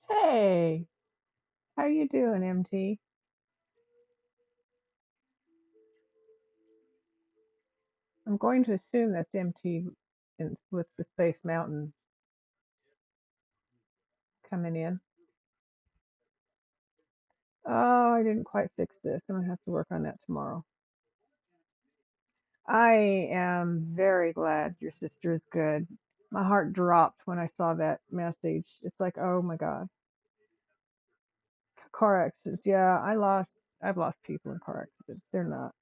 Hey, how you doing, MT? I'm going to assume that's MT with the Space Mountain coming in. Oh, I didn't quite fix this. I'm gonna have to work on that tomorrow. I am very glad your sister is good. My heart dropped when I saw that message. It's like, oh my God. Car accidents. Yeah, I've lost people in car accidents. They're not.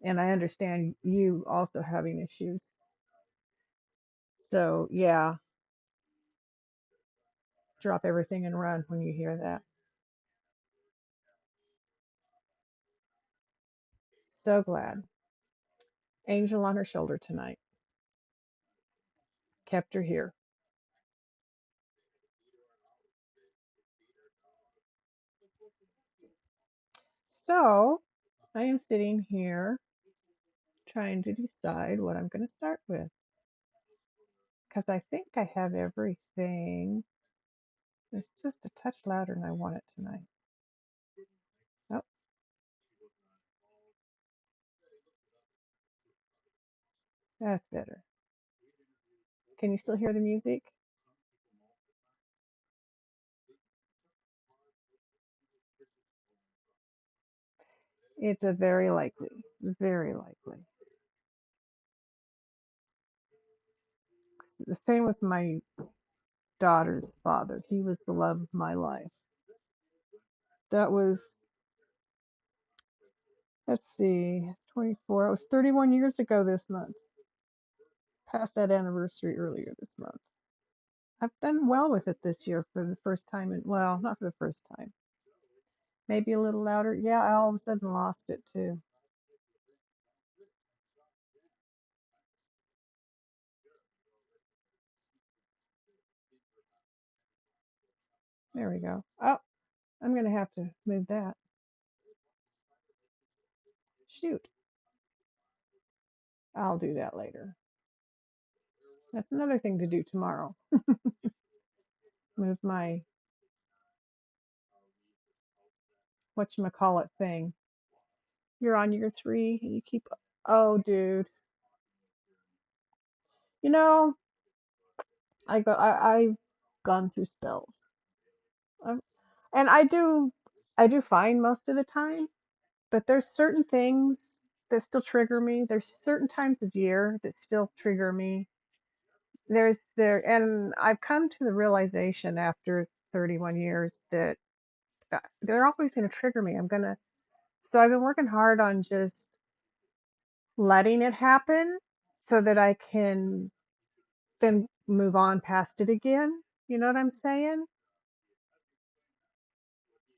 And I understand you also having issues. So yeah, drop everything and run when you hear that. So glad. Angel on her shoulder tonight. Kept her here. So I am sitting here trying to decide what I'm going to start with because I think I have everything. It's just a touch louder than I want it tonight. Oh, that's better. Can you still hear the music? It's a very likely. The same with my daughter's father. He was the love of my life. That was, let's see, 24. It was 31 years ago this month. Passed that anniversary earlier this month. I've done well with it this year for the first time. Well, not for the first time. Maybe a little louder. Yeah, I all of a sudden lost it too. There we go. Oh, I'm going to have to move that. Shoot. I'll do that later. That's another thing to do tomorrow. Move my whatchamacallit thing. You're on year three and you keep. Oh, dude. You know, I've gone through spells. I've, and I do fine most of the time, but there's certain things that still trigger me. There's certain times of year that still trigger me. And I've come to the realization after 31 years that they're always going to trigger me. So I've been working hard on just letting it happen so that I can then move on past it again. You know what I'm saying?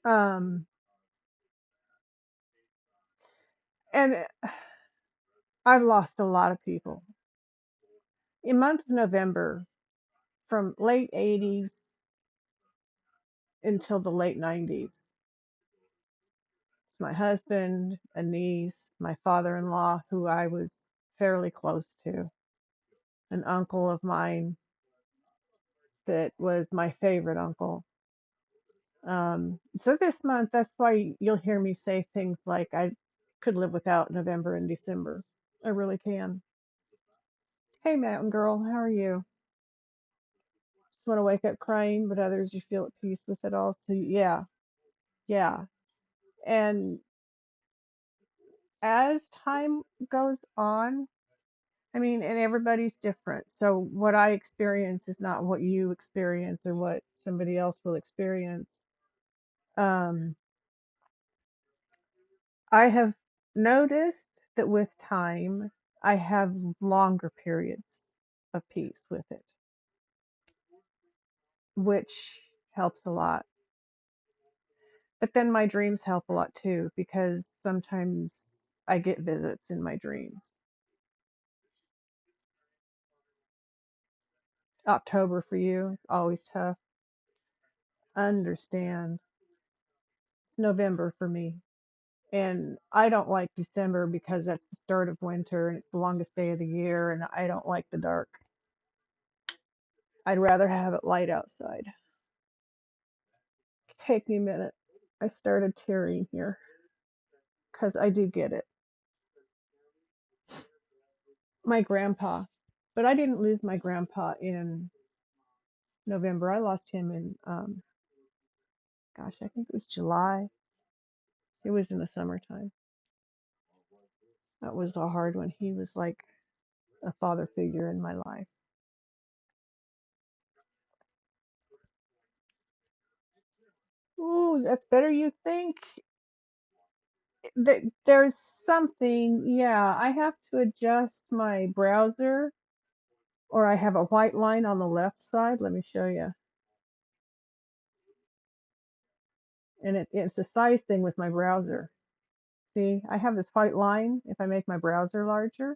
Um, and I've lost a lot of people. In month of November, from late 80s until the late 90s, it's my husband, a niece, my father-in-law, who I was fairly close to, an uncle of mine that was my favorite uncle. So this month, that's why you'll hear me say things like I could live without November and December. I really can. Hey, Mountain Girl, how are you? Just want to wake up crying, but others you feel at peace with it all. So yeah, yeah. And as time goes on, I mean, and everybody's different. So what I experience is not what you experience or what somebody else will experience. Um, I have noticed that with time, I have longer periods of peace with it, which helps a lot. But then my dreams help a lot too, because sometimes I get visits in my dreams. October for you. It's always tough. Understand. It's November for me. And I don't like December because that's the start of winter and it's the longest day of the year and I don't like the dark. I'd rather have it light outside. Take me a minute. I started tearing here because I do get it. My grandpa, but I didn't lose my grandpa in November. I lost him in, gosh, I think it was July. It was in the summertime. That was a hard one. He was like a father figure in my life. Ooh, that's better you think. There's something, yeah, I have to adjust my browser or I have a white line on the left side. Let me show you. And it's a size thing with my browser. See, I have this white line if I make my browser larger.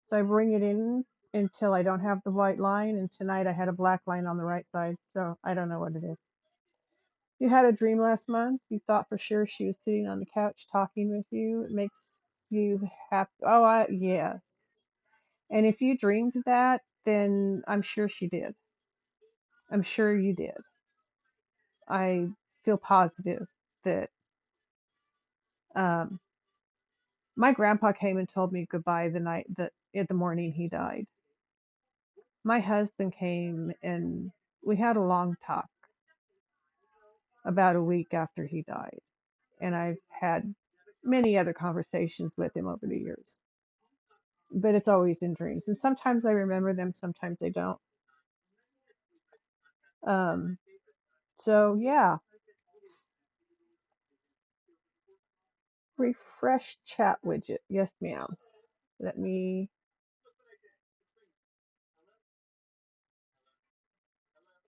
So I bring it in until I don't have the white line. And tonight I had a black line on the right side. So I don't know what it is. You had a dream last month. You thought for sure she was sitting on the couch talking with you. It makes you happy. Oh, yes. And if you dreamed that, then I'm sure she did. I'm sure you did. I feel positive that um, my grandpa came and told me goodbye the night that in the morning he died. My husband came and we had a long talk about a week after he died. And I've had many other conversations with him over the years, but it's always in dreams. And sometimes I remember them, sometimes I don't. Um, so, yeah, refresh chat widget. Yes, ma'am. Let me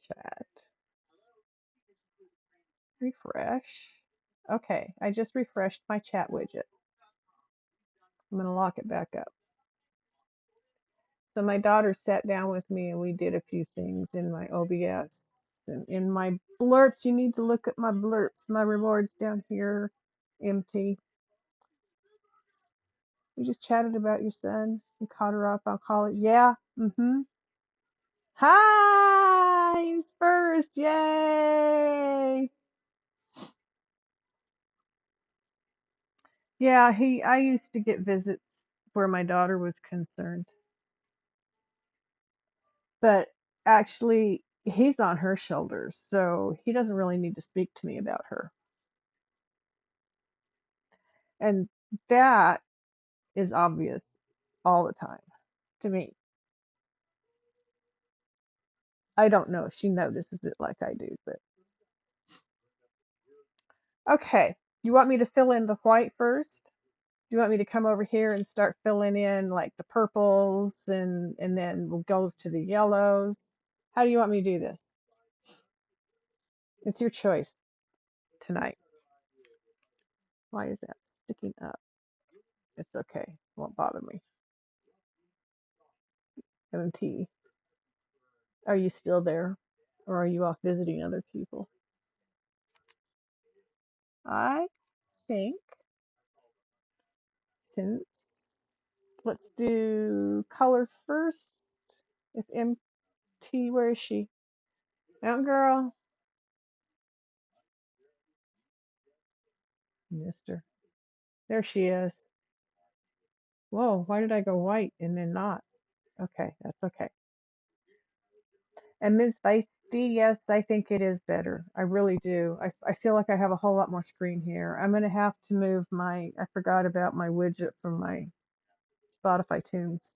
chat. Refresh. Okay, I just refreshed my chat widget. I'm going to lock it back up. So my daughter sat down with me and we did a few things in my OBS and in my blurps. You need to look at my blurps, my rewards down here, empty. We just chatted about your son. You caught her up on college. Yeah. Mm-hmm. Hi, he's first. Yay. Yeah, I used to get visits where my daughter was concerned. But actually he's on her shoulders, so he doesn't really need to speak to me about her. And that is obvious all the time to me. I don't know if she notices it like I do, but okay. You want me to fill in the white first? Do you want me to come over here and start filling in like the purples and then we'll go to the yellows? How do you want me to do this? It's your choice tonight. Why is that sticking up? It's okay. It won't bother me. MT, are you still there? Or are you off visiting other people? I think since let's do color first. If MT, where is she? Mountain Girl. Mister. There she is. Whoa, why did I go white and then not? Okay, that's okay. And Ms. Feisty, yes, I think it is better. I really do. I feel like I have a whole lot more screen here. I'm going to have to move I forgot about my widget from my Spotify tunes,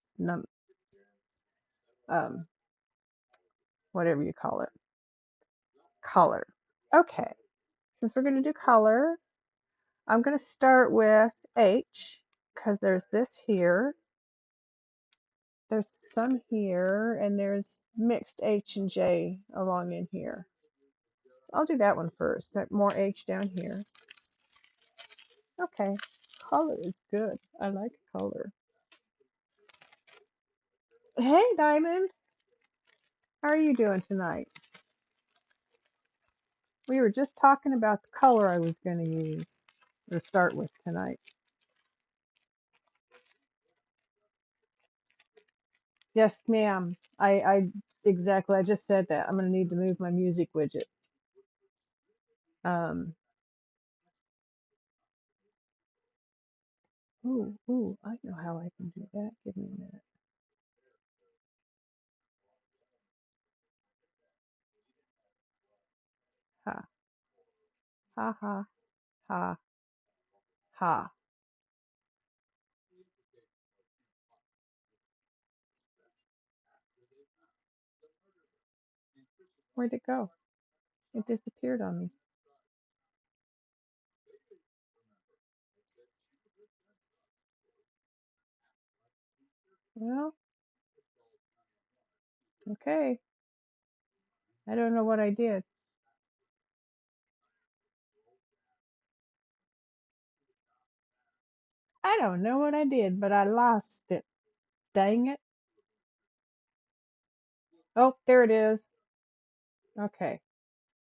um, whatever you call it, color. Okay, since we're going to do color, I'm going to start with H because there's this here. There's some here, and there's mixed H and J along in here. So I'll do that one first. More H down here. Okay, color is good. I like color. Hey, Diamond. How are you doing tonight? We were just talking about the color I was going to use or start with tonight. Yes, ma'am. Exactly. I just said that. I'm going to need to move my music widget. Um, ooh, I know how I can do that. Give me a minute. Ha, ha, ha, ha, ha. Where'd it go? It disappeared on me. Well, okay. I don't know what I did. I don't know what I did, but I lost it. Dang it. Oh, there it is. Okay,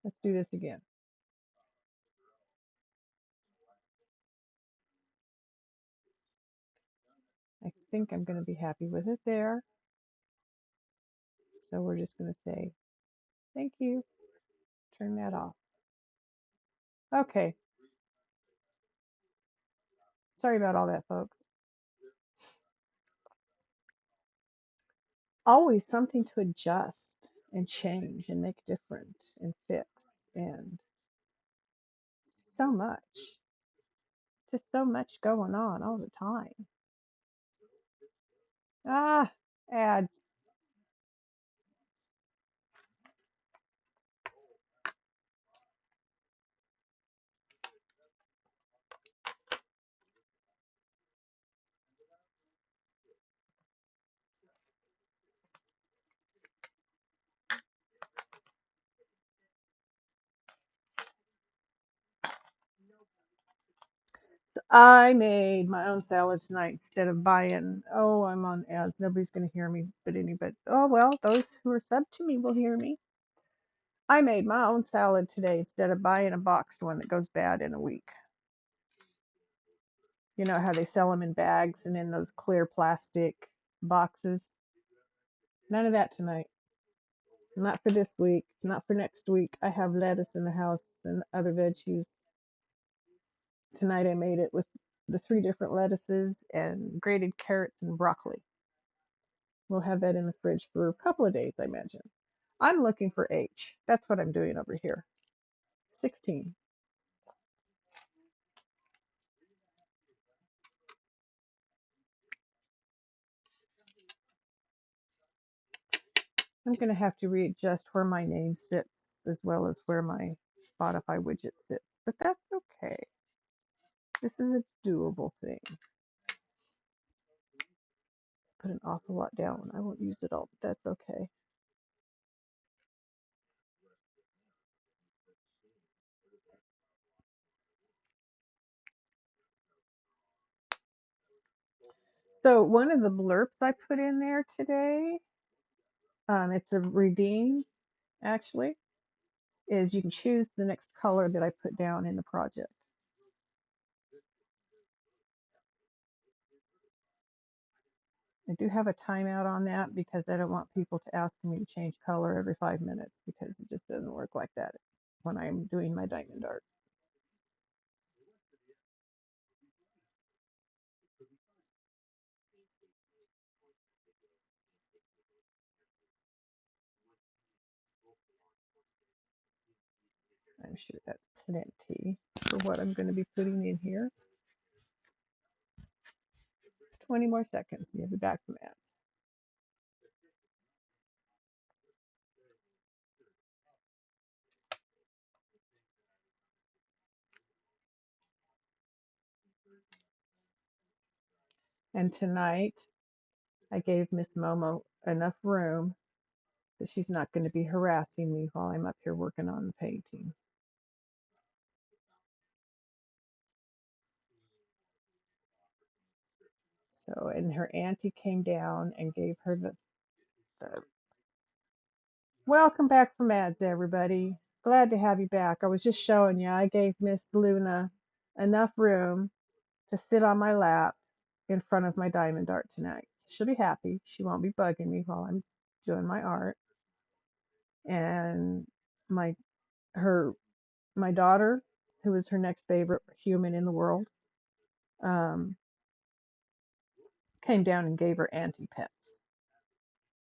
let's do this again. I think I'm going to be happy with it there. So we're just going to say, thank you. Turn that off. Okay. Sorry about all that, folks. Always something to adjust and change and make different and fix and so much. Just so much going on all the time. Ah, ads. I made my own salad tonight instead of buying. Oh, I'm on ads. Nobody's going to hear me, but oh well, those who are sub to me will hear me. I made my own salad today instead of buying a boxed one that goes bad in a week. You know how they sell them in bags and in those clear plastic boxes? None of that tonight. Not for this week. Not for next week. I have lettuce in the house and other veggies. Tonight I made it with the 3 different lettuces and grated carrots and broccoli. We'll have that in the fridge for a couple of days, I imagine. I'm looking for H. That's what I'm doing over here. 16. I'm going to have to readjust where my name sits as well as where my Spotify widget sits, but that's okay. This is a doable thing. Put an awful lot down. I won't use it all, but that's okay. So one of the blurbs I put in there today, it's a redeem actually, is you can choose the next color that I put down in the project. I do have a timeout on that because I don't want people to ask me to change color every 5 minutes because it just doesn't work like that when I'm doing my diamond art. I'm sure that's plenty for what I'm going to be putting in here. 20 more seconds and you'll be back from ads. And tonight, I gave Miss Momo enough room that she's not going to be harassing me while I'm up here working on the painting. So, and her auntie came down and gave her the Welcome back from ads, everybody. Glad to have you back. I was just showing you, I gave Miss Luna enough room to sit on my lap in front of my diamond art tonight. She'll be happy. She won't be bugging me while I'm doing my art. And my her my daughter, who is her next favorite human in the world, um, came down and gave her auntie pets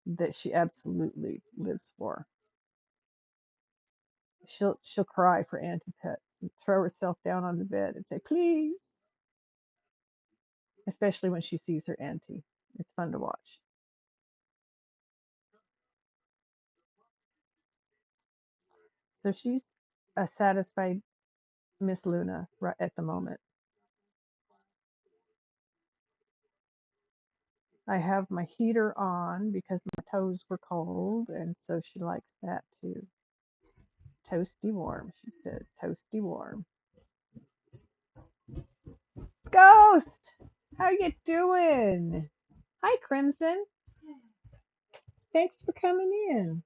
that she absolutely lives for. She'll cry for auntie pets and throw herself down on the bed and say please, especially when she sees her auntie. It's fun to watch. So she's a satisfied Miss Luna right at the moment. I have my heater on because my toes were cold, and so she likes that too. Toasty warm, she says. Toasty warm. Ghost, how you doing? Hi, Crimson. Thanks for coming in.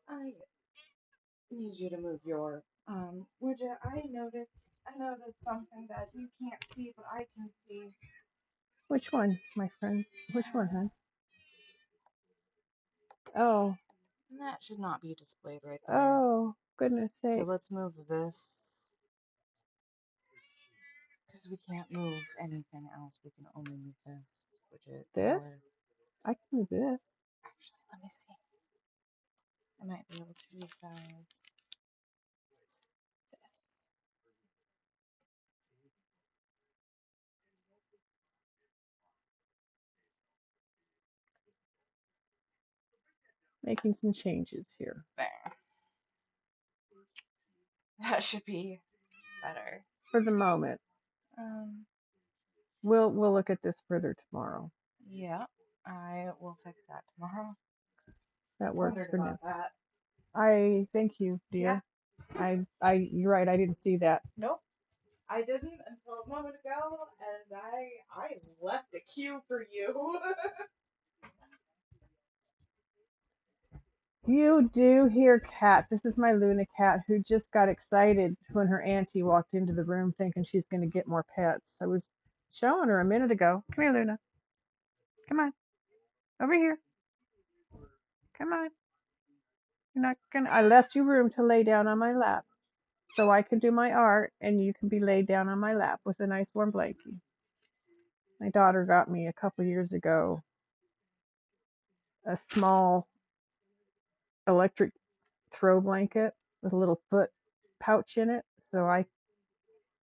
I need you to move your would you I noticed something that you can't see but I can see. Which one, my friend? Which one, hon? Oh, And that should not be displayed right there. oh, goodness So sakes. let's move this because we can't move anything else. We can only move this widget This? or I can do this. actually let me see. I might be able to resize this. Making some changes here. There. That should be better. For the moment. Um We'll look at this further tomorrow. yeah, I will fix that tomorrow. That works Wondered for now. about that. I thank you, Yeah. dear. You're right. I didn't see that. Nope. I didn't until a moment ago, and I left a cue for you. You do hear Cat. This is my Luna cat who just got excited when her auntie walked into the room thinking she's going to get more pets. I was showing her a minute ago. Come here, Luna. Come on. Over here. Come on. You're not going to. I left you room to lay down on my lap so I could do my art and you can be laid down on my lap with a nice warm blankie. My daughter got me a couple years ago a small electric throw blanket with a little foot pouch in it. So I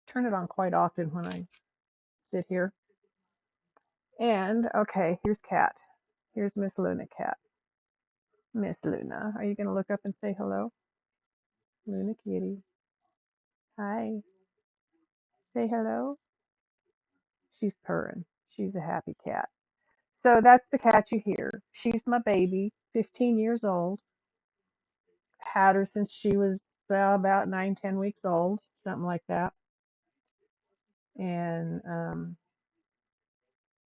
turn it on quite often when I sit here. And okay, here's Cat. Here's Miss Luna Cat. Miss Luna, are you going to look up and say hello? Luna Kitty. Hi. Say hello. She's purring. She's a happy cat. So that's the cat you hear. She's my baby, 15 years old. Had her since she was about 9, 10 weeks old, something like that. And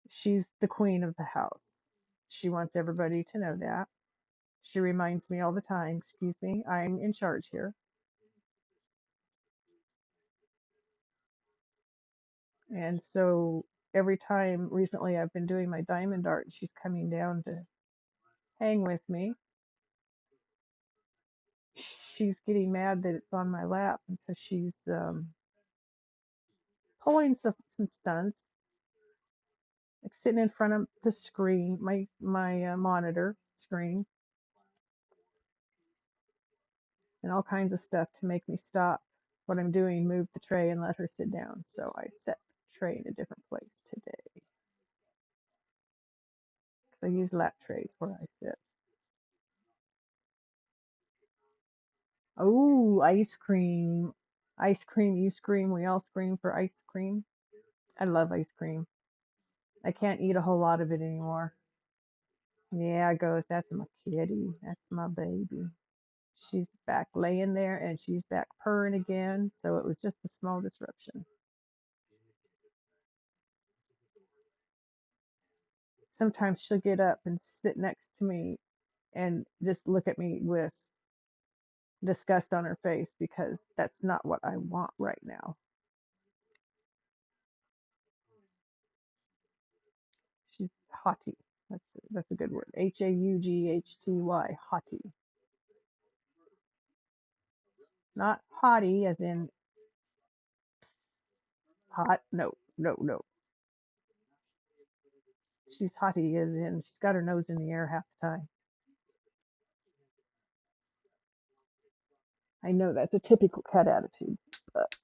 she's the queen of the house. She wants everybody to know that. She reminds me all the time, excuse me, I'm in charge here. And so every time recently I've been doing my diamond art and she's coming down to hang with me, she's getting mad that it's on my lap. And so she's pulling some stunts, like sitting in front of the screen, my monitor screen, and all kinds of stuff to make me stop what I'm doing, move the tray, and let her sit down. So I set the tray in a different place today because I use lap trays where I sit. Oh, ice cream. Ice cream, you scream, we all scream for ice cream. I love ice cream. I can't eat a whole lot of it anymore. Yeah, it goes, that's my kitty. That's my baby. She's back laying there and she's back purring again. So it was just a small disruption. Sometimes she'll get up and sit next to me and just look at me with disgust on her face because that's not what I want right now. She's haughty. That's a good word. Haughty. Haughty. Not haughty as in hot. No, no, no. She's haughty as in she's got her nose in the air half the time. I know that's a typical cat attitude, but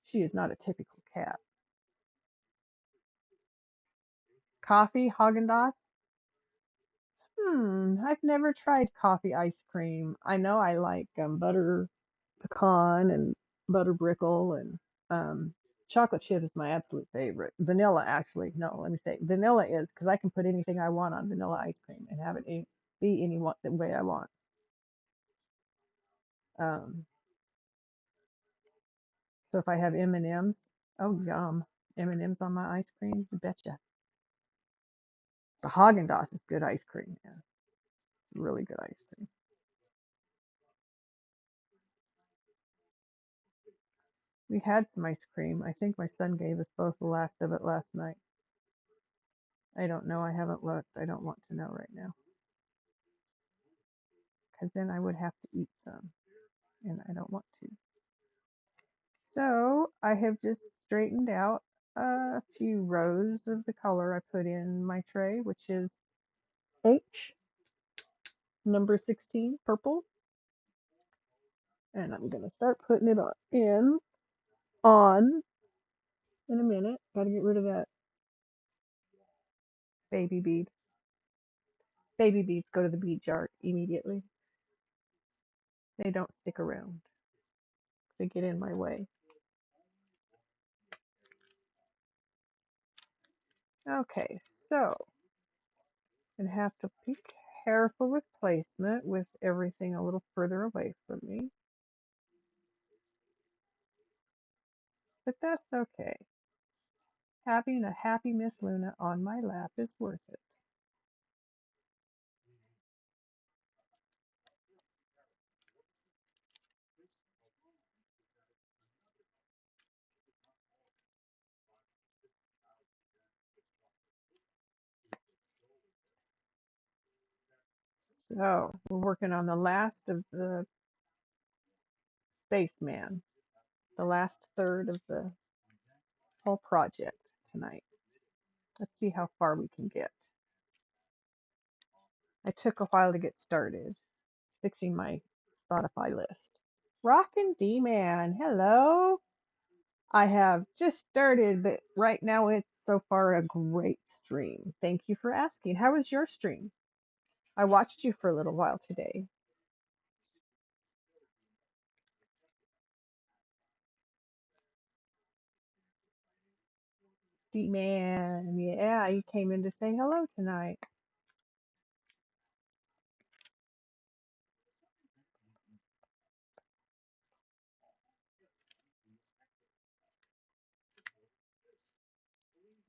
she is not a typical cat. Coffee, Haagen-Dazs? I've never tried coffee ice cream. I know I like butter pecan and butter brickle and um, chocolate chip is my absolute favorite. Vanilla, actually, no, let me say vanilla is because I can put anything I want on vanilla ice cream and have it be any the way I want. Um, so if I have M&Ms, oh yum, M&Ms on my ice cream, you betcha. The Haagen Dazs is good ice cream, yeah, really good ice cream. We had some ice cream. I think my son gave us both the last of it last night. I don't know. I haven't looked. I don't want to know right now because then I would have to eat some, and I don't want to. So I have just straightened out a few rows of the color I put in my tray, which is H number 16 purple, and I'm gonna start putting it on in a minute. Gotta get rid of that baby bead. Baby beads go to the bead jar immediately. They don't stick around. They get in my way. Okay, so and have to be careful with placement with everything a little further away from me, but that's okay. Having a happy Miss Luna on my lap is worth it. So we're working on the last of the Spaceman, the last third of the whole project tonight. Let's see how far we can get. I took a while to get started. Fixing my Spotify list. Rockin' D-Man, hello. I have just started, but right now it's so far a great stream. Thank you for asking. How was your stream? I watched you for a little while today. D-Man, yeah, you came in to say hello tonight.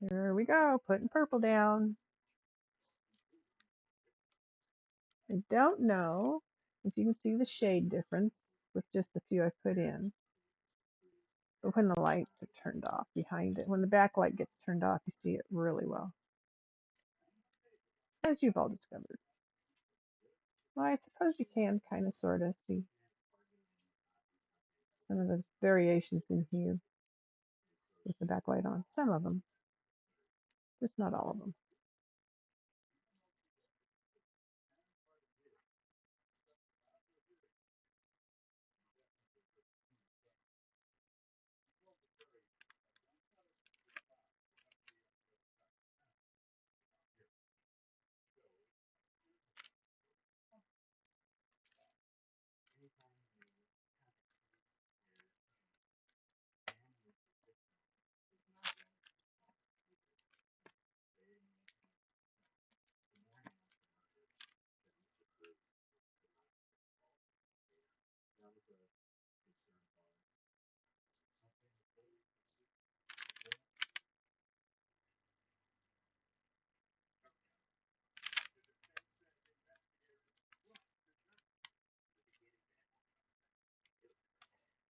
Here we go, putting purple down. I don't know if you can see the shade difference with just the few I put in. But when the lights are turned off behind it, when the backlight gets turned off, you see it really well, as you've all discovered. Well, I suppose you can kind of sort of see some of the variations in hue with the backlight on. Some of them, just not all of them.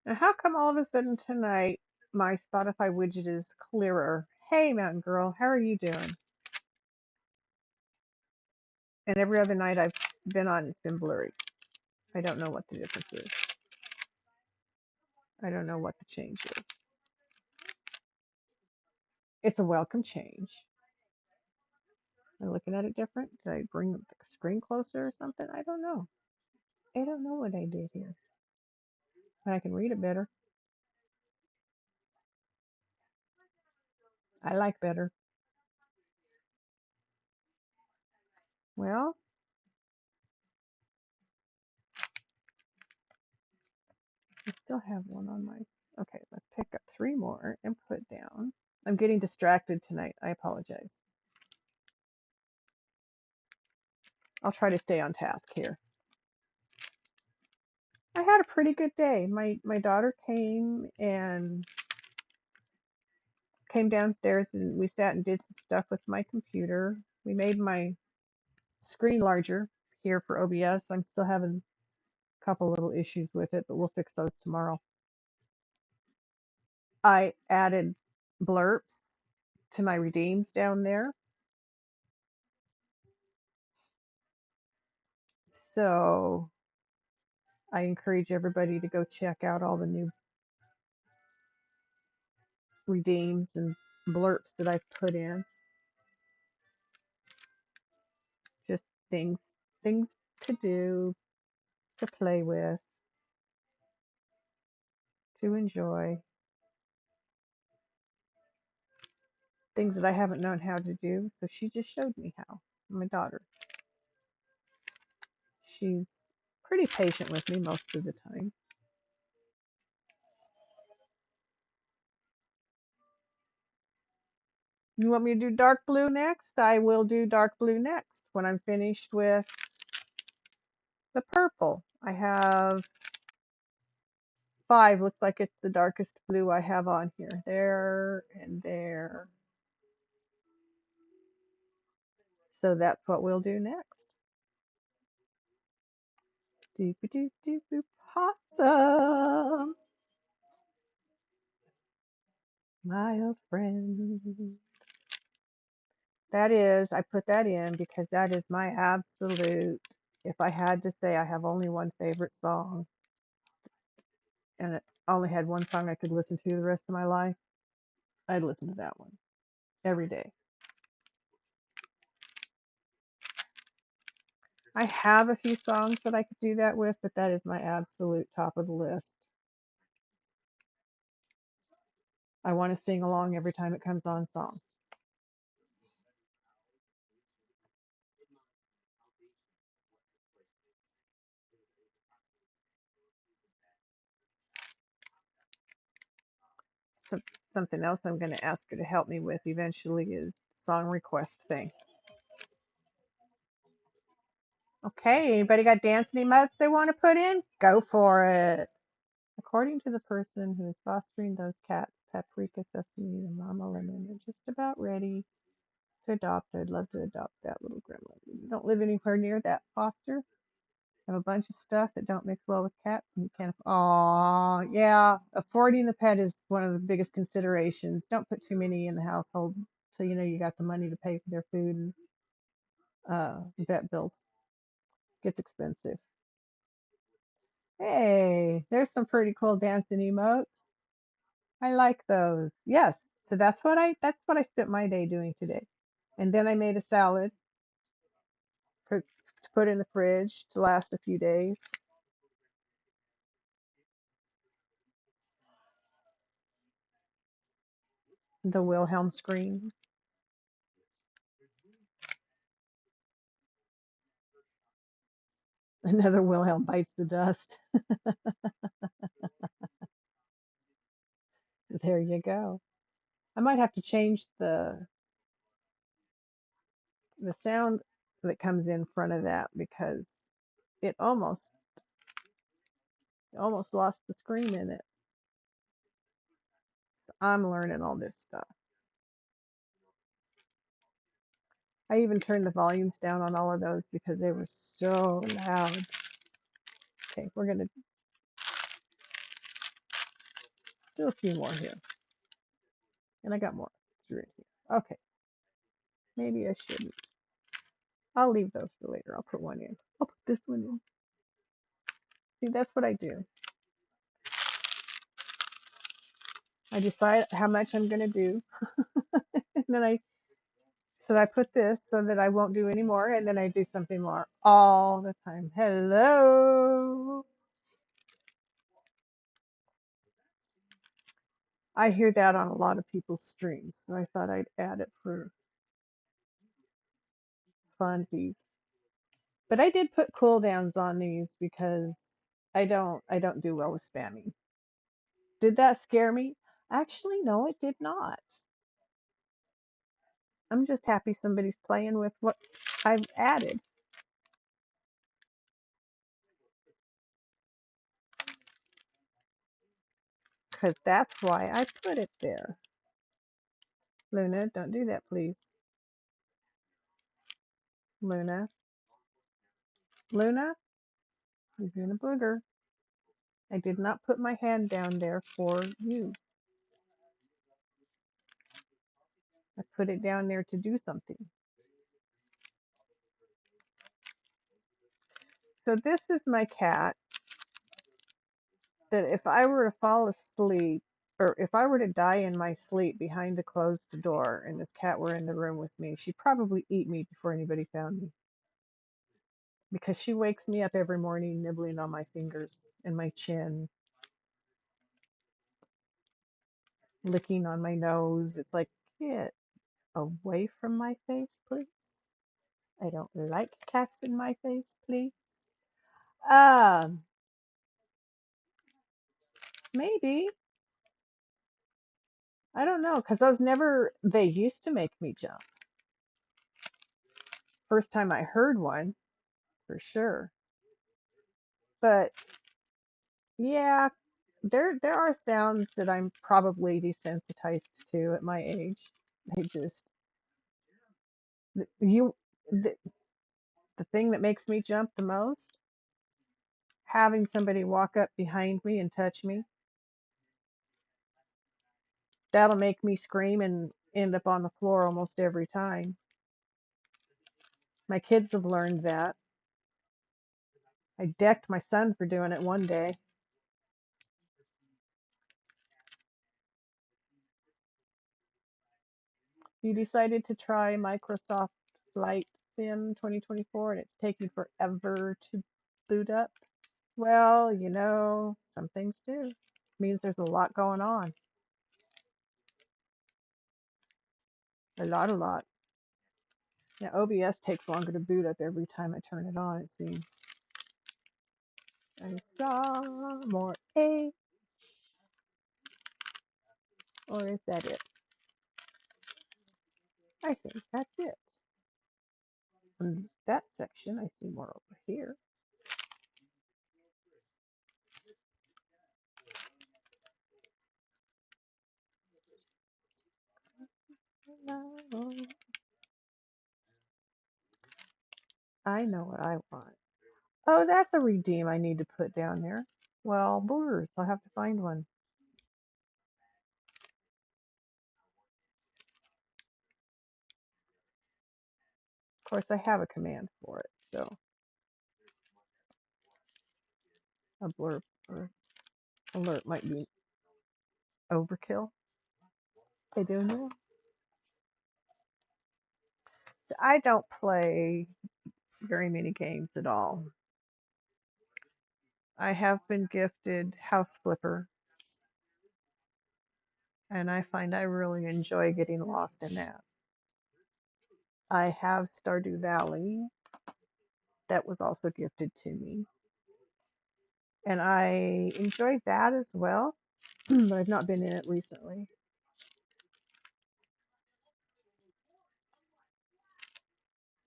And how come all of a sudden tonight my Spotify widget is clearer? Hey, Mountain Girl, how are you doing? And every other night I've been on, it's been blurry. I don't know what the difference is. I don't know what the change is. It's a welcome change. Am I looking at it different? Did I bring the screen closer or something? I don't know. I don't know what I did here. But I can read it better. I like better. Well, I still have one on my. Okay, let's pick up three more and put down. I'm getting distracted tonight. I apologize. I'll try to stay on task here. I had a pretty good day. My daughter came downstairs and we sat and did some stuff with my computer. We made my screen larger here for OBS. I'm still having a couple little issues with it, but we'll fix those tomorrow. I added blurbs to my redeems down there. So I encourage everybody to go check out all the new redeems and blurbs that I've put in. Just things to do, to play with, to enjoy. Things that I haven't known how to do. So she just showed me how. My daughter. She's pretty patient with me most of the time. You want me to do dark blue next? I will do dark blue next when I'm finished with the purple. I have 5. Looks like it's the darkest blue I have on here. There and there. So that's what we'll do next. Doop doop doop doop. Possum, my old friend. That is, I put that in because that is my absolute. If I had to say I have only one favorite song and it only had one song I could listen to the rest of my life, I'd listen to that one every day. I have a few songs that I could do that with, but that is my absolute top of the list. I want to sing along every time it comes on song. So, something else I'm going to ask her to help me with eventually is song request thing. Okay, anybody got dancing emotes they want to put in? Go for it. According to the person who is fostering those cats, Paprika, Sesame, and Mama Lemon are just about ready to adopt. I'd love to adopt that little gremlin. You don't live anywhere near that foster. Have a bunch of stuff that don't mix well with cats, and you can't. Aw, yeah. Affording the pet is one of the biggest considerations. Don't put too many in the household so you know you got the money to pay for their food and vet bills. Gets expensive. Hey, there's some pretty cool dancing emotes. I like those. Yes. So that's what I spent my day doing today. And then I made a salad to put in the fridge to last a few days. The Wilhelm scream. Another Wilhelm bites the dust. There you go. I might have to change the sound that comes in front of that because it almost lost the scream in it. So I'm learning all this stuff. I even turned the volumes down on all of those because they were so loud. Okay, we're gonna Do a few more here. And I got more through it here. Okay, maybe I shouldn't. I'll leave those for later. I'll put one in. I'll put this one in. See, that's what I do. I decide how much I'm going to do. And then I put this so that I won't do any more. And then I do something more all the time. Hello. I hear that on a lot of people's streams. So I thought I'd add it for funsies. But I did put cooldowns on these because I don't do well with spamming. Did that scare me? Actually, no, it did not. I'm just happy somebody's playing with what I've added because that's why I put it there. Luna, don't do that, please. Luna, Luna, you're being a booger. I did not put my hand down there for you. I put it down there to do something. So this is my cat that if I were to fall asleep or if I were to die in my sleep behind a closed door and this cat were in the room with me, she'd probably eat me before anybody found me because she wakes me up every morning nibbling on my fingers and my chin, licking on my nose. It's like, get away from my face, please. I don't like cats in my face, please. Um, maybe. I don't know, because they used to make me jump. First time I heard one, for sure. But yeah, there are sounds that I'm probably desensitized to at my age. I just you the, the thing that makes me jump the most, having somebody walk up behind me and touch me, that'll make me scream and end up on the floor almost every time. My kids have learned that. I decked my son for doing it one day. You decided to try Microsoft Flight Sim 2024 and it's taking forever to boot up. Well, some things do. It means there's a lot going on. A lot, a lot. Yeah, OBS takes longer to boot up every time I turn it on, it seems. I saw more A, or is that it? I think that's it. In that section, I see more over here. I know what I want. Oh, that's a redeem I need to put down there. Well, blurs. I'll have to find one. Of course, I have a command for it, so a blur or alert might be overkill. I don't know. I don't play very many games at all. I have been gifted House Flipper, and I find I really enjoy getting lost in that. I have Stardew Valley, that was also gifted to me, and I enjoy that as well, but I've not been in it recently.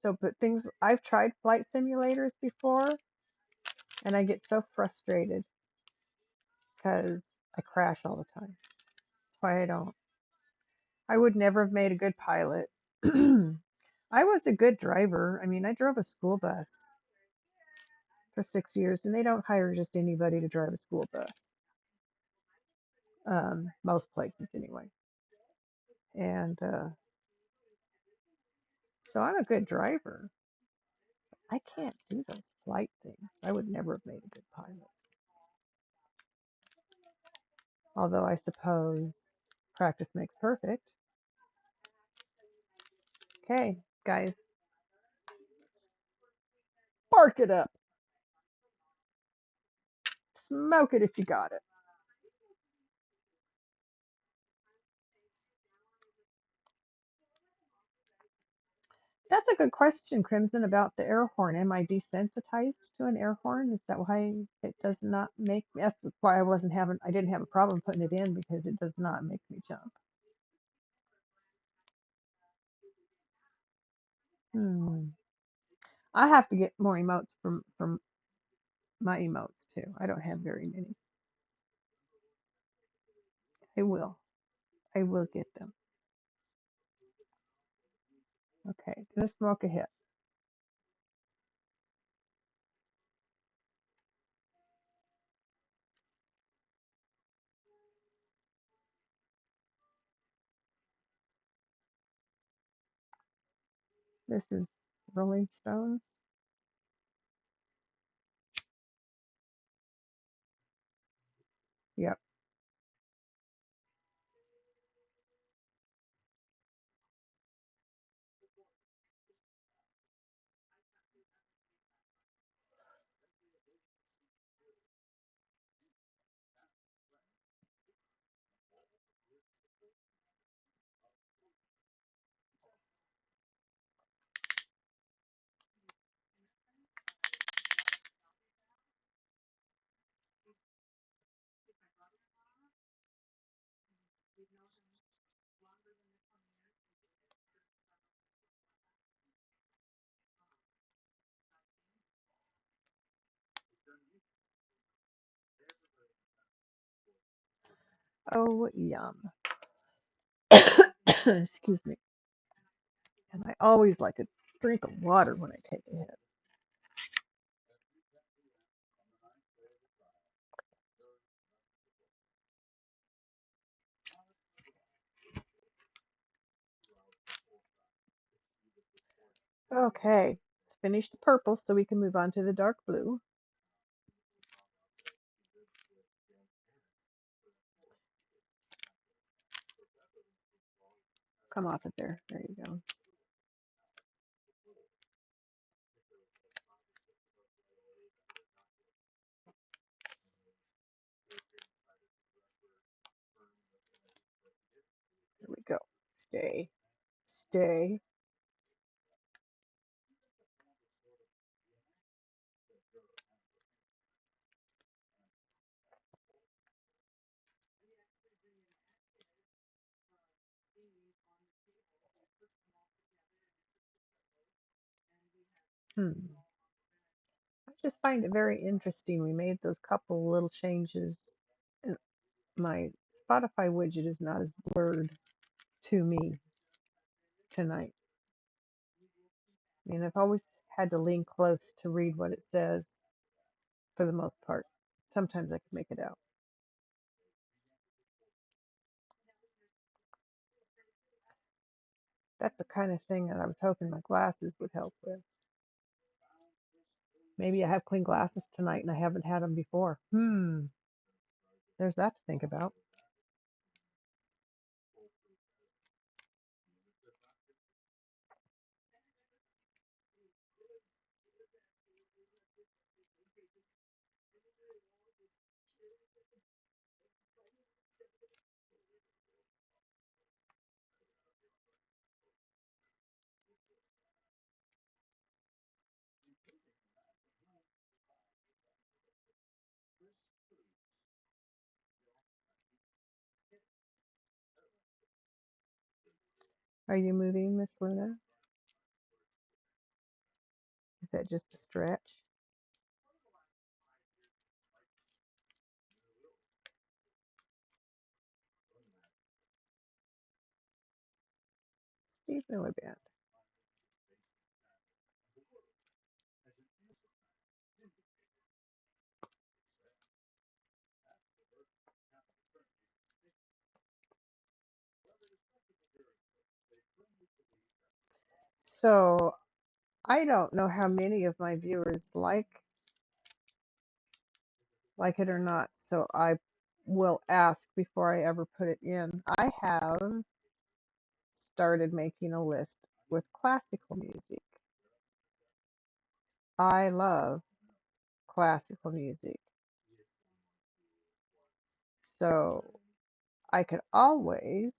So, but things I've tried flight simulators before, and I get so frustrated because I crash all the time. That's why I don't. I would never have made a good pilot. I was a good driver. I mean, I drove a school bus for 6 years, and they don't hire just anybody to drive a school bus. most places anyway. And so I'm a good driver. I can't do those flight things. I would never have made a good pilot. Although I suppose practice makes perfect. Okay, guys, spark it up. Smoke it if you got it. That's a good question, Crimson, about the air horn. Am I desensitized to an air horn? Is that why it does not make me? That's why I didn't have a problem putting it in because it does not make me jump. Hmm. I have to get more emotes from my emotes too. I don't have very many. I will. I will get them. Okay, gonna smoke a hit. This is Rolling Stones. Yep. Oh, yum. Excuse me. And I always like a drink of water when I take a hit. Okay, let's finish the purple so we can move on to the dark blue. Come off it there. There you go. There we go. Stay. Stay. Hmm. I just find it very interesting. We made those couple little changes, and my Spotify widget is not as blurred to me tonight. I mean, I've always had to lean close to read what it says for the most part. Sometimes I can make it out. That's the kind of thing that I was hoping my glasses would help with. Maybe I have clean glasses tonight and I haven't had them before. There's that to think about. Are you moving, Miss Luna? Is that just a stretch? Steve Miller Band. So I don't know how many of my viewers like it or not. So I will ask before I ever put it in. I have started making a list with classical music. I love classical music. So I could always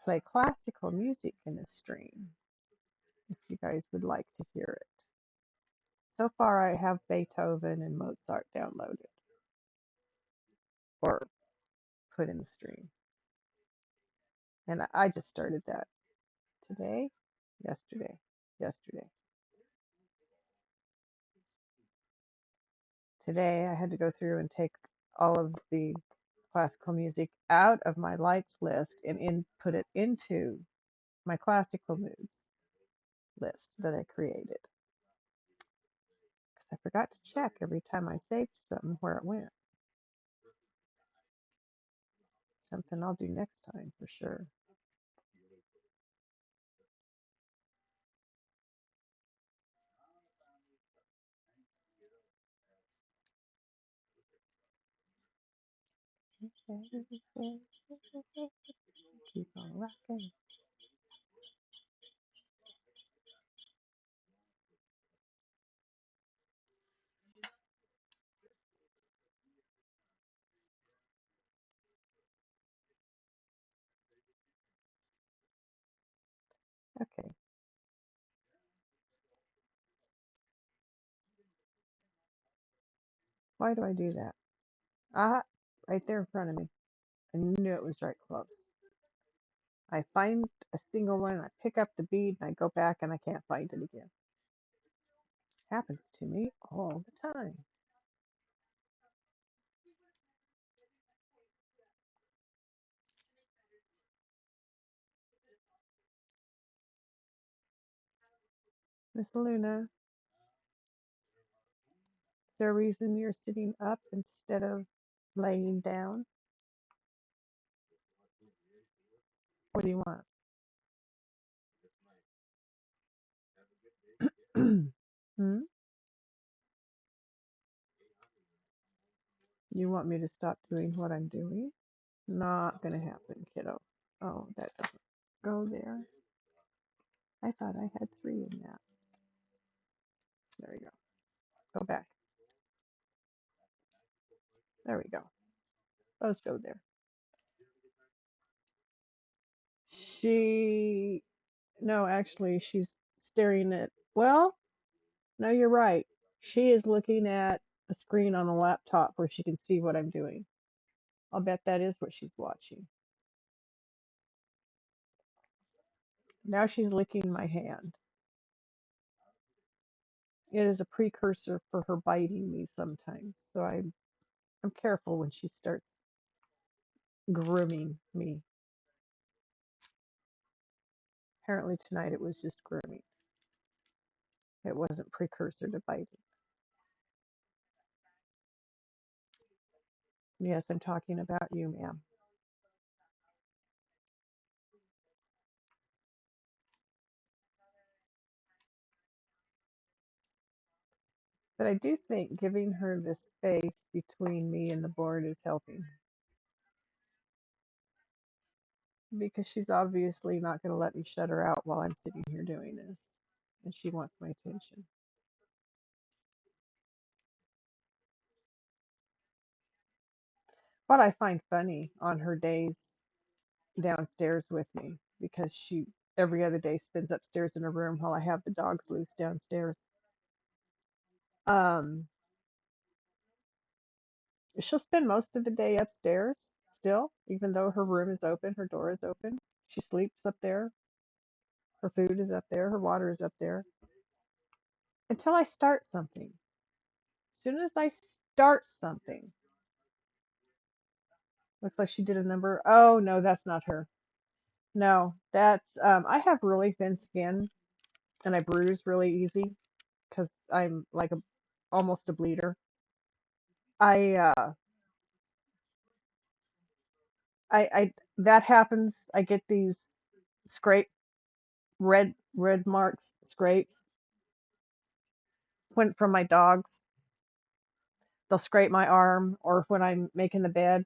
play classical music in a stream if you guys would like to hear it. So far, I have Beethoven and Mozart downloaded or put in the stream. And I just started that today, yesterday, yesterday. Today, I had to go through and take all of the classical music out of my liked list and put it into my classical moods list that I created. Because I forgot to check every time I saved something where it went. Something I'll do next time for sure. Keep on rocking. Okay, why do I do that? Ah, right there in front of me. I knew it was right close. I find a single one, I pick up the bead, and I go back and I can't find it again. Happens to me all the time. Miss Luna, is there a reason you're sitting up instead of laying down? What do you want? Hmm? You want me to stop doing what I'm doing? Not gonna happen, kiddo. Oh, that doesn't go there. I thought I had three in that. There we go. Go back. There we go. Those go there. She, no, actually, she's staring at, well, no, you're right. She is looking at a screen on a laptop where she can see what I'm doing. I'll bet that is what she's watching. Now she's licking my hand. It is a precursor for her biting me sometimes. So I'm careful when she starts grooming me. Apparently tonight it was just grooming. It wasn't precursor to biting. Yes, I'm talking about you, ma'am. But I do think giving her the space between me and the board is helping because she's obviously not going to let me shut her out while I'm sitting here doing this. And she wants my attention. What I find funny on her days downstairs with me, because she every other day spends upstairs in her room while I have the dogs loose downstairs. Um, she'll spend most of the day upstairs still, even though her room is open, her door is open. She sleeps up there. Her food is up there. Her water is up there until I start something. As soon as I start something, looks like she did a number. Oh no, that's not her. No, that's I have really thin skin and I bruise really easy because I'm like a almost a bleeder. I I that happens. I get these scrape red red marks, scrapes when from my dogs. They'll scrape my arm, or when I'm making the bed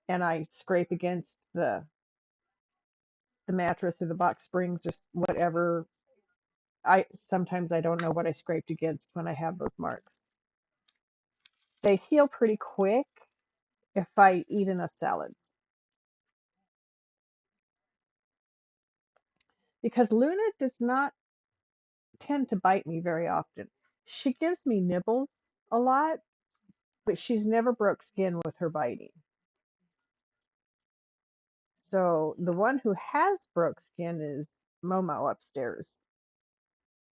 and I scrape against the mattress or the box springs or whatever. I sometimes I don't know what I scraped against when I have those marks. They heal pretty quick if I eat enough salads. Because Luna does not tend to bite me very often. She gives me nibbles a lot, but she's never broke skin with her biting. So the one who has broke skin is Momo upstairs.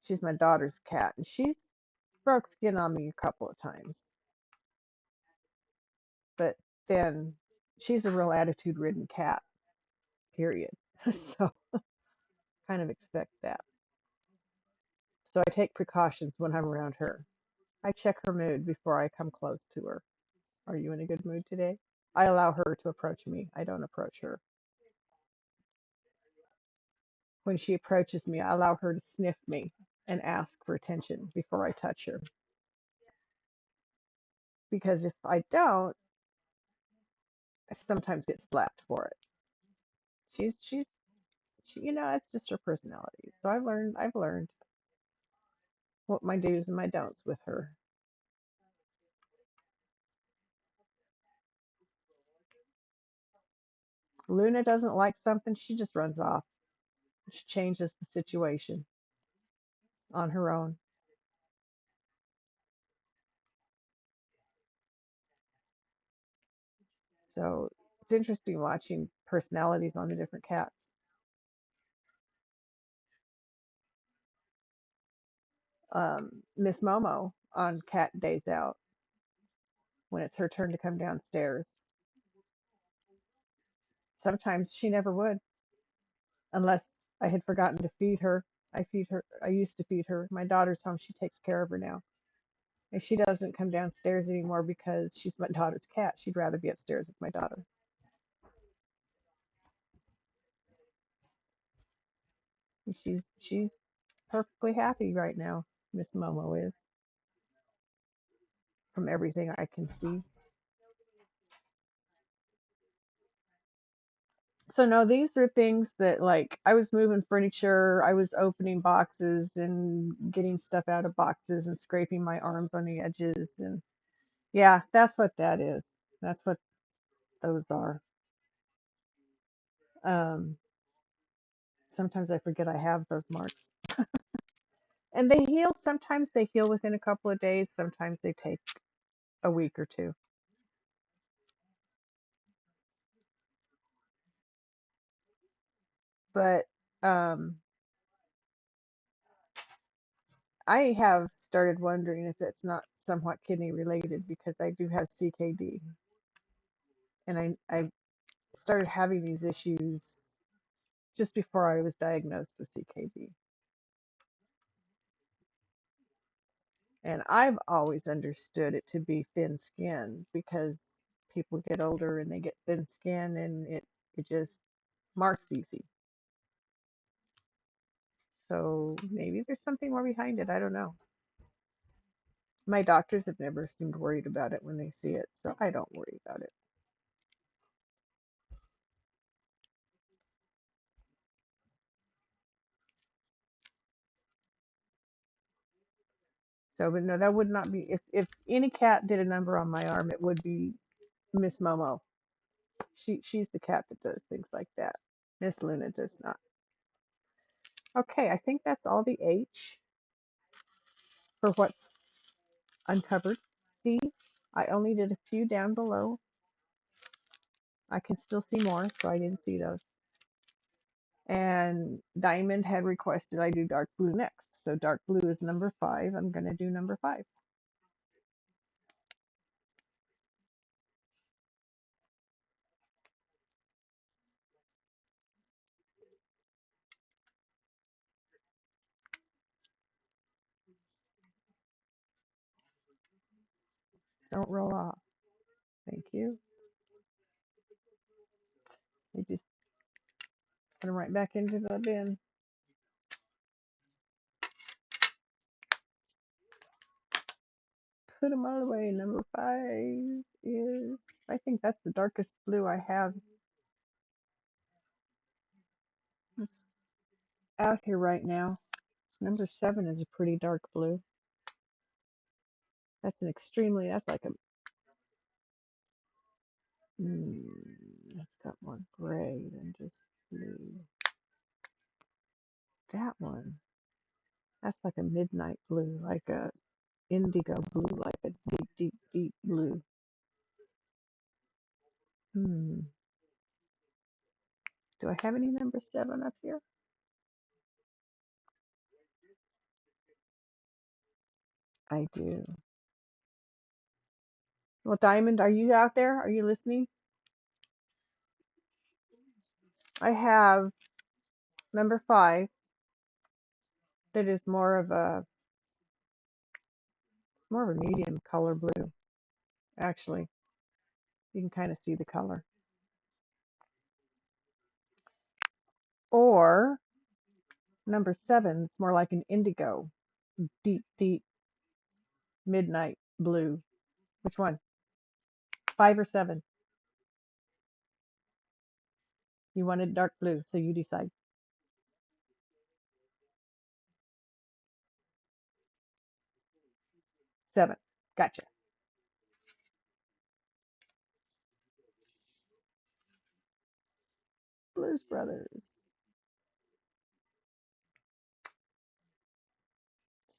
She's my daughter's cat, and she's broke skin on me a couple of times. But then she's a real attitude ridden cat, period. So kind of expect that. So I take precautions when I'm around her. I check her mood before I come close to her. Are you in a good mood today? I allow her to approach me. I don't approach her. When she approaches me, I allow her to sniff me and ask for attention before I touch her. Because if I don't, I sometimes get slapped for it. It's just her personality. So I've learned what my do's and my don'ts with her. Luna doesn't like something, she just runs off. She changes the situation on her own. So it's interesting watching personalities on the different cats. Miss Momo on cat days out, when it's her turn to come downstairs, sometimes she never would unless I had forgotten to feed her. I feed her. I used to feed her. My daughter's home. She takes care of her now. And she doesn't come downstairs anymore because she's my daughter's cat. She'd rather be upstairs with my daughter. And she's perfectly happy right now. Miss Momo is, from everything I can see. So no, these are things that, like, I was moving furniture, I was opening boxes and getting stuff out of boxes and scraping my arms on the edges, and yeah, that's what that is. That's what those are. Um, Sometimes I forget I have those marks. And they heal. Sometimes they heal within a couple of days. Sometimes they take a week or two. But um, I have started wondering if it's not somewhat kidney related because I do have CKD, and I started having these issues just before I was diagnosed with CKD. And I've always understood it to be thin skin because people get older and they get thin skin, and it just marks easy. So maybe there's something more behind it. I don't know. My doctors have never seemed worried about it when they see it, so I don't worry about it. So, but no, that would not be, if any cat did a number on my arm, it would be Miss Momo. She's the cat that does things like that. Miss Luna does not. Okay, I think that's all the H for what's uncovered. C, I only did a few down below. I can still see more, so I didn't see those. And Diamond had requested I do dark blue next. So dark blue is number 5. I'm going to do number 5. Don't roll off. Thank you. I just put them right back into the bin. put them all away. Number 5 is, I think that's the darkest blue I have. It's out here right now. Number 7 is a pretty dark blue. That's like a, that's got more gray than just blue. That one, that's like a midnight blue, like a indigo blue, like a deep, deep, deep blue. Hmm. Do I have any number 7 up here? I do. Well, Diamond, are you out there? Are you listening? I have number 5 that is more of a medium color blue. Actually, you can kind of see the color. Or number 7, it's more like an indigo, deep, deep midnight blue. Which one? 5 or 7? You wanted dark blue, so you decide. 7. Gotcha. Blues Brothers.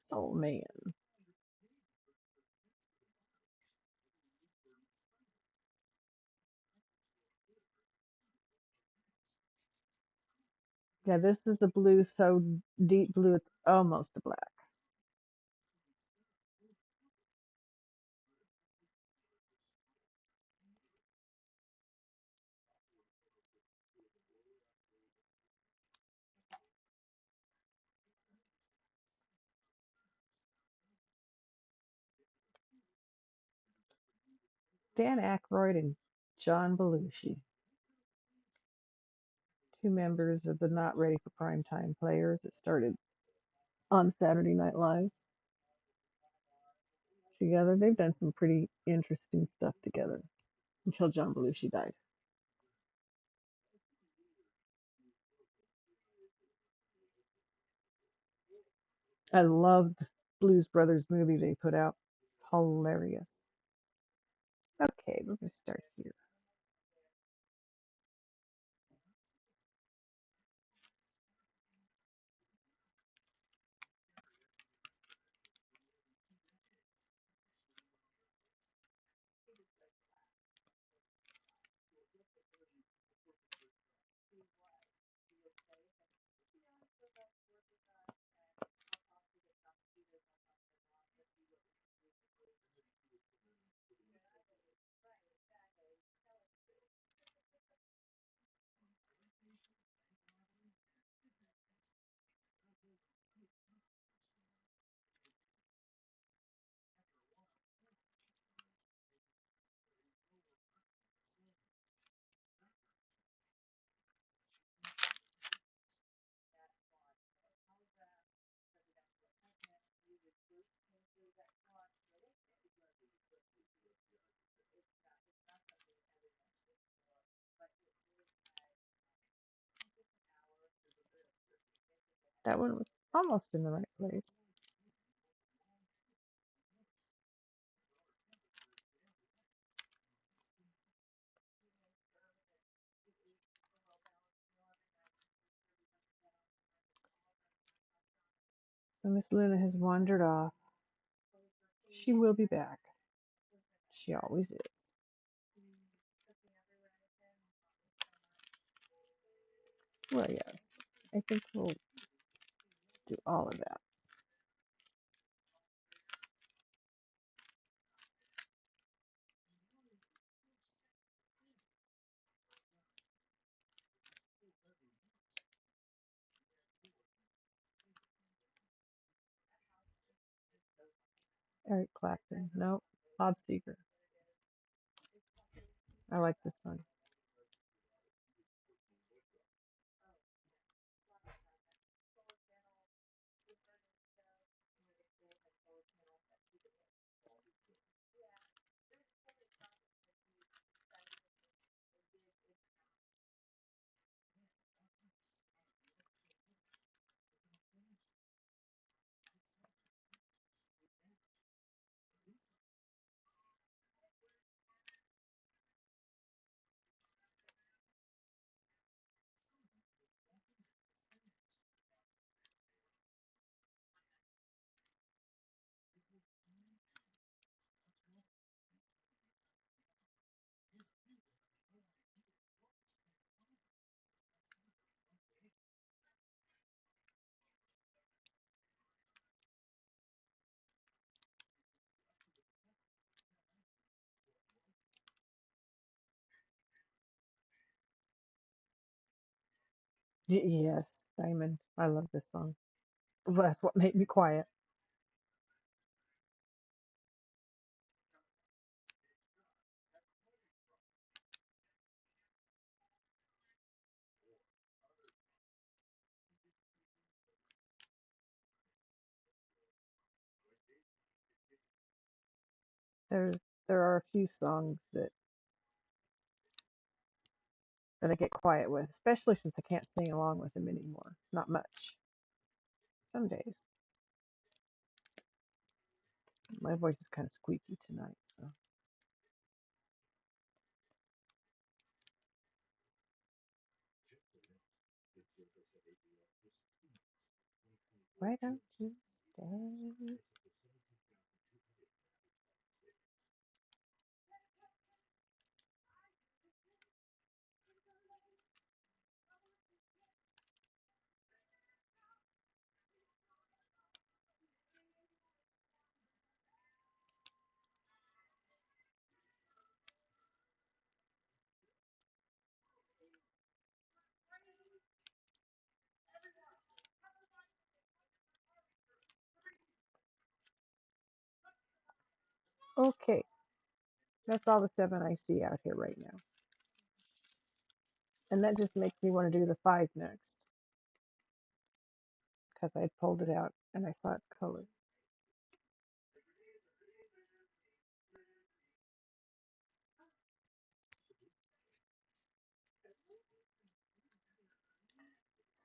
Soul Man. Yeah, this is a blue so deep blue it's almost a black. Dan Aykroyd and John Belushi, two members of the Not Ready for Primetime Players that started on Saturday Night Live together. They've done some pretty interesting stuff together until John Belushi died. I love the Blues Brothers movie they put out. It's hilarious. Okay, we're going to start here. That one was almost in the right place. So Miss Luna has wandered off. She will be back. She always is. Well, yes. I think we'll do all of that. Eric Clapton. Nope. Bob Seger. I like this one. Yes, Diamond. I love this song. That's what made me quiet. There's there are a few songs that I get quiet with, especially since I can't sing along with them anymore. Not much. Some days. My voice is kind of squeaky tonight, so why don't you stay? Okay, that's all the seven I see out here right now. And that just makes me want to do the five next because I pulled it out and I saw its color.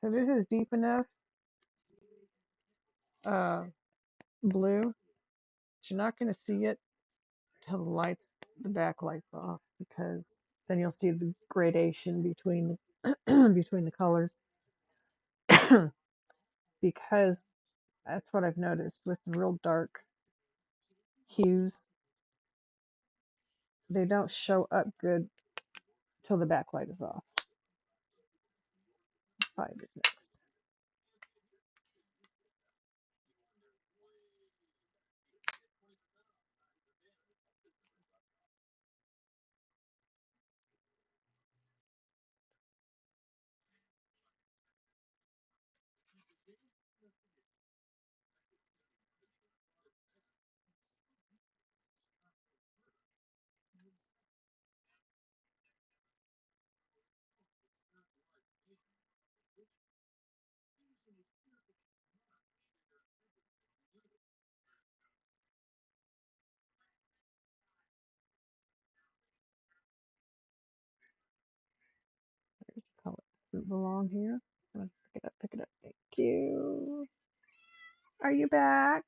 So this is deep enough uh, blue, but you're not going to see it till the back lights off because then you'll see the gradation between between the colors. Because that's what I've noticed with the real dark hues, they don't show up good till the backlight is off. Five is next. There's a color. Doesn't belong here. Pick it up, pick it up. Thank you. Are you back?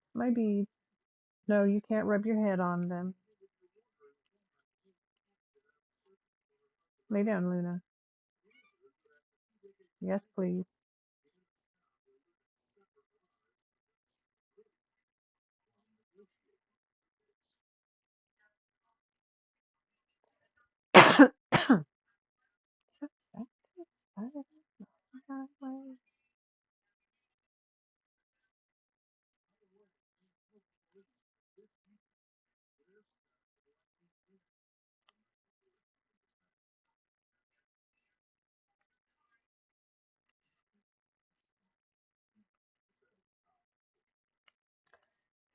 It's my beads. No, you can't rub your head on them. Lay down, Luna. Yes, please.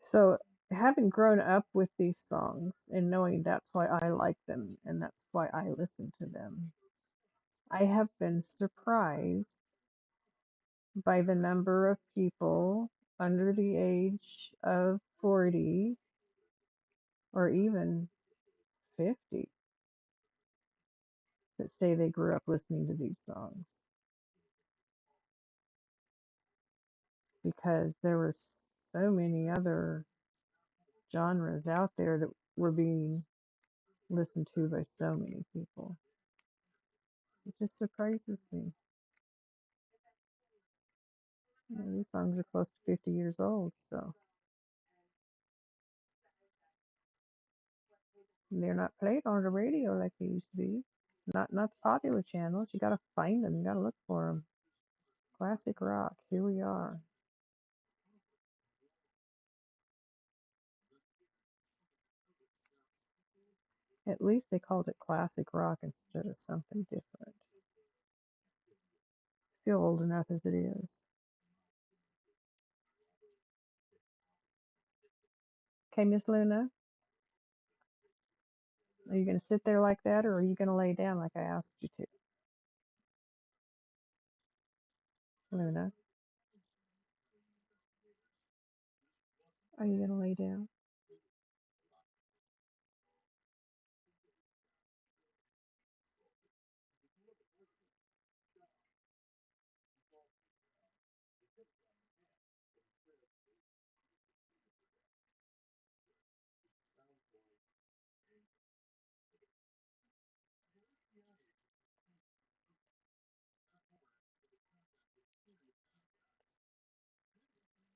So, having grown up with these songs and knowing that's why I like them and that's why I listen to them, I have been surprised by the number of people under the age of 40 or even 50 that say they grew up listening to these songs because there were so many other genres out there that were being listened to by so many people. It just surprises me. You know, these songs are close to 50 years old, so they're not played on the radio like they used to be. Not the popular channels. You gotta find them. You gotta look for them. Classic rock. Here we are. At least they called it classic rock instead of something different. I feel old enough as it is. Okay, Miss Luna, are you going to sit there like that, or are you going to lay down like I asked you to? Luna, are you going to lay down?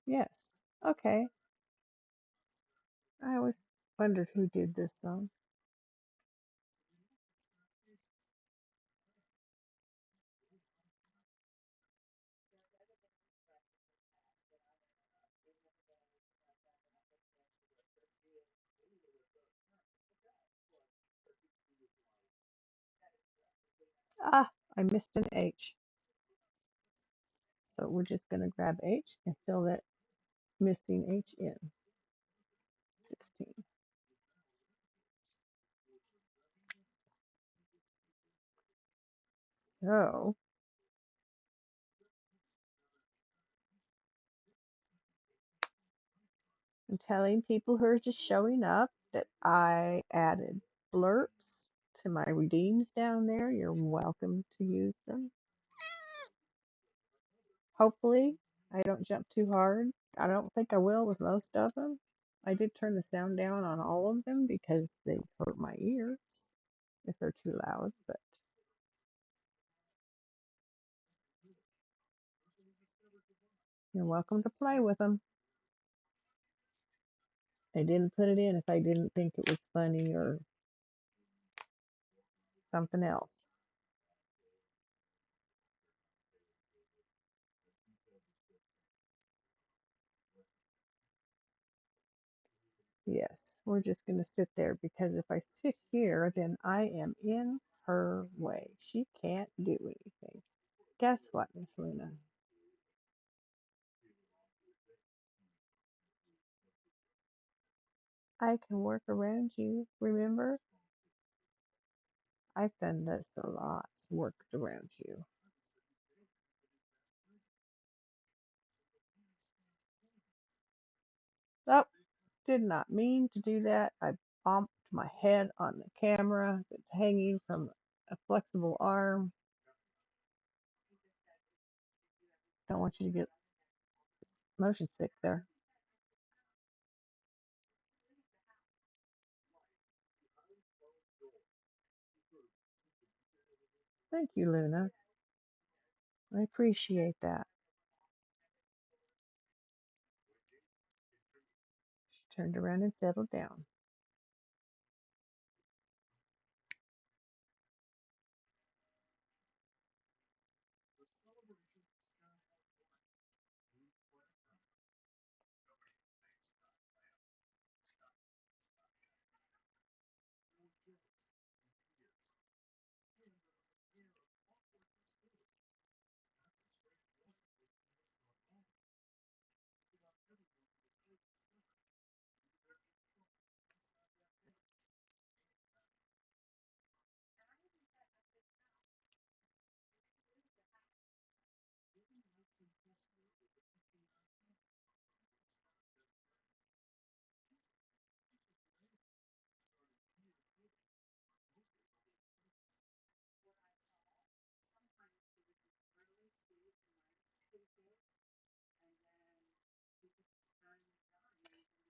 Yes. Okay. I always wondered who did this song. Ah, I missed an H. So we're just going to grab H and fill that missing H in. 16. So I'm telling people who are just showing up that I added blurps to my redeems down there. You're welcome to use them. Hopefully, I don't jump too hard. I don't think I will with most of them. I did turn the sound down on all of them because they hurt my ears if they're too loud, but you're welcome to play with them. I didn't put it in if I didn't think it was funny or something else. Yes, we're just going to sit there because if I sit here, then I am in her way. She can't do anything. Guess what, Miss Luna? I can work around you. Remember? I've done this a lot, worked around you. Oh, did not mean to do that. I bumped my head on the camera that's hanging from a flexible arm. Don't want you to get motion sick there. Thank you, Luna. I appreciate that. She turned around and settled down.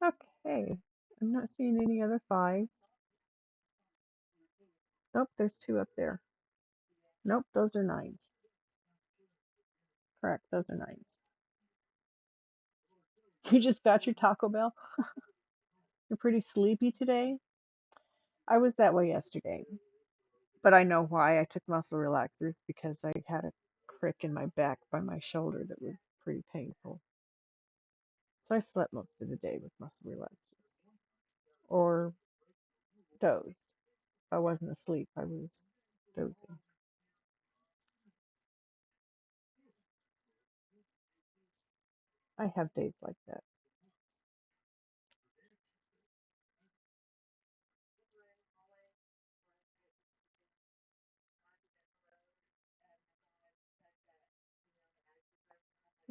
Okay, I'm not seeing any other fives. Nope, there's two up there. Nope, those are nines. Correct, those are nines. You just got your Taco Bell? You're pretty sleepy today? I was that way yesterday, but I know why. I took muscle relaxers because I had a crick in my back by my shoulder that was pretty painful. So I slept most of the day with muscle relaxers or dozed. I wasn't asleep. I was dozing. I have days like that.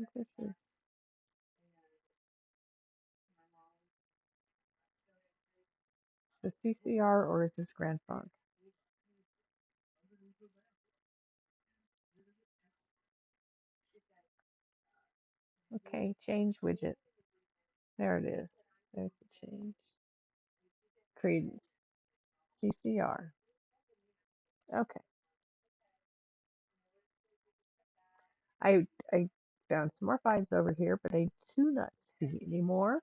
I think this is the CCR or is this Grand Funk? Okay, change widget. There it is. There's the change. Credence. CCR. Okay. I found some more fives over here, but I do not see any more.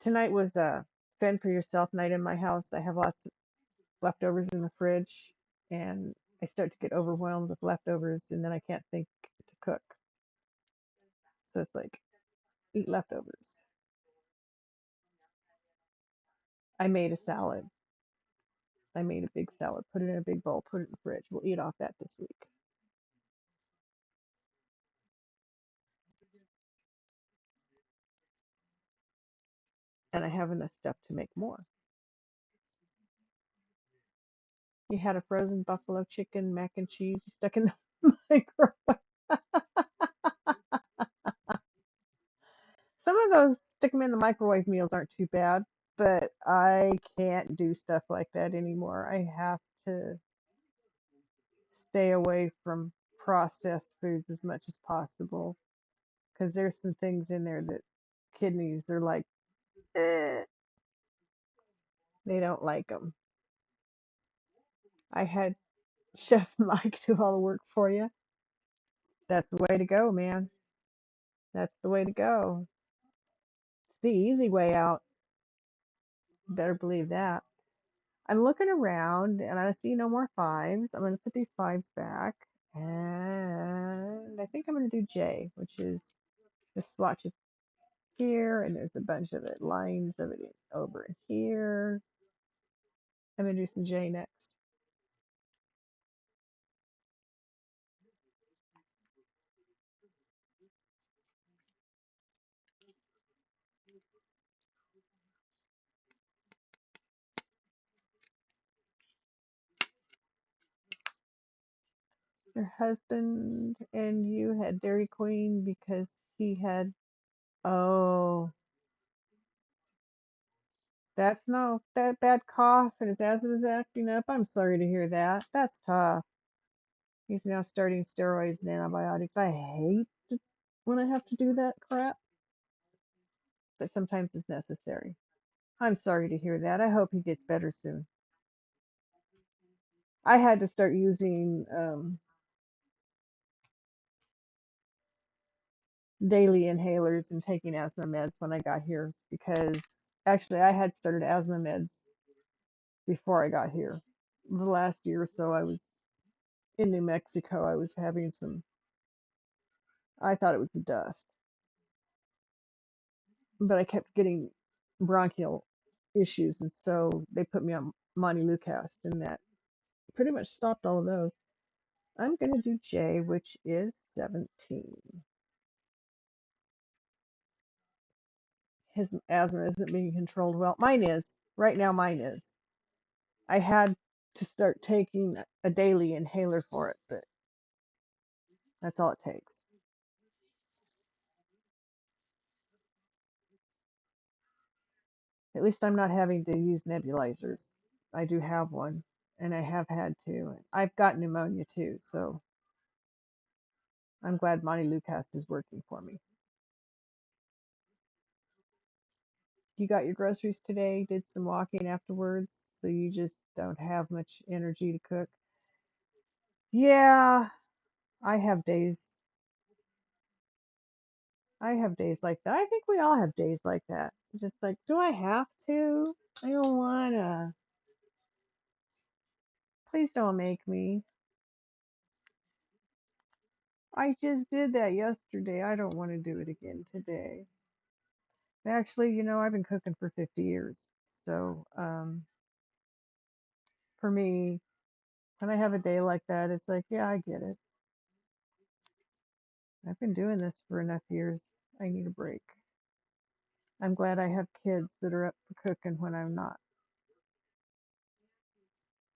Tonight was a fend for yourself night in my house. I have lots of leftovers in the fridge, and I start to get overwhelmed with leftovers, and then I can't think to cook. So it's like, eat leftovers. I made a salad. I made a big salad, put it in a big bowl, put it in the fridge. We'll eat off that this week. And I have enough stuff to make more. You had a frozen buffalo chicken mac and cheese you stuck in the microwave. Some of those stick them in the microwave meals aren't too bad, but I can't do stuff like that anymore. I have to stay away from processed foods as much as possible because there's some things in there that kidneys are like, eh, they don't like them. I had Chef Mike do all the work for you. That's the way to go, man. That's the way to go. It's the easy way out. Better believe that. I'm looking around and I see no more fives. I'm going to put these fives back. And I think I'm going to do J, which is the swatch of here. And there's a bunch of it, lines of it over here. I'm going to do some J next. Your husband and you had Dairy Queen because he had, oh, that's no, that bad cough and his asthma is acting up. I'm sorry to hear that. That's tough. He's now starting steroids and antibiotics. I hate when I have to do that crap, but sometimes it's necessary. I'm sorry to hear that. I hope he gets better soon. I had to start using daily inhalers and taking asthma meds when I got here because actually I had started asthma meds before I got here. The last year or so I was in New Mexico. I was having some, I thought it was the dust, but I kept getting bronchial issues, and so they put me on Montelukast, and that pretty much stopped all of those. I'm going to do J, which is 17. His asthma isn't being controlled well. Mine is. Right now, mine is. I had to start taking a daily inhaler for it, but that's all it takes. At least I'm not having to use nebulizers. I do have one, and I have had to. I've got pneumonia too, so I'm glad Montelukast is working for me. You got your groceries today, did some walking afterwards, so you just don't have much energy to cook. Yeah, I have days. I have days like that. I think we all have days like that. Just like, do I have to? I don't wanna. Please don't make me. I just did that yesterday. I don't want to do it again today. Actually, I've been cooking for 50 years. So for me, when I have a day like that, it's like, yeah, I get it. I've been doing this for enough years. I need a break. I'm glad I have kids that are up for cooking when I'm not,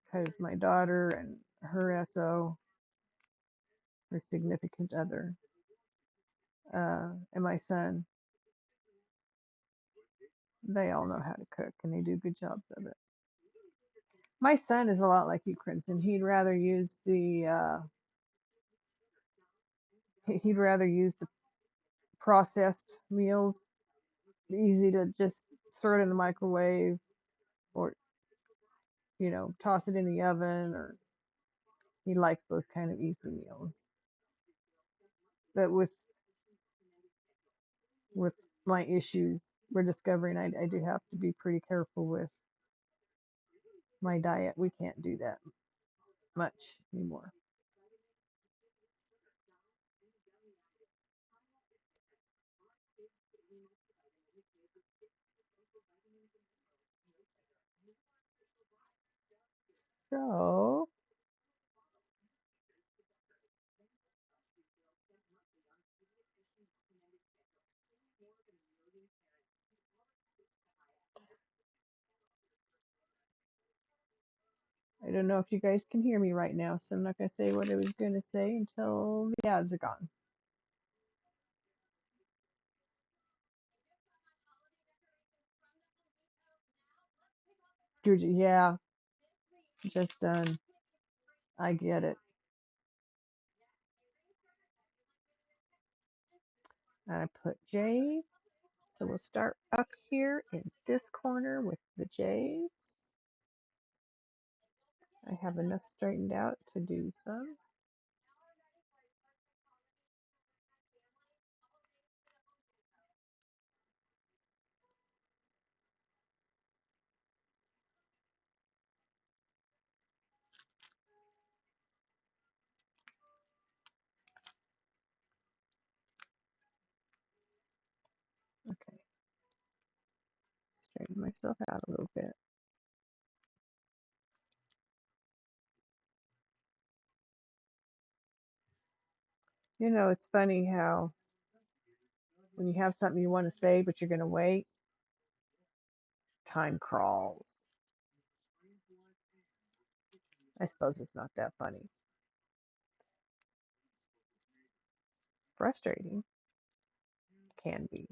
because my daughter and her SO, her significant other, and my son, they all know how to cook and they do good jobs of it. My son is a lot like you, Crimson. He'd rather use the processed meals, easy to just throw it in the microwave or toss it in the oven, or he likes those kind of easy meals. But with my issues, we're discovering I do have to be pretty careful with my diet. We can't do that much anymore. So I don't know if you guys can hear me right now, so I'm not going to say what I was going to say until the ads are gone. Georgia, yeah, just done. I get it. I put J, so we'll start up here in this corner with the J's. I have enough straightened out to do some. Okay, straighten myself out a little bit. It's funny how when you have something you want to say, but you're going to wait, time crawls. I suppose it's not that funny. Frustrating can be.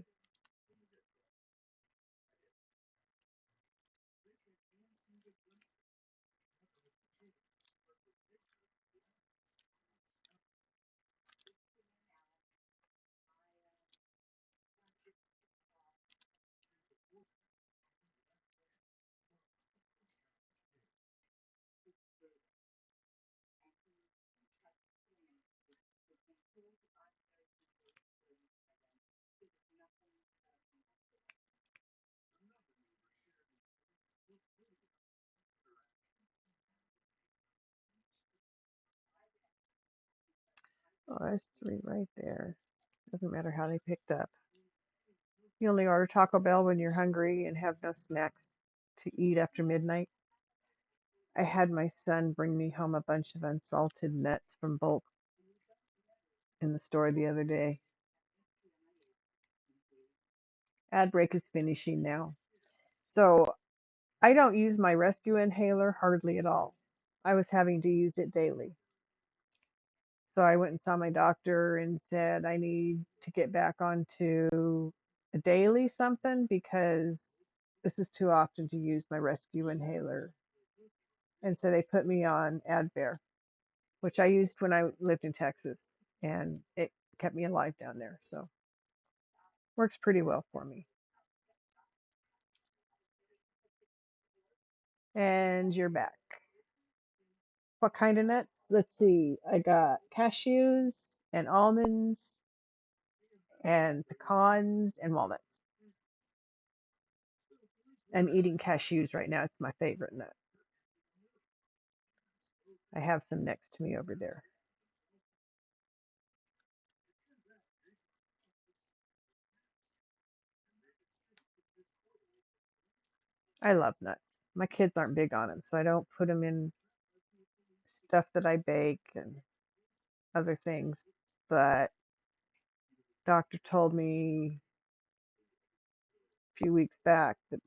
Oh, there's three right there. Doesn't matter how they picked up. You only order Taco Bell when you're hungry and have no snacks to eat after midnight. I had my son bring me home a bunch of unsalted nuts from bulk in the store the other day. Ad break is finishing now. So I don't use my rescue inhaler hardly at all. I was having to use it daily. So I went and saw my doctor and said I need to get back onto a daily something because this is too often to use my rescue inhaler. And so they put me on Advair, which I used when I lived in Texas, and it kept me alive down there. So works pretty well for me. And you're back. What kind of nuts? Let's see. I got cashews and almonds and pecans and walnuts. I'm eating cashews right now. It's my favorite nut. I have some next to me over there. I love nuts. My kids aren't big on them, so I don't put them in stuff that I bake and other things. But doctor told me a few weeks back that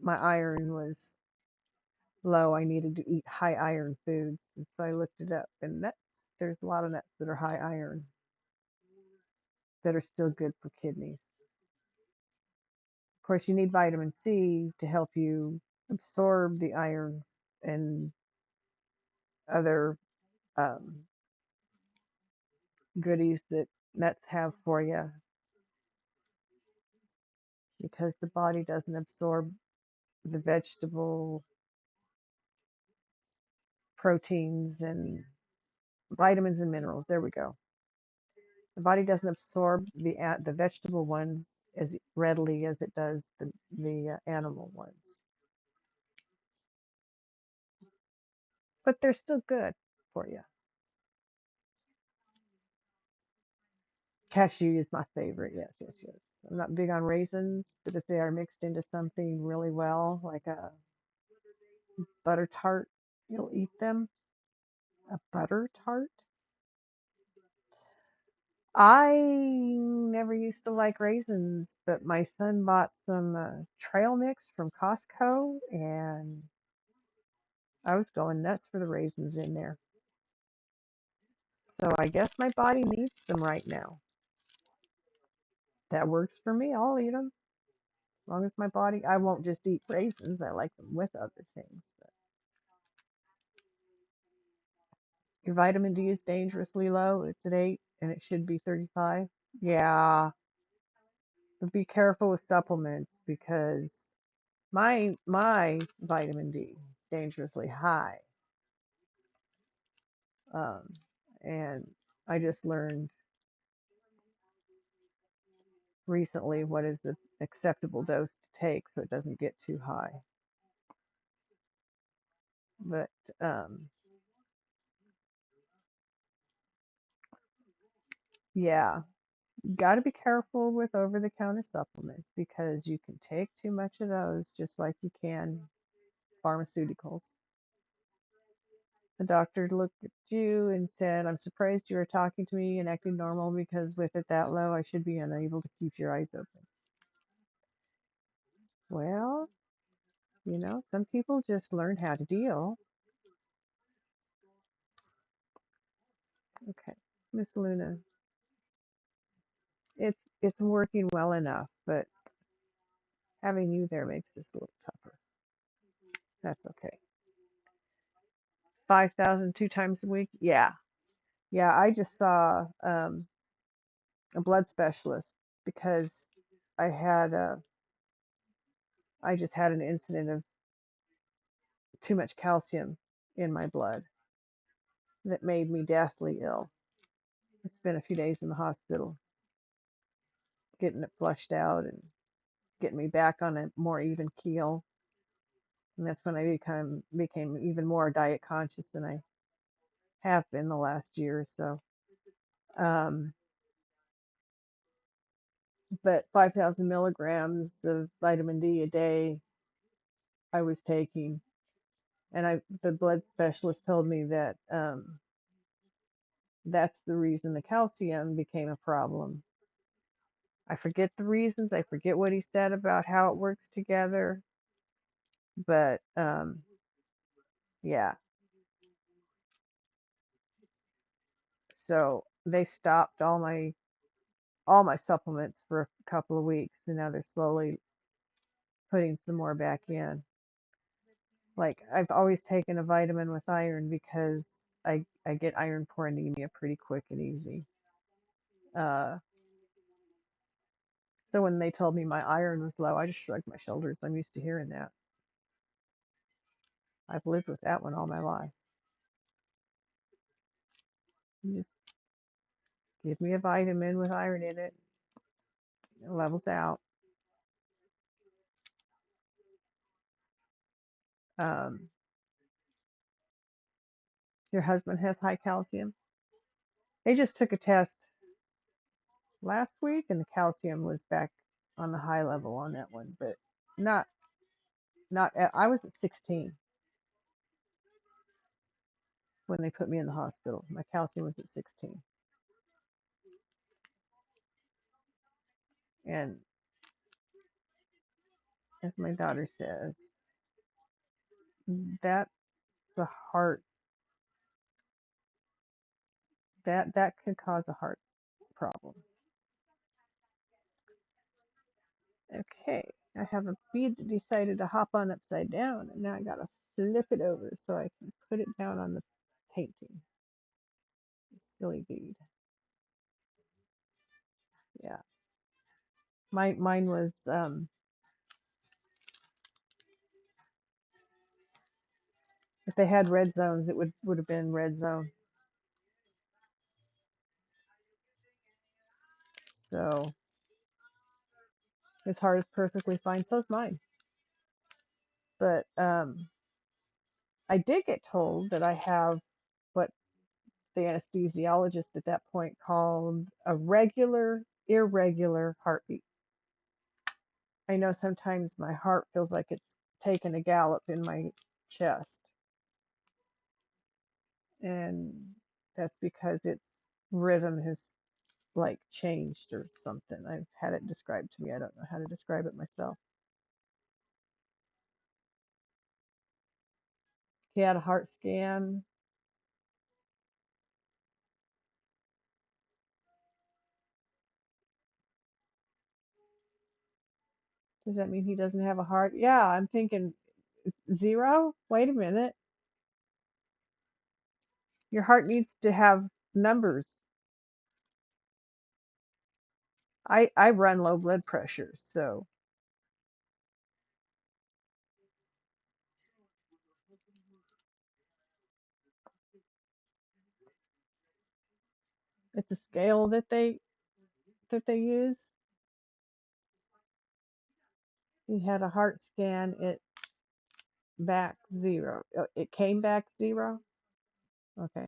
my iron was low. I needed to eat high iron foods. And so I looked it up, and there's a lot of nuts that are high iron that are still good for kidneys. Of course, you need vitamin C to help you absorb the iron and other um, goodies that nuts have for you because the body doesn't absorb the vegetable proteins and vitamins and minerals. There we go. The body doesn't absorb the vegetable ones as readily as it does the animal ones, but they're still good for you. Cashew is my favorite. Yes, yes, yes. I'm not big on raisins, but if they are mixed into something really well, like a butter tart, you'll eat them. A butter tart? I never used to like raisins, but my son bought some trail mix from Costco, and I was going nuts for the raisins in there. So I guess my body needs them right now. That works for me. I'll eat them as long as my body. I won't just eat raisins. I like them with other things. But your vitamin D is dangerously low. It's at 8, and it should be 35. Yeah, but be careful with supplements because my vitamin D is dangerously high. Um, and I just learned recently what is the acceptable dose to take so it doesn't get too high. But yeah, you got to be careful with over the counter supplements because you can take too much of those just like you can pharmaceuticals. The doctor looked at you and said, I'm surprised you are talking to me and acting normal because with it that low, I should be unable to keep your eyes open. Well, some people just learn how to deal. Okay, Miss Luna, it's working well enough, but having you there makes this a little tougher. That's okay. 5,000 2 times a week? Yeah. Yeah, I just saw a blood specialist because I had I just had an incident of too much calcium in my blood that made me deathly ill. I spent a few days in the hospital getting it flushed out and getting me back on a more even keel. And that's when I became even more diet conscious than I have been the last year or so. Um, but 5,000 milligrams of vitamin D a day I was taking, and the blood specialist told me that that's the reason the calcium became a problem. I forget the reasons. I forget what he said about how it works together, but yeah. So they stopped all my supplements for a couple of weeks, and now they're slowly putting some more back in. Like I've always taken a vitamin with iron because I get iron poor anemia pretty quick and easy. Uh, so when they told me my iron was low, I just shrugged my shoulders. I'm used to hearing that. I've lived with that one all my life. You just give me a vitamin with iron in it, it levels out. Um, your husband has high calcium. They just took a test last week, and the calcium was back on the high level on that one, but not. Not I was at 16 when they put me in the hospital. My calcium was at 16, and as my daughter says, that's the heart that could cause a heart problem. Okay, I have a bead that decided to hop on upside down, and now I gotta flip it over so I can put it down on the painting. Silly bead. Yeah, mine was if they had red zones, it would have been red zone. So his heart is perfectly fine. So's mine. But I did get told that I have what the anesthesiologist at that point called a regular, irregular heartbeat. I know sometimes my heart feels like it's taken a gallop in my chest, and that's because its rhythm has like changed or something. I've had it described to me. I don't know how to describe it myself. He had a heart scan. Does that mean he doesn't have a heart? Yeah, I'm thinking zero. Wait a minute. Your heart needs to have numbers. I run low blood pressure, so it's a scale that they use. He had a heart scan. It back zero. It came back zero. Okay.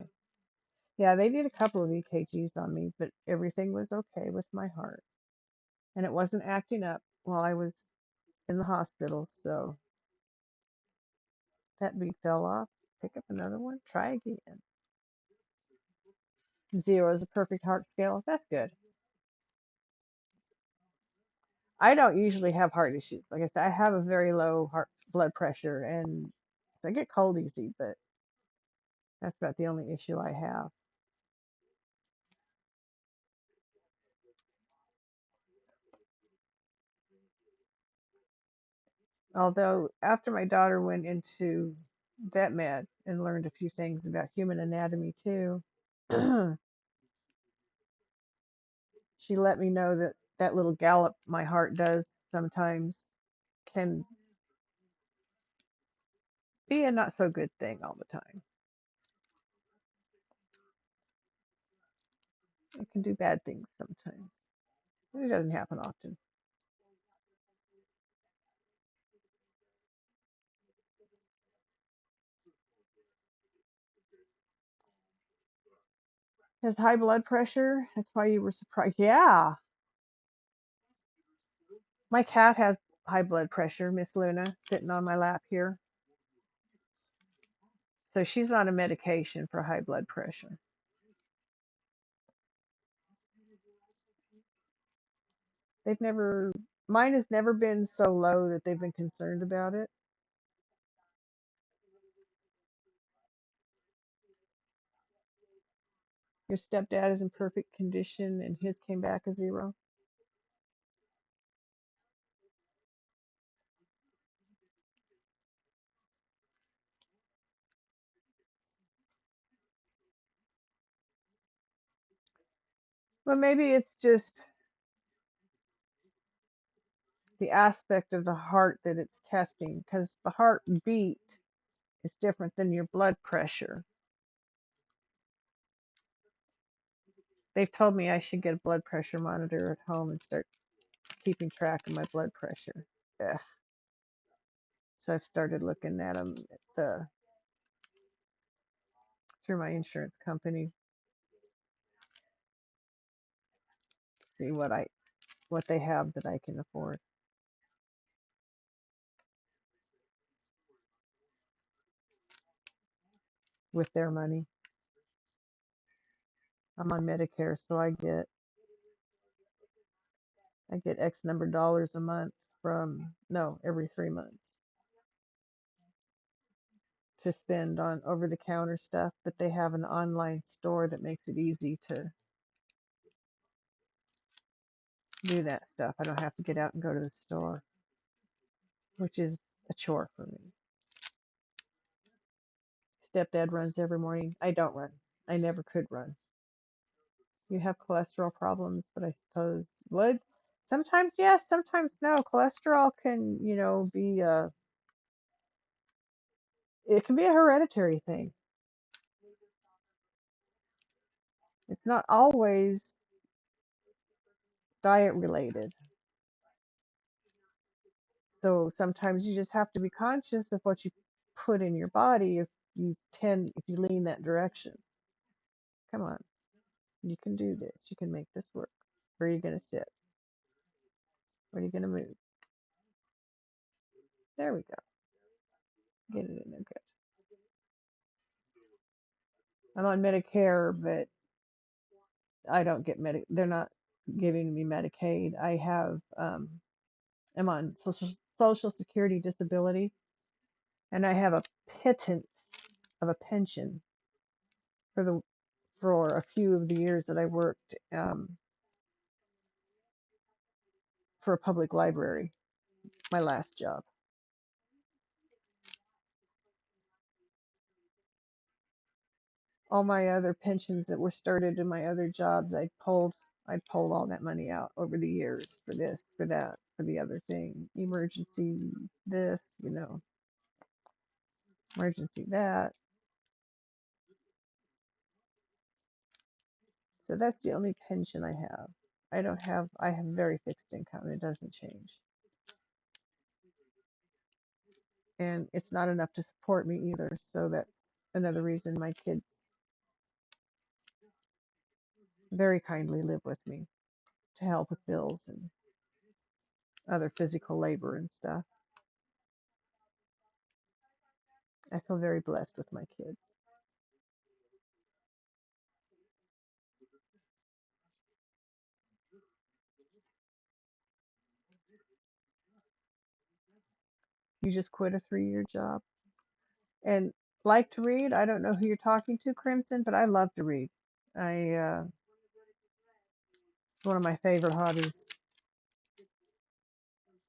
Yeah, they did a couple of EKGs on me, but everything was okay with my heart, and it wasn't acting up while I was in the hospital. So that bead fell off. Pick up another one. Try again. Zero is a perfect heart scale. That's good. I don't usually have heart issues. Like I said, I have a very low heart blood pressure, and so I get cold easy, but that's about the only issue I have. Although after my daughter went into vet med and learned a few things about human anatomy too, she let me know that that little gallop my heart does sometimes can be a not so good thing all the time. It can do bad things sometimes. It doesn't happen often. Has high blood pressure. That's why you were surprised. Yeah, my cat has high blood pressure, Miss Luna, sitting on my lap here. So she's on a medication for high blood pressure. They've never, mine has never been so low that they've been concerned about it. Your stepdad is in perfect condition and his came back a zero. Well, maybe it's just the aspect of the heart that it's testing because the heartbeat is different than your blood pressure. They've told me I should get a blood pressure monitor at home and start keeping track of my blood pressure. Ugh. So I've started looking at them at through my insurance company, see what they have that I can afford. with their money. I'm on Medicare, so I get X number of dollars a month from, no, every 3 months to spend on over the counter stuff, but they have an online store that makes it easy to do that stuff. I don't have to get out and go to the store, which is a chore for me. Stepdad runs every morning. I don't run. I never could run. You have cholesterol problems, but I suppose would. Sometimes yes, sometimes no. Cholesterol can, be it can be a hereditary thing. It's not always diet related. So sometimes you just have to be conscious of what you put in your body if you lean that direction. Come on, you can do this. You can make this work. Where are you going to sit? Where are you going to move? There we go. Get it in there. Good. I'm on Medicare, but I don't get They're not giving me Medicaid. I'm on Social Security disability, and I have a pittance of a pension for the for a few of the years that I worked for a public library, my last job. All my other pensions that were started in my other jobs, I pulled all that money out over the years for this, for that, for the other thing, emergency this, emergency that. So that's the only pension I have. I have very fixed income. It doesn't change. And it's not enough to support me either. So that's another reason my kids very kindly live with me to help with bills and other physical labor and stuff. I feel very blessed with my kids. You just quit a 3-year job and like to read. I don't know who you're talking to, Crimson, but I love to read. It's one of my favorite hobbies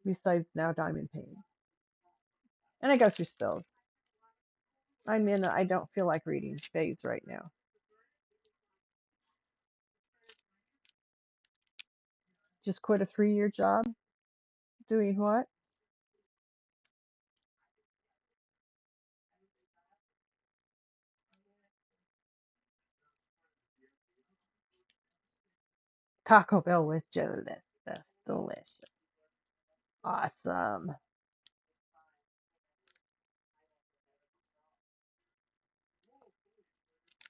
besides now diamond painting. And I go through spells. I'm in a I don't feel like reading phase right now. Just quit a 3-year job. Doing what? Taco Bell with delicious. Delicious. Awesome.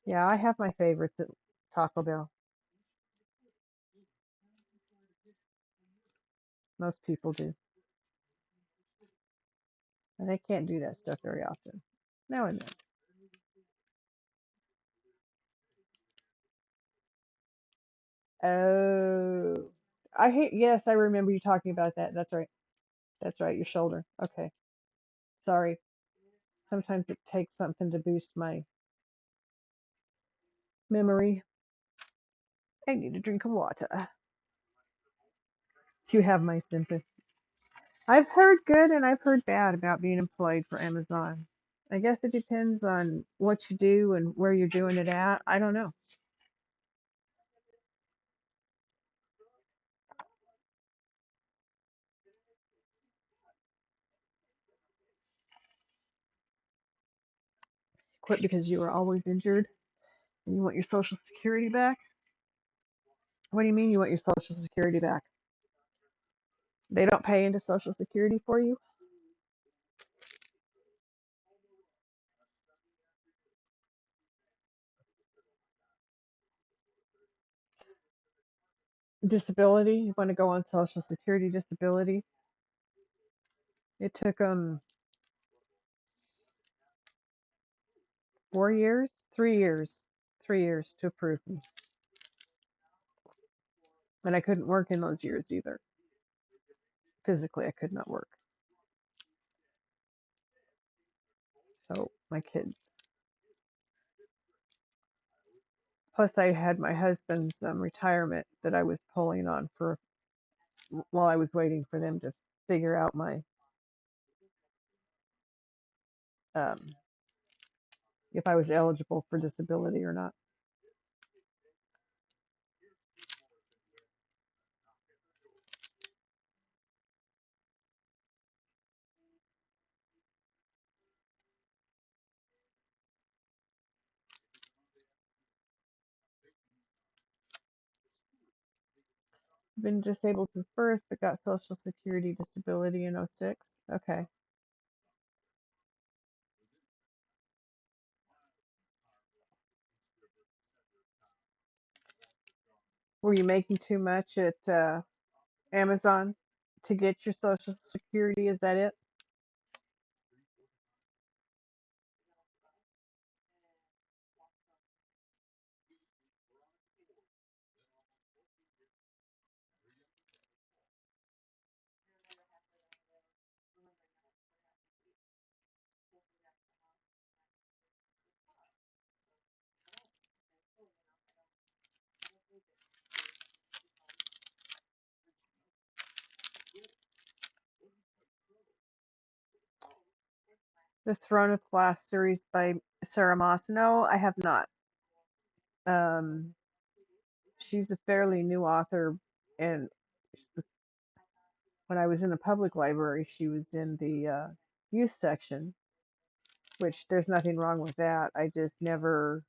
Yeah, I have my favorites at Taco Bell. Most people do. And they can't do that stuff very often. Now and then. Oh, yes, I remember you talking about that. That's right. That's right. Your shoulder. Okay. Sorry. Sometimes it takes something to boost my memory. I need a drink of water. You have my sympathy. I've heard good and I've heard bad about being employed for Amazon. I guess it depends on what you do and where you're doing it at. I don't know. Quit because you were always injured and you want your Social Security back? What do you mean you want your Social Security back? They don't pay into Social Security for you? Disability? You want to go on Social Security disability? It took 4 years, 3 years, 3 years to approve me. And I couldn't work in those years either. Physically, I could not work. So my kids. Plus, I had my husband's retirement that I was pulling on for while I was waiting for them to figure out my um, if I was eligible for disability or not. Been disabled since birth, but got Social Security disability in '06. Okay. Were you making too much at Amazon to get your Social Security? Is that it? The Throne of Glass series by Sarah Moss. No, I have not. Um, she's a fairly new author, and when I was in the public library, she was in the youth section, which there's nothing wrong with that. I just never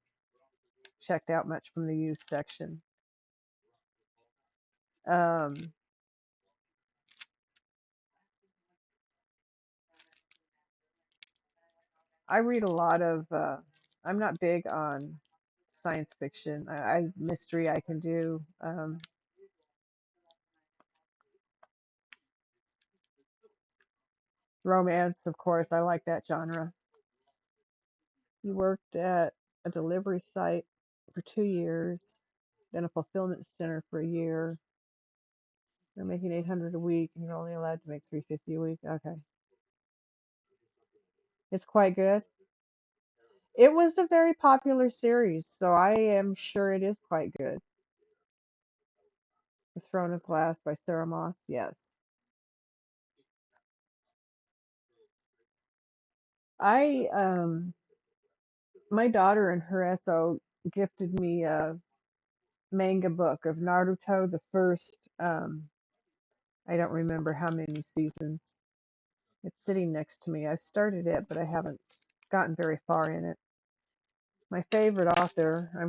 checked out much from the youth section. Um, I read a lot of. I'm not big on science fiction. I mystery I can do. Romance, of course, I like that genre. He worked at a delivery site for 2 years, then a fulfillment center for a year. They're making 800 a week, and you're only allowed to make 350 a week. Okay, it's quite good. It was a very popular series, so I am sure it is quite good. The Throne of Glass by Sarah Moss. Yes, I my daughter and her SO gifted me a manga book of Naruto, the first I don't remember how many seasons. It's sitting next to me. I've started it, but I haven't gotten very far in it. My favorite author, I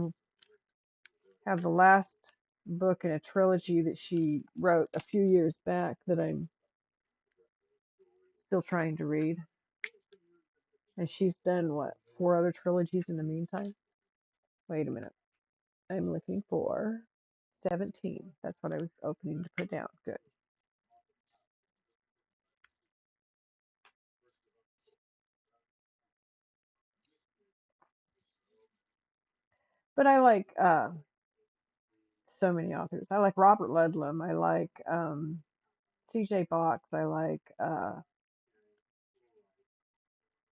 have the last book in a trilogy that she wrote a few years back that I'm still trying to read. And she's done what, four other trilogies in the meantime? Wait a minute. I'm looking for 17. That's what I was opening to put down. Good. But I like so many authors. I like Robert Ludlum. I like CJ Box. I like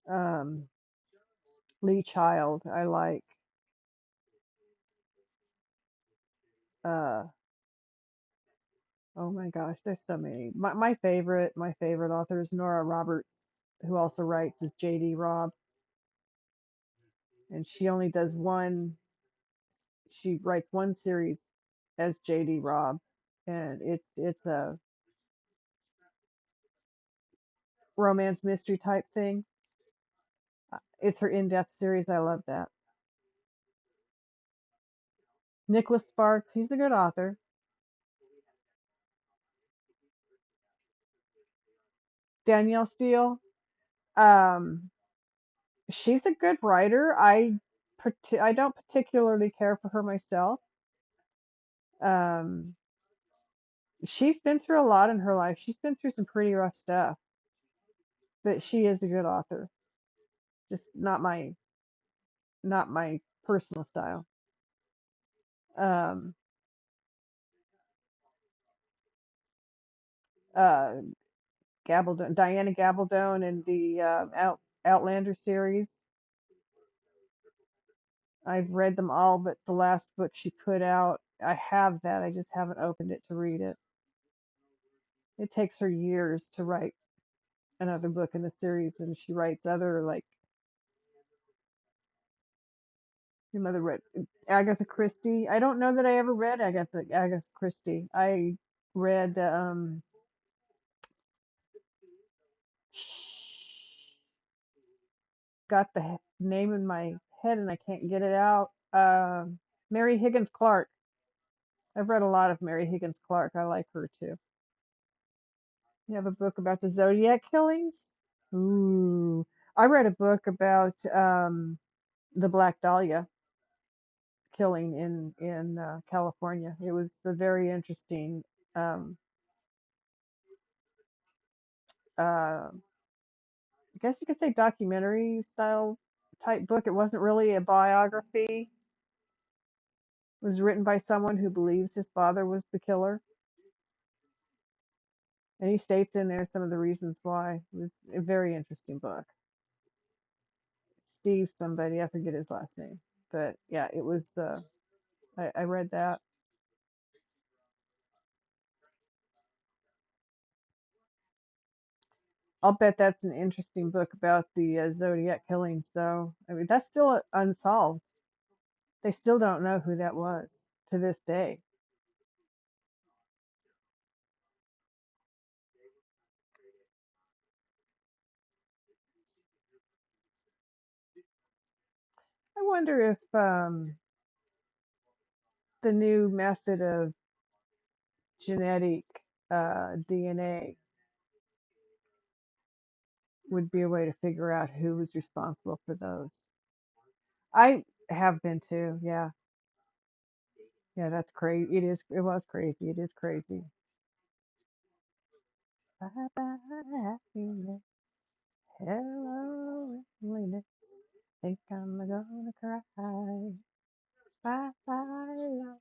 um, Lee Child. I like uh, oh my gosh, there's so many. My favorite author is Nora Roberts, who also writes as JD Robb, and she only does one. She writes one series as JD Robb, and it's a romance mystery type thing. It's her in-depth series. I love that. Nicholas Sparks, he's a good author. Danielle Steele, um, she's a good writer. I don't particularly care for her myself. Um, she's been through a lot in her life. She's been through some pretty rough stuff, but she is a good author. Just not my not my personal style. Um, uh, Gabaldon, Diana Gabaldon, and the Outlander series. I've read them all, but the last book she put out, I have that. I just haven't opened it to read it. It takes her years to write another book in the series, and she writes other like your mother read Agatha Christie. I don't know that I ever read Agatha Christie. I read got the name in my head and I can't get it out. Mary Higgins Clark. I've read a lot of Mary Higgins Clark. I like her too. You have a book about the Zodiac killings? Ooh. I read a book about the Black Dahlia killing in California. It was a very interesting um I guess you could say documentary style type book. It wasn't really a biography. It was written by someone who believes his father was the killer. And he states in there some of the reasons why. It was a very interesting book. Steve somebody, I forget his last name. But yeah, it was I read that. I'll bet that's an interesting book about the Zodiac killings though. I mean, that's still unsolved. They still don't know who that was to this day. I wonder if the new method of genetic DNA would be a way to figure out who was responsible for those. I have been too. Yeah. Yeah, that's crazy. It is. It was crazy. It is crazy. Bye bye happiness. Hello loneliness. Think I'm gonna cry. Bye bye love.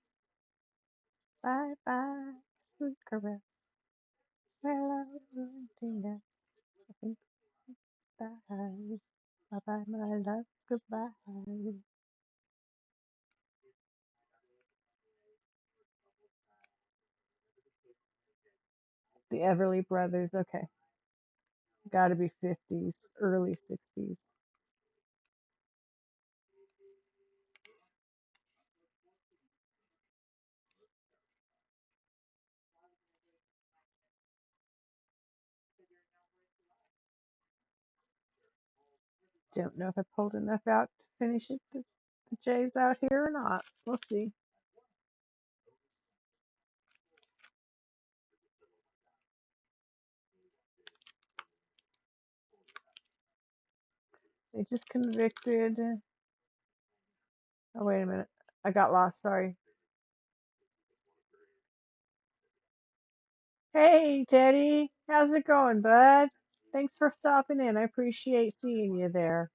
Bye bye sweet caress. Hello emptiness. I think bye. Bye bye my love. Goodbye. The Everly Brothers. Okay, got to be 50s, early 60s. Don't know if I pulled enough out to finish it. The J's out here or not. We'll see. They just convicted. Oh, wait a minute. I got lost. Sorry. Hey, Teddy. How's it going, bud? Thanks for stopping in. I appreciate seeing you there.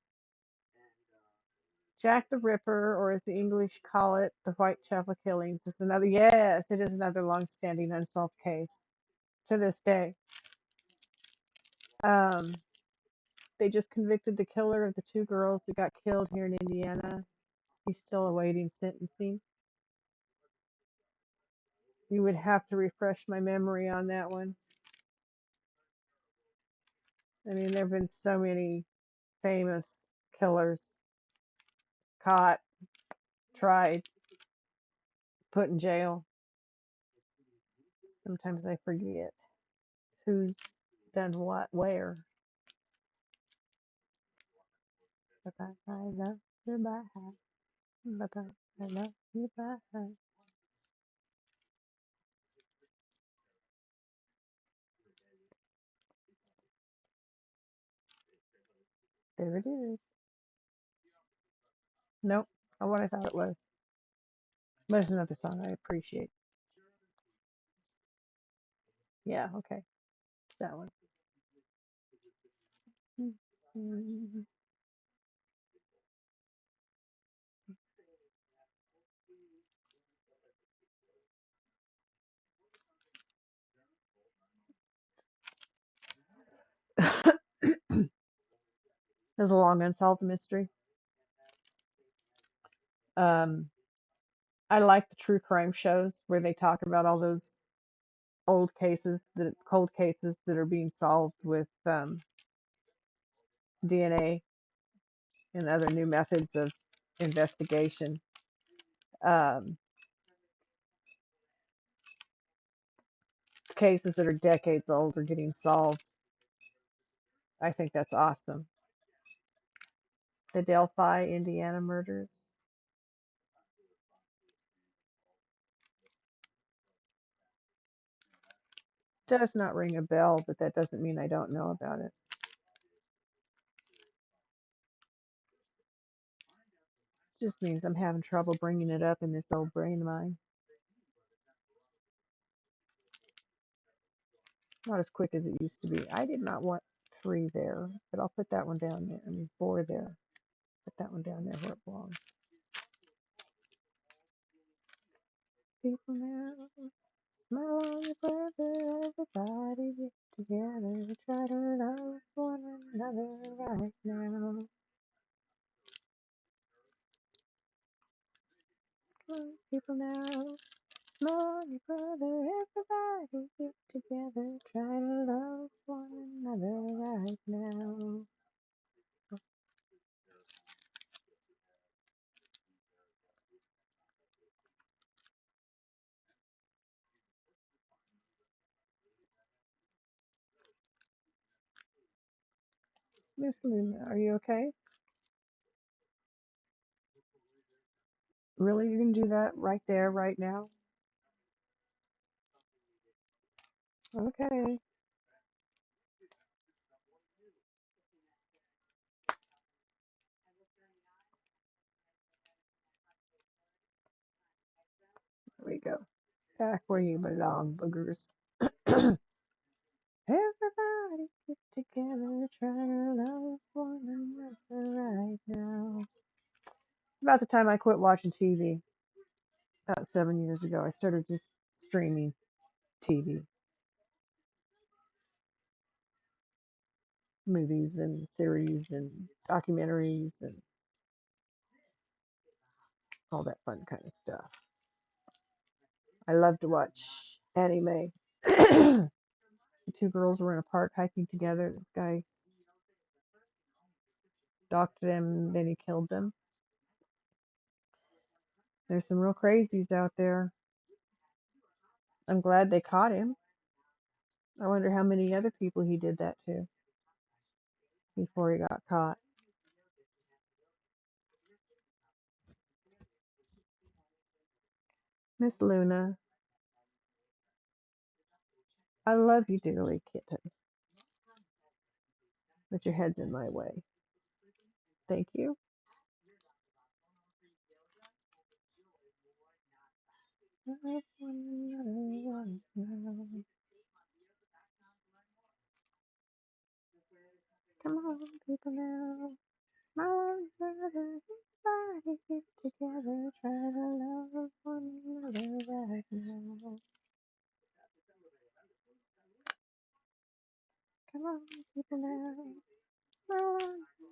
Jack the Ripper, or as the English call it, the Whitechapel Killings, is another, yes, it is another long-standing unsolved case to this day. Um, they just convicted the killer of the two girls that got killed here in Indiana. He's still awaiting sentencing. You would have to refresh my memory on that one. I mean, there have been so many famous killers caught, tried, put in jail. Sometimes I forget who's done what, where. Bye bye, I love you, bye. Bye bye, I love you, bye. There it is. Nope, not what I thought it was. But it's another song I appreciate. Yeah, okay, that one. There's a long unsolved mystery. Um, I like the true crime shows where they talk about all those cold cases that are being solved with DNA and other new methods of investigation. Um, Cases that are decades old are getting solved. I think that's awesome. The Delphi, Indiana murders does not ring a bell, but that doesn't mean I don't know about it. Just means I'm having trouble bringing it up in this old brain of mine. Not as quick as it used to be. I did not want 3 there, but I'll put that one down there. I mean, 4 there. Put that one down there where it belongs. People now, smile on your brother, everybody get together, try to love one another right now. Come on, people now, smile on your brother, everybody get together, try to love one another right now. Miss Luna, are you okay? Really, you can do that right there, right now? Okay. There we go. Back where you belong, boogers. Everybody get together, try to love one another right now. It's about the time I quit watching TV. About 7 years ago, I started just streaming TV, movies and series and documentaries and all that fun kind of stuff. I love to watch anime. The 2 girls were in a park hiking together. This guy stalked them, then he killed them. There's some real crazies out there. I'm glad they caught him. I wonder how many other people he did that to before he got caught. Miss Luna, I love you dearly, kitten, but your head's in my way. Thank you. Come on, people now. Smile together, everybody get together, try to love one another right now. Come on, people now. Smile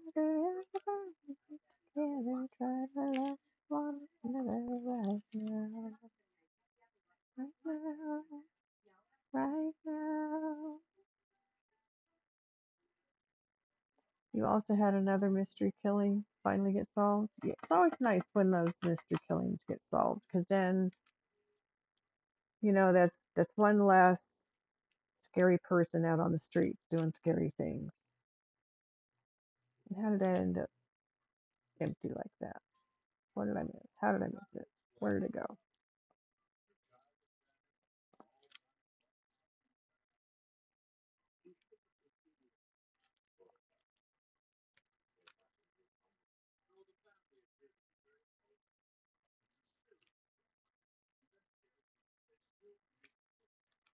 together, everybody get together, try to love one another right now. Right now, right now. You also had another mystery killing finally get solved. Yeah, it's always nice when those mystery killings get solved because then that's one less scary person out on the streets doing scary things. And how did that end up empty like that? What did I miss? How did I miss it? Where did it go?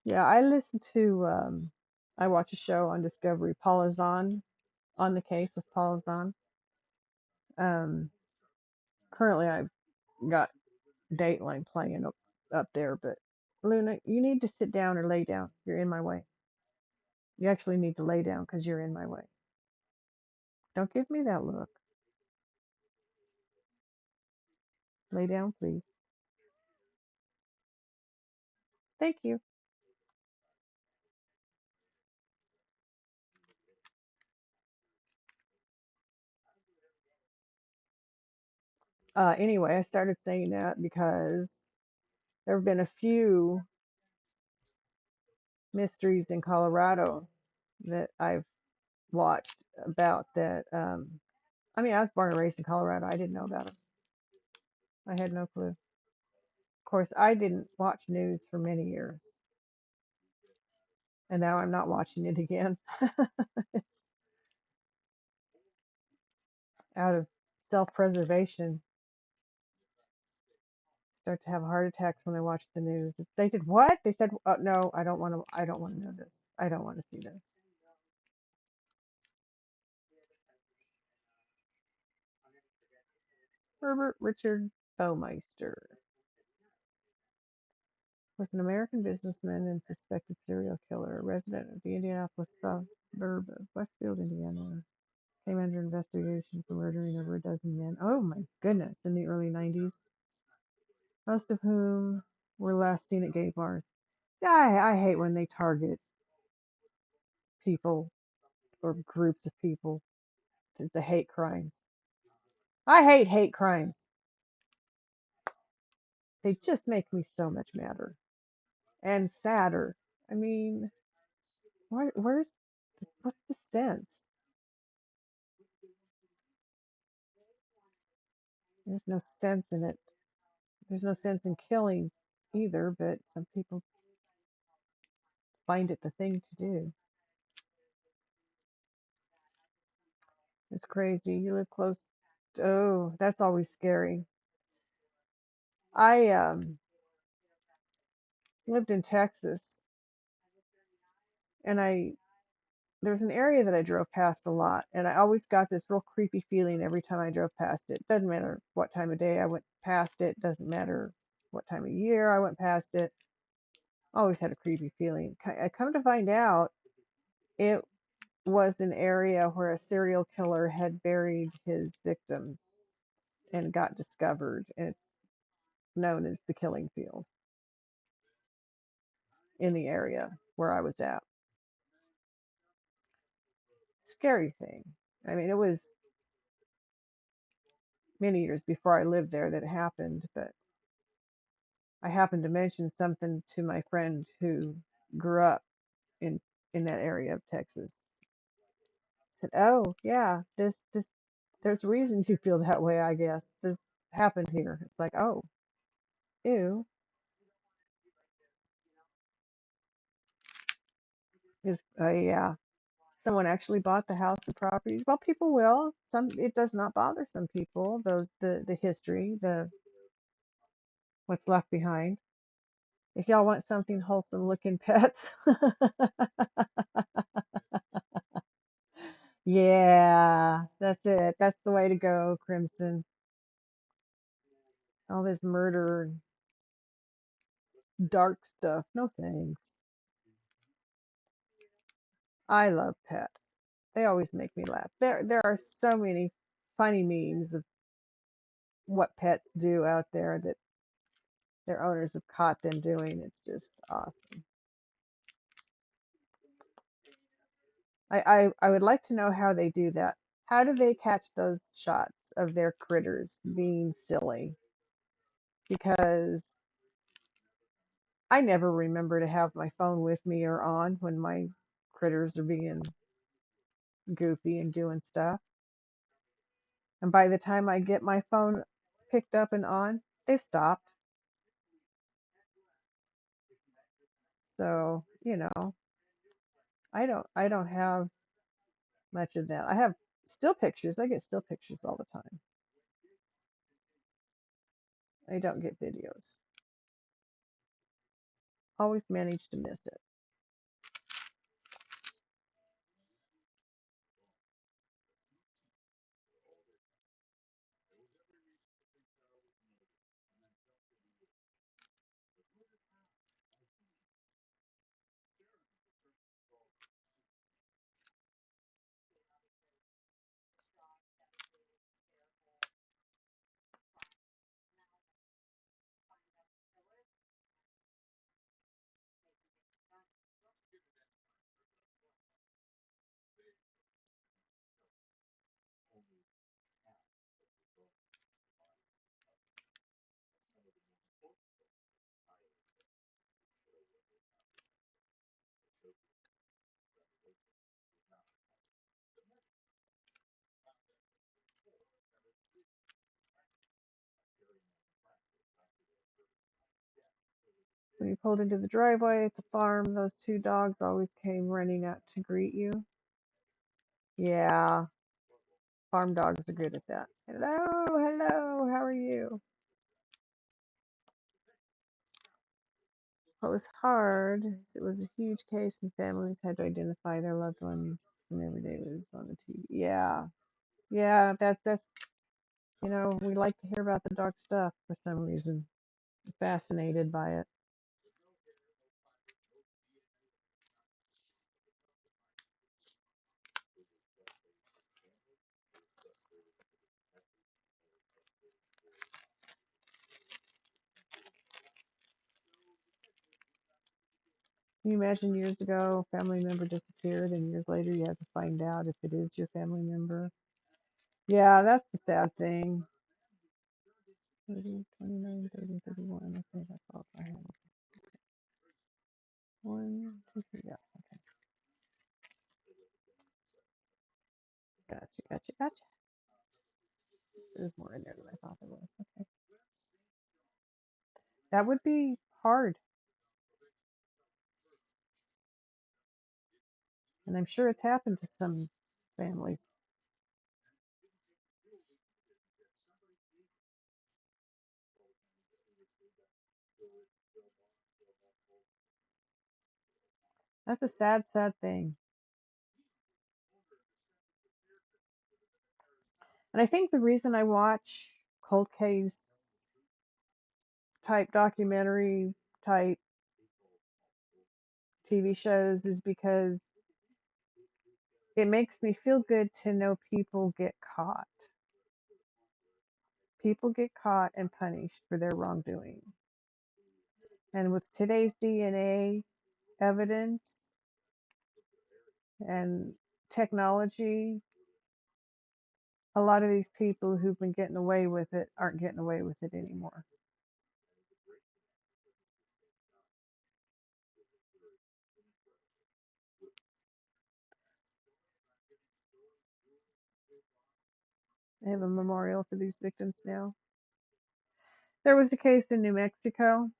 Yeah, I watch a show on Discovery, Paula Zahn, on the case with Paula Zahn. Um, Currently I've got Dateline playing up there, but Luna, you need to sit down or lay down. You're in my way. You actually need to lay down because you're in my way. Don't give me that look. Lay down, please. Thank you. Anyway, I started saying that because there have been a few mysteries in Colorado that I've watched about that. I mean, I was born and raised in Colorado. I didn't know about them. I had no clue. Of course, I didn't watch news for many years, and now I'm not watching it again. It's out of self-preservation. Start to have heart attacks when I watch the news. They did what? They said, "No, I don't want to. I don't want to know this. I don't want to see this." Herbert Richard Baumeister was an American businessman and suspected serial killer, a resident of the Indianapolis suburb of Westfield, Indiana. Came under investigation for murdering over a dozen men. Oh my goodness, in the early 90s, most of whom were last seen at gay bars. Yeah, I hate when they target people or groups of people, the hate crimes. I hate hate crimes. They just make me so much madder and sadder. I mean, what's the sense? There's no sense in it. There's no sense in killing either, but some people find it the thing to do. It's crazy. You live close. Oh, that's always scary. I lived in Texas, and I there's an area that I drove past a lot, and I always got this real creepy feeling every time I drove past it. Doesn't matter what time of day I went past it. Doesn't matter what time of year I went past it. Always had a creepy feeling. I come to find out it was an area where a serial killer had buried his victims and got discovered, and it's known as the killing field in the area where I was at. Scary thing. I mean, it was many years before I lived there that it happened, but I happened to mention something to my friend who grew up in that area of Texas. Said, "Oh, yeah, this there's a reason you feel that way, I guess. This happened here." It's like, "Oh, ew." Is yeah. Someone actually bought the house and property. Well, people will. Some it does not bother some people. Those the history, the what's left behind. If y'all want something wholesome looking pets, yeah, that's it. That's the way to go, Crimson. All this murder and dark stuff. No thanks. I love pets. They always make me laugh. There are so many funny memes of what pets do out there that their owners have caught them doing. It's just awesome. I would like to know how they do that. How do they catch those shots of their critters being silly? Because I never remember to have my phone with me or on when my critters are being goofy and doing stuff. And by the time I get my phone picked up and on, they've stopped. So, I don't have much of that. I have still pictures. I get still pictures all the time. I don't get videos. Always manage to miss it. When you pulled into the driveway at the farm, those two dogs always came running out to greet you. Yeah, farm dogs are good at that. Hello, hello, how are you? What was hard is it was a huge case and families had to identify their loved ones and every day was on the TV. Yeah, yeah, that's we like to hear about the dark stuff for some reason. Fascinated by it. Can you imagine years ago, a family member disappeared, and years later you have to find out if it is your family member? Yeah, that's the sad thing. 30, 29, 30, 31. Okay, that's all I have. One, two, three. Yeah, okay. Gotcha, gotcha, gotcha. There's more in there than I thought there was. Okay. That would be hard. And I'm sure it's happened to some families. That's a sad, sad thing. And I think the reason I watch cold case type documentary type TV shows is because it makes me feel good to know people get caught. People get caught and punished for their wrongdoing. And with today's DNA evidence and technology, a lot of these people who've been getting away with it aren't getting away with it anymore. They have a memorial for these victims now. There was a case in New Mexico.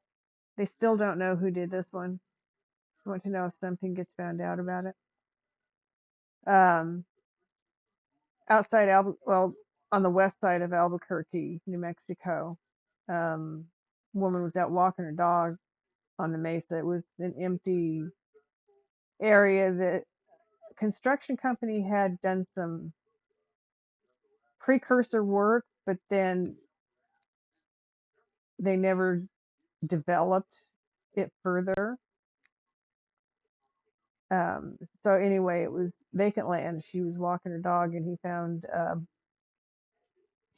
They still don't know who did this one. I want to know if something gets found out about it. Um, outside well, on the west side of Albuquerque, New Mexico, woman was out walking her dog on the mesa. It was an empty area that construction company had done some precursor work, but then they never developed it further. So anyway, it was vacant land. She was walking her dog, and he found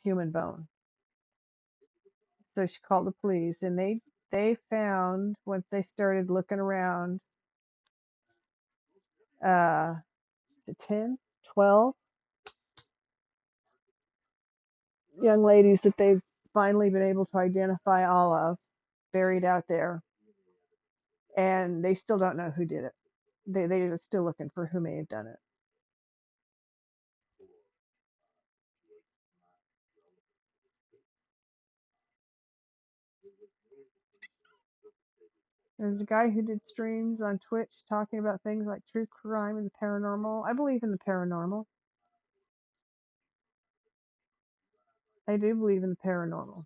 human bone. So she called the police, and they found once they started looking around, uh, is it 10, 12 young ladies that they've finally been able to identify all of buried out there, and they still don't know who did it. They are still looking for who may have done it. There's a guy who did streams on Twitch talking about things like true crime and the paranormal. I believe in the paranormal. I do believe in the paranormal.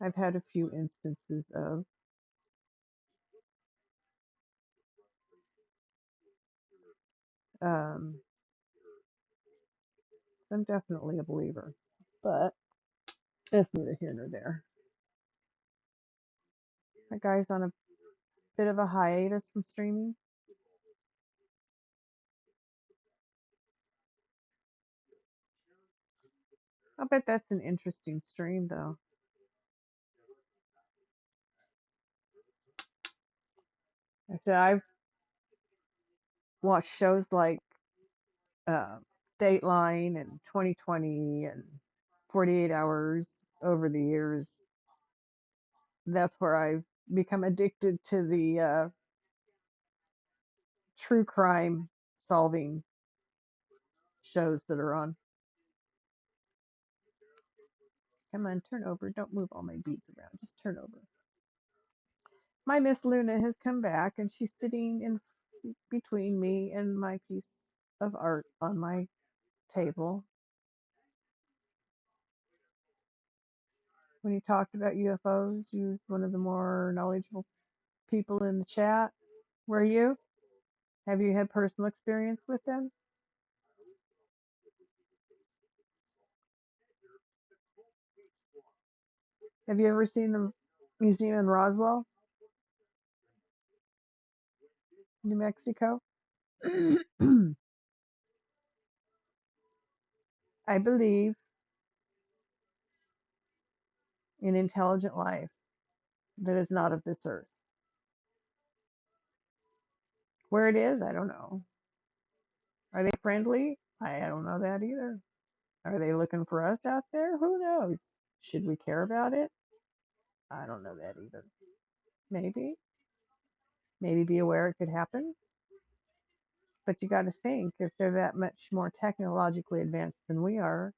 I've had a few instances of um, so I'm definitely a believer, but that's neither here nor there. That guy's on a bit of a hiatus from streaming. I bet that's an interesting stream, though. I said I've watched shows like uh, Dateline and 2020 and 48 Hours over the years. That's where I've become addicted to the true crime solving shows that are on. Come on, turn over. Don't move all my beads around. Just turn over. My Miss Luna has come back and she's sitting in between me and my piece of art on my table. When he talked about UFOs, he was one of the more knowledgeable people in the chat. Were you? Have you had personal experience with them? Have you ever seen the museum in Roswell, New Mexico? I believe in intelligent life that is not of this earth. Where it is, I don't know. Are they friendly? I don't know that either. Are they looking for us out there? Who knows? Should we care about it? I don't know that either. Maybe. Maybe be aware it could happen. But you got to think if they're that much more technologically advanced than we are,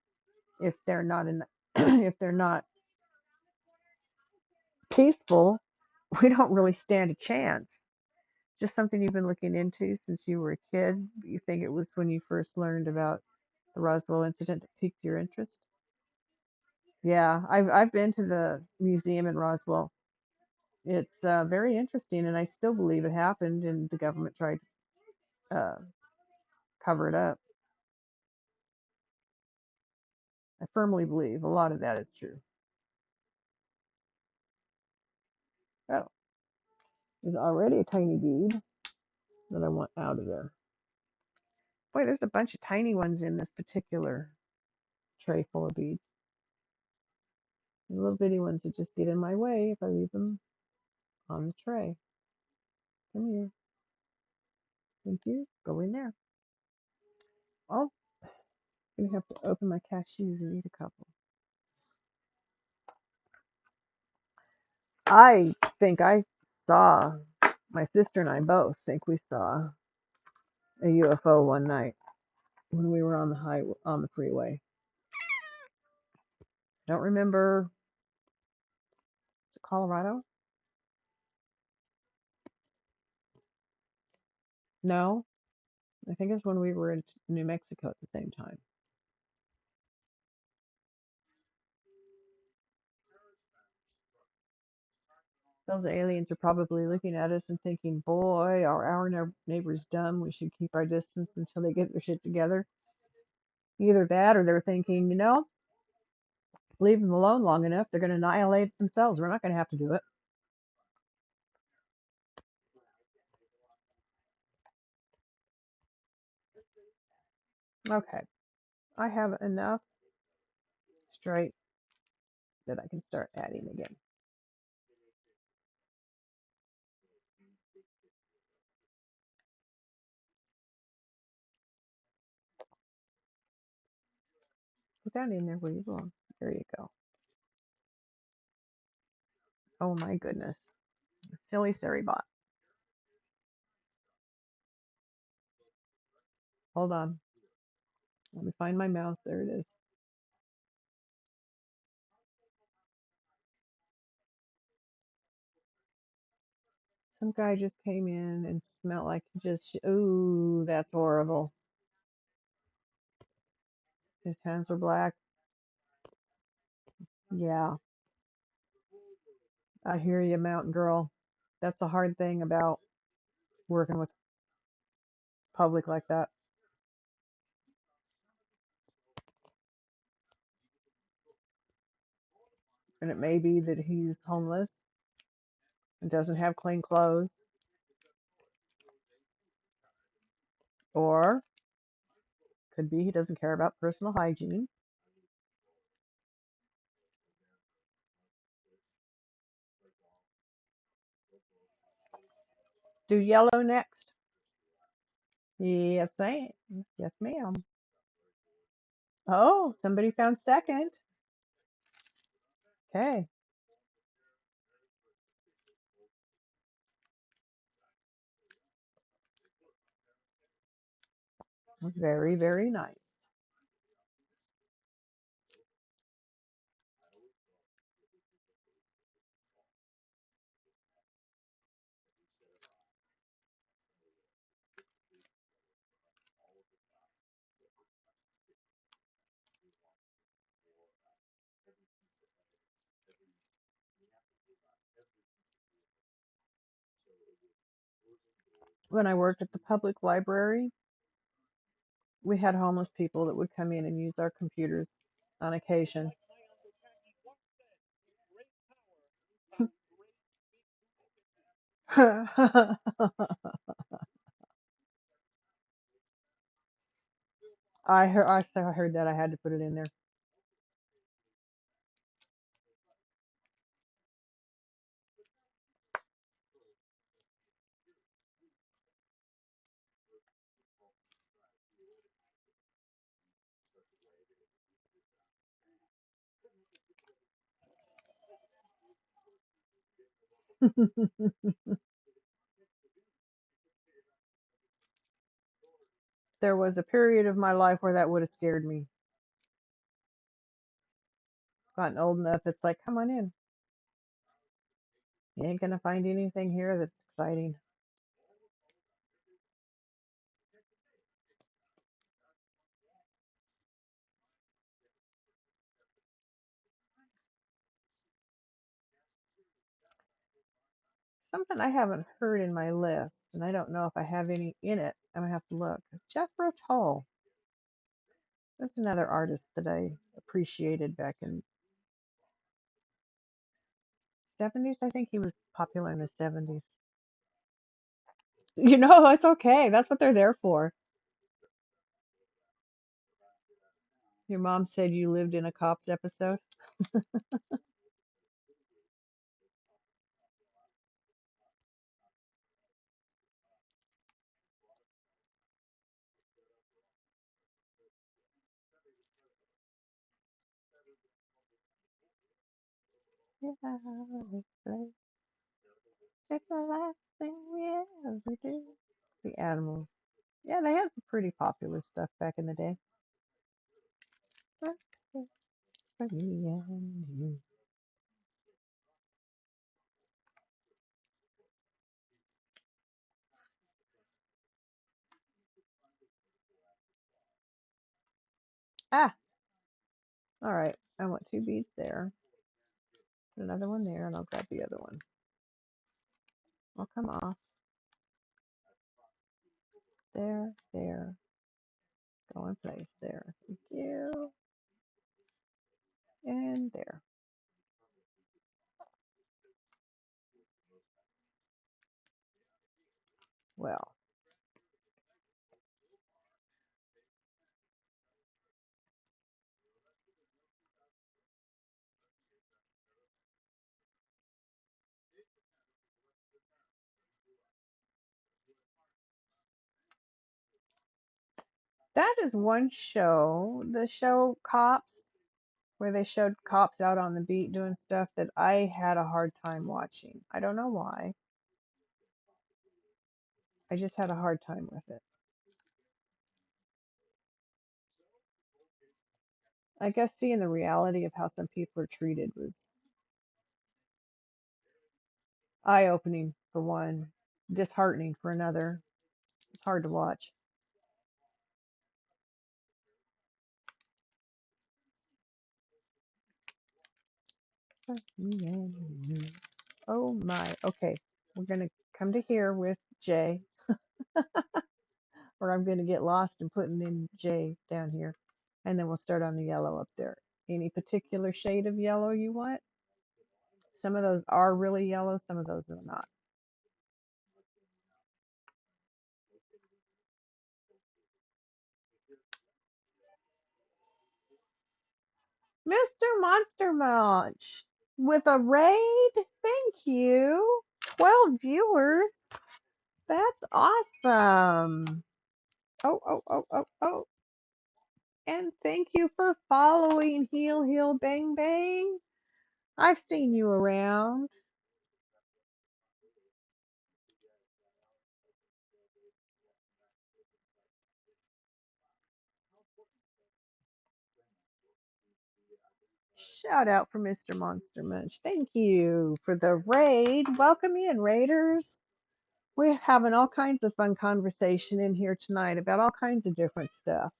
if they're not in, if they're not peaceful, we don't really stand a chance. Just something you've been looking into since you were a kid. You think it was when you first learned about the Roswell incident that piqued your interest? Yeah, I've been to the museum in Roswell. It's very interesting, and I still believe it happened, and the government tried to cover it up. I firmly believe a lot of that is true. Oh, there's already a tiny bead that I want out of there. Boy, there's a bunch of tiny ones in this particular tray full of beads. The little bitty ones that just get in my way if I leave them on the tray. Come here. Thank you. Go in there. Oh, I'm gonna have to open my cashews and eat a couple. I think I saw, my sister and I both think we saw a UFO one night when we were on the on the freeway. Don't remember. Is it Colorado? No, I think it's when we were in New Mexico at the same time. Those aliens are probably looking at us and thinking, boy, are our neighbors dumb? We should keep our distance until they get their shit together. Either that or they're thinking, leave them alone long enough, they're going to annihilate themselves. We're not going to have to do it. Okay, I have enough straight that I can start adding again. Put that in there where you belong. There you go. Oh my goodness. Silly bot. Hold on. Let me find my mouse. There it is. Some guy just came in and smelled like just, ooh, that's horrible. His hands were black. Yeah, I hear you, mountain girl. That's the hard thing about working with public like that. And it may be that he's homeless and doesn't have clean clothes, or could be he doesn't care about personal hygiene. Do yellow next. Yes, yes, ma'am. Oh, somebody found second. Okay, very, very nice. When I worked at the public library, we had homeless people that would come in and use our computers on occasion. I heard that I had to put it in there. There was a period of my life where that would have scared me. Gotten old enough, it's like, come on in. You ain't gonna find anything here that's exciting. Something I haven't heard in my list, and I don't know if I have any in it. I'm gonna have to look. Jethro Tull. That's another artist that I appreciated back in '70s. I think he was popular in the '70s. It's okay. That's what they're there for. Your mom said you lived in a Cops episode. Yeah, it's the last thing we ever do. The Animals. Yeah, they had some pretty popular stuff back in the day. For me and you. Ah, all right. I want two beads there. Put another one there, and I'll grab the other one. I'll come off. There, there. Go in place. There. Thank you. And there. Well, that is one show, the show Cops, where they showed cops out on the beat doing stuff that I had a hard time watching. I don't know why. I just had a hard time with it. I guess seeing the reality of how some people are treated was eye opening for one, disheartening for another. It's hard to watch. Oh my. Okay. We're going to come to here with J, or I'm going to get lost in putting in J down here. And then we'll start on the yellow up there. Any particular shade of yellow you want? Some of those are really yellow, some of those are not. Mr. Monster Munch with a raid. Thank you. 12 viewers. That's awesome. Oh, oh, oh, oh, oh. And thank you for following Heal Heal Bang Bang. I've seen you around. Shout out for Mr. Monster Munch. Thank you for the raid. Welcome in, Raiders. We're having all kinds of fun conversation in here tonight about all kinds of different stuff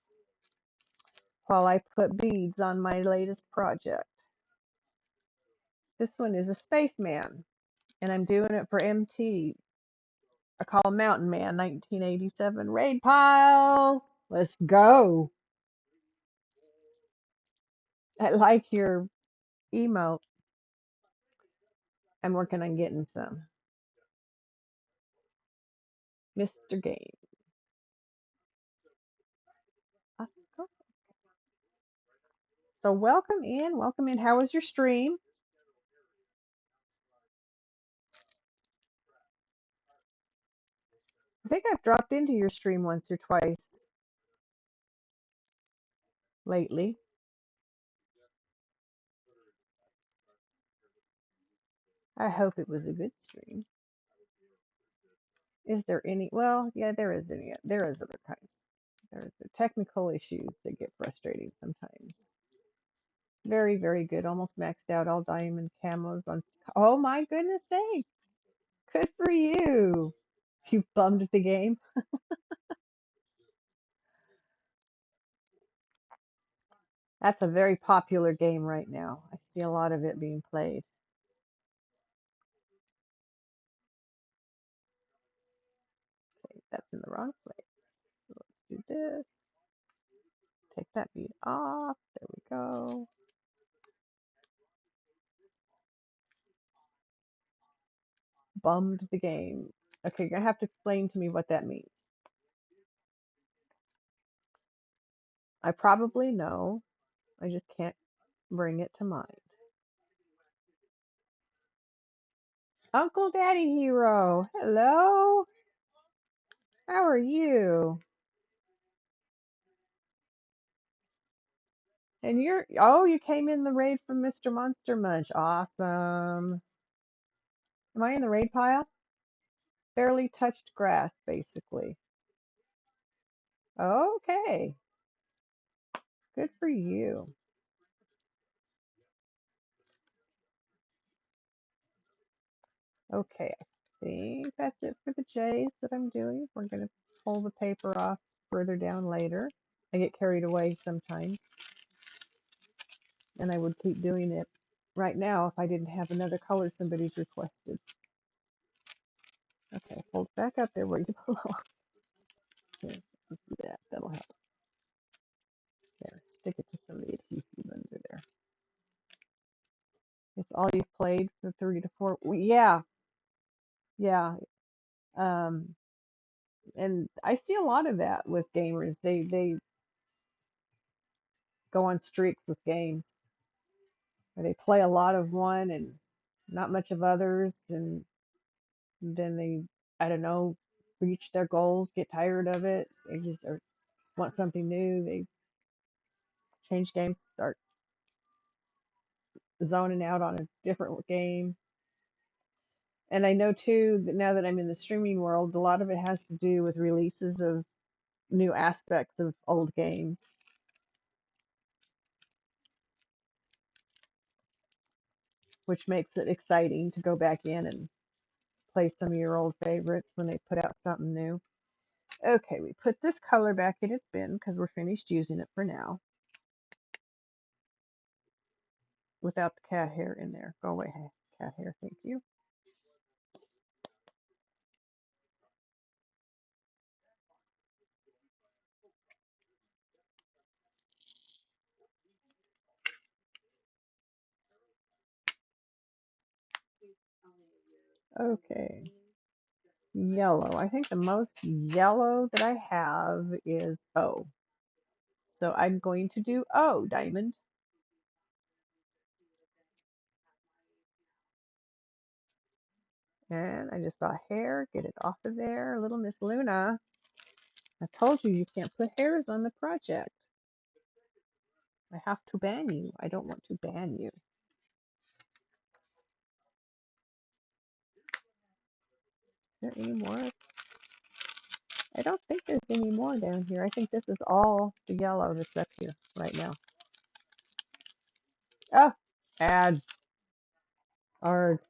while I put beads on my latest project. This one is a spaceman. And I'm doing it for MT. I call him Mountain Man 1987 raid pile. Let's go. I like your emote. I'm working on getting some. Mr. Game. So welcome in. Welcome in. How was your stream? I think I've dropped into your stream once or twice lately. I hope it was a good stream. Is there any? Well, yeah, there is any. There is other kinds. There's the technical issues that get frustrating sometimes. Very, very good. Almost maxed out all diamond camos on. Oh my goodness sake! Good for you. You bummed the game. That's a very popular game right now. I see a lot of it being played. Okay, that's in the wrong place. So let's do this. Take that bead off. There we go. Bummed the game. Okay, you're gonna have to explain to me what that means. I probably know. I just can't bring it to mind. Uncle Daddy Hero, hello. How are you? And you came in the raid from Mr. Monster Munch. Awesome. Am I in the raid pile? Barely touched grass, basically. Okay. Good for you. Okay, I think that's it for the J's that I'm doing. We're going to pull the paper off further down later. I get carried away sometimes, and I would keep doing it right now if I didn't have another color somebody's requested. Okay, hold back up there where you belong. Here, let's do that. That'll help. There, stick it to some of the adhesive under there. It's all you've played for 3 to 4. Yeah, yeah. Um, and I see a lot of that with gamers. They go on streaks with games where they play a lot of one and not much of others, and then they, I don't know, reach their goals, get tired of it, they just want something new. They change games, start zoning out on a different game. And I know too that now that I'm in the streaming world, a lot of it has to do with releases of new aspects of old games, which makes it exciting to go back in and play some of your old favorites when they put out something new. Okay, we put this color back in its bin because we're finished using it for now. Without the cat hair in there. Go away, cat hair, thank you. Okay, yellow. I think the most yellow that I have is O. So I'm going to do O, Diamond. And I just saw hair. Get it off of there. Little Miss Luna. I told you you can't put hairs on the project. I have to ban you. I don't want to ban you. Is there any more? I don't think there's any more down here. I think this is all the yellow that's up here right now. Oh, ads. Are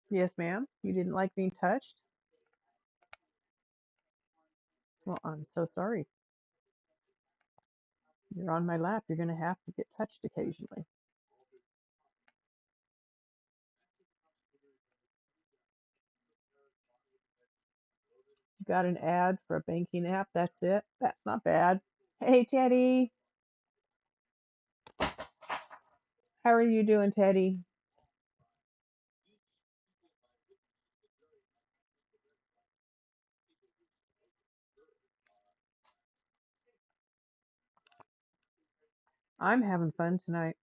Yes, ma'am. You didn't like being touched? Well, I'm so sorry. You're on my lap. You're going to have to get touched occasionally. You got an ad for a banking app. That's it. That's not bad. Hey, Teddy. How are you doing, Teddy? I'm having fun tonight.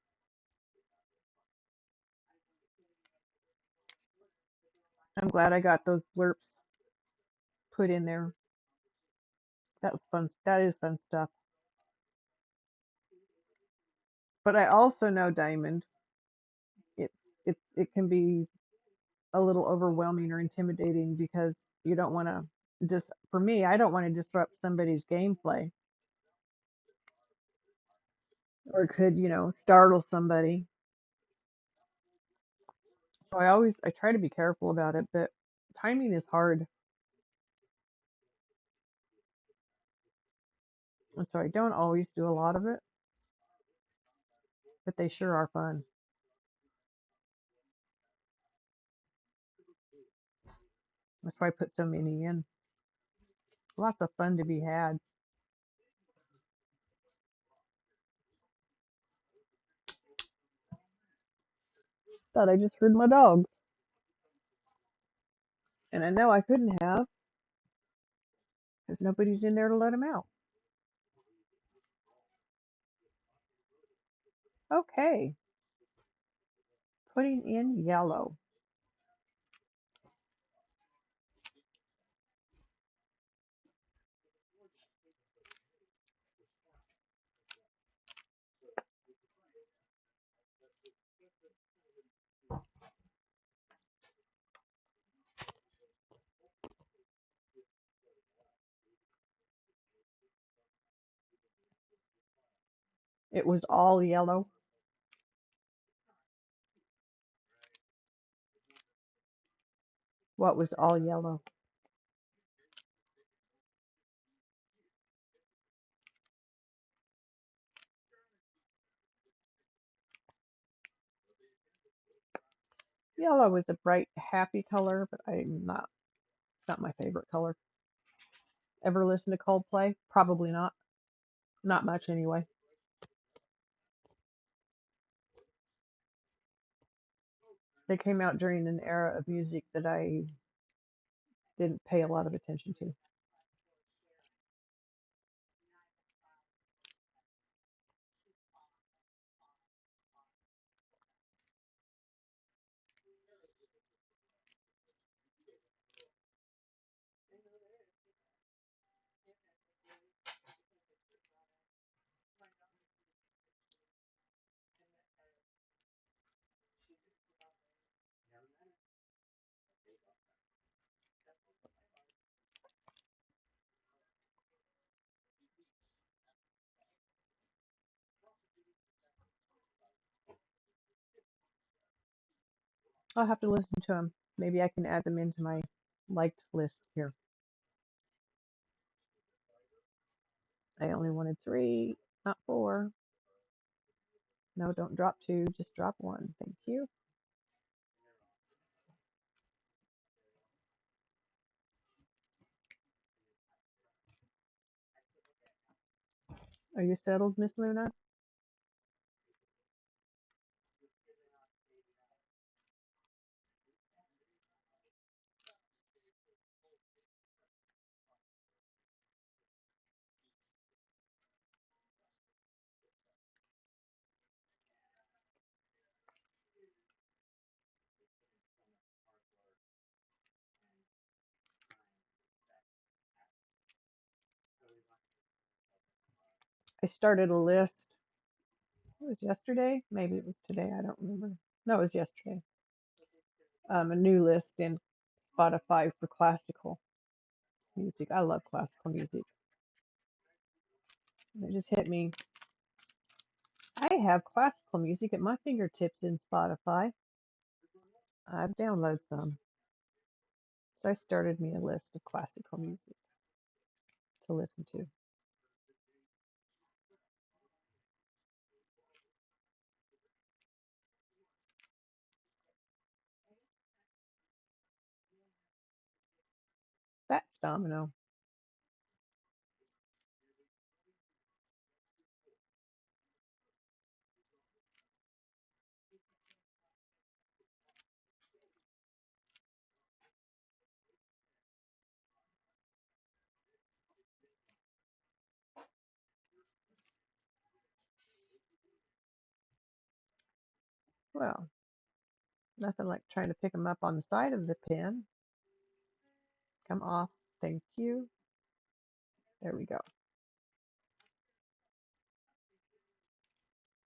I'm glad I got those blurps put in there. That was fun. That is fun stuff. But I also know, Diamond, it it can be a little overwhelming or intimidating because you don't want to just for me, I don't want to disrupt somebody's gameplay or could, startle somebody. So I try to be careful about it, but timing is hard. And so I don't always do a lot of it, but they sure are fun. That's why I put so many in. Lots of fun to be had. Thought I just heard my dog. And I know I couldn't have because nobody's in there to let him out. Okay, putting in yellow. It was all yellow. What was all yellow? Yellow is a bright, happy color, but it's not my favorite color. Ever listen to Coldplay? Probably not. Not much anyway. They came out during an era of music that I didn't pay a lot of attention to. I'll have to listen to them. Maybe I can add them into my liked list here. I only wanted three, not four. No, don't drop two, just drop one. Thank you. Are you settled, Miss Luna? I started a list. It was yesterday. Maybe it was today. I don't remember. No, it was yesterday. A new list in Spotify for classical music. I love classical music. And it just hit me. I have classical music at my fingertips in Spotify. I've downloaded some. So I started me a list of classical music to listen to. That's Domino. Well, nothing like trying to pick them up on the side of the pin. Come off. Thank you. There we go.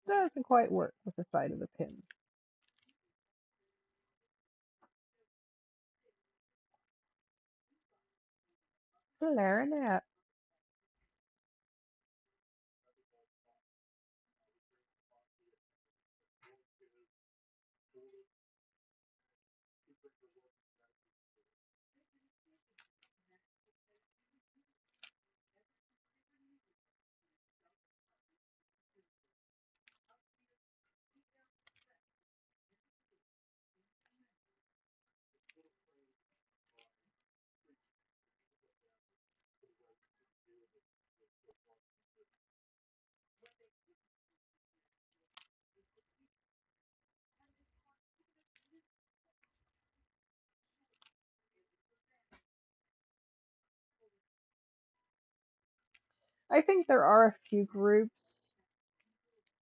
Doesn't quite work with the side of the pin. Clarinet. I think there are a few groups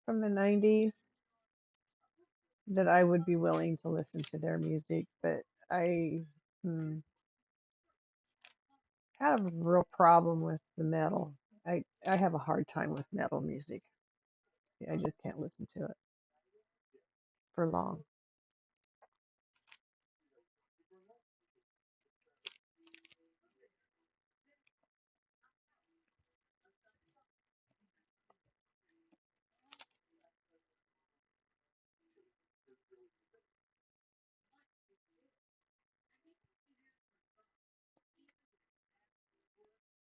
from the 90s that I would be willing to listen to their music, but I hmm, had a real problem with the metal. I have a hard time with metal music. I just can't listen to it for long.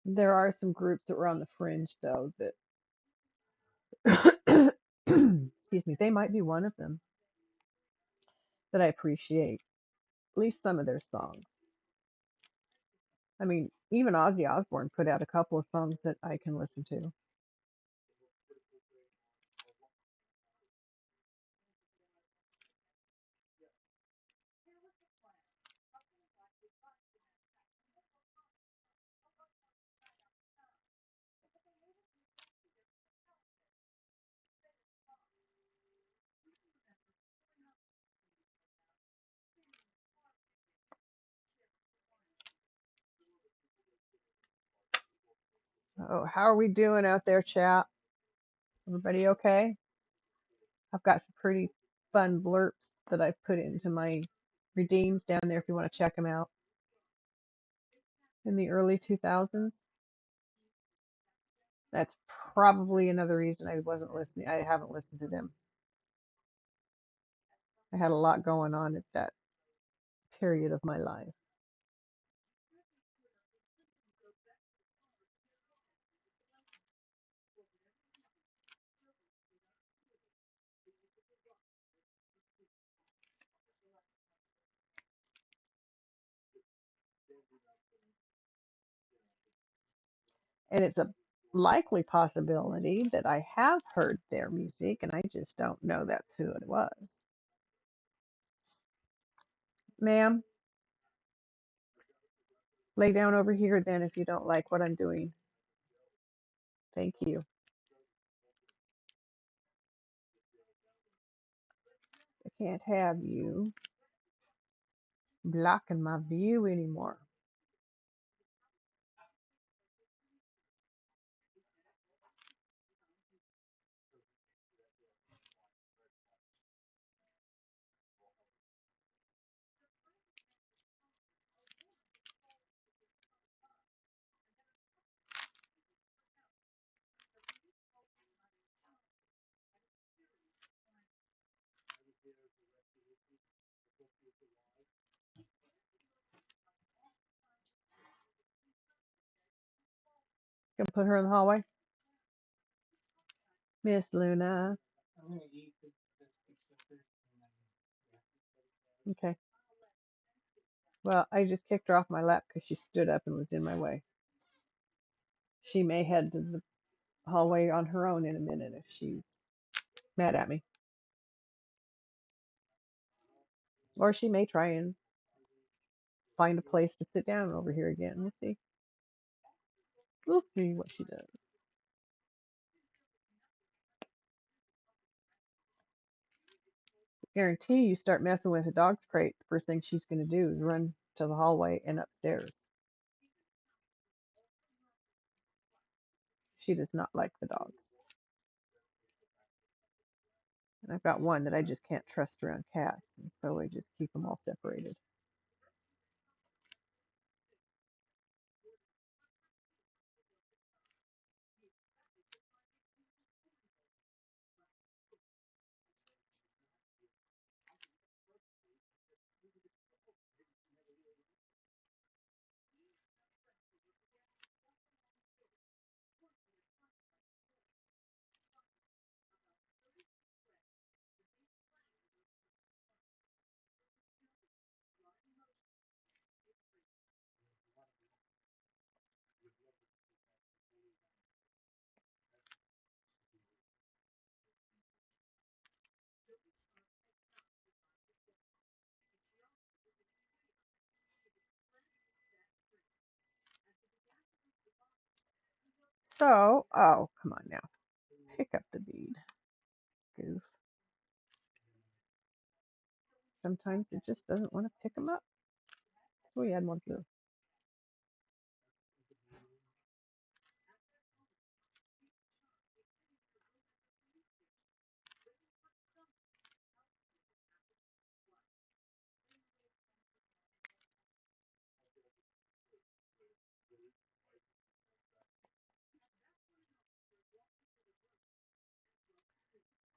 There are some groups that were on the fringe, though, that, excuse me, they might be one of them that I appreciate, at least some of their songs. I mean, even Ozzy Osbourne put out a couple of songs that I can listen to. Oh, how are we doing out there, chat? Everybody okay? I've got some pretty fun blurps that I've put into my redeems down there if you want to check them out in the early 2000s. That's probably another reason I wasn't listening. I haven't listened to them. I had a lot going on at that period of my life. And it's a likely possibility that I have heard their music and I just don't know that's who it was. Ma'am, lay down over here then if you don't like what I'm doing. Thank you. I can't have you blocking my view anymore. Gonna put her in the hallway. Miss Luna. Okay. Well, I just kicked her off my lap because she stood up and was in my way. She may head to the hallway on her own in a minute if she's mad at me. Or she may try and find a place to sit down over here again. We'll see. We'll see what she does. Guarantee you start messing with a dog's crate, the first thing she's going to do is run to the hallway and upstairs. She does not like the dogs. And I've got one that I just can't trust around cats, and so I just keep them all separated. So, oh, come on now. Pick up the bead. Goof. Sometimes it just doesn't want to pick them up. So we add more glue.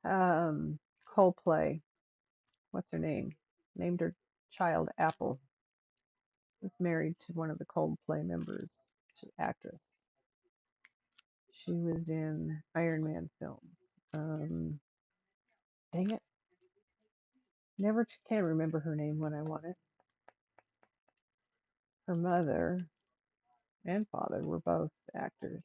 Um, Coldplay. What's her name? Named her child Apple. Was married to one of the Coldplay members. She's an actress. She was in Iron Man films. Dang it. Never can remember her name when I want it. Her mother and father were both actors.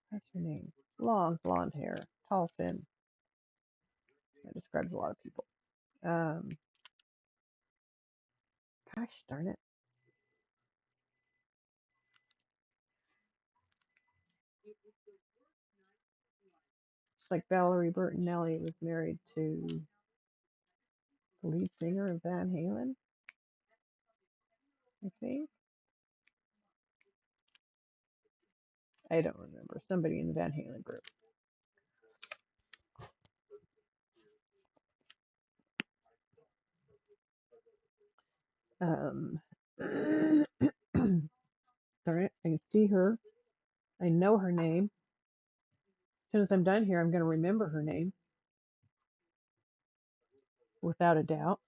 What's her name? Long blonde hair, tall, thin. That describes a lot of people. Um, Gosh darn it. It's like Valerie Bertinelli was married to the lead singer of Van Halen, I think. I don't remember. Somebody in the Van Halen group. Um, Darn it. I can see her. I know her name. As soon as I'm done here, I'm going to remember her name without a doubt.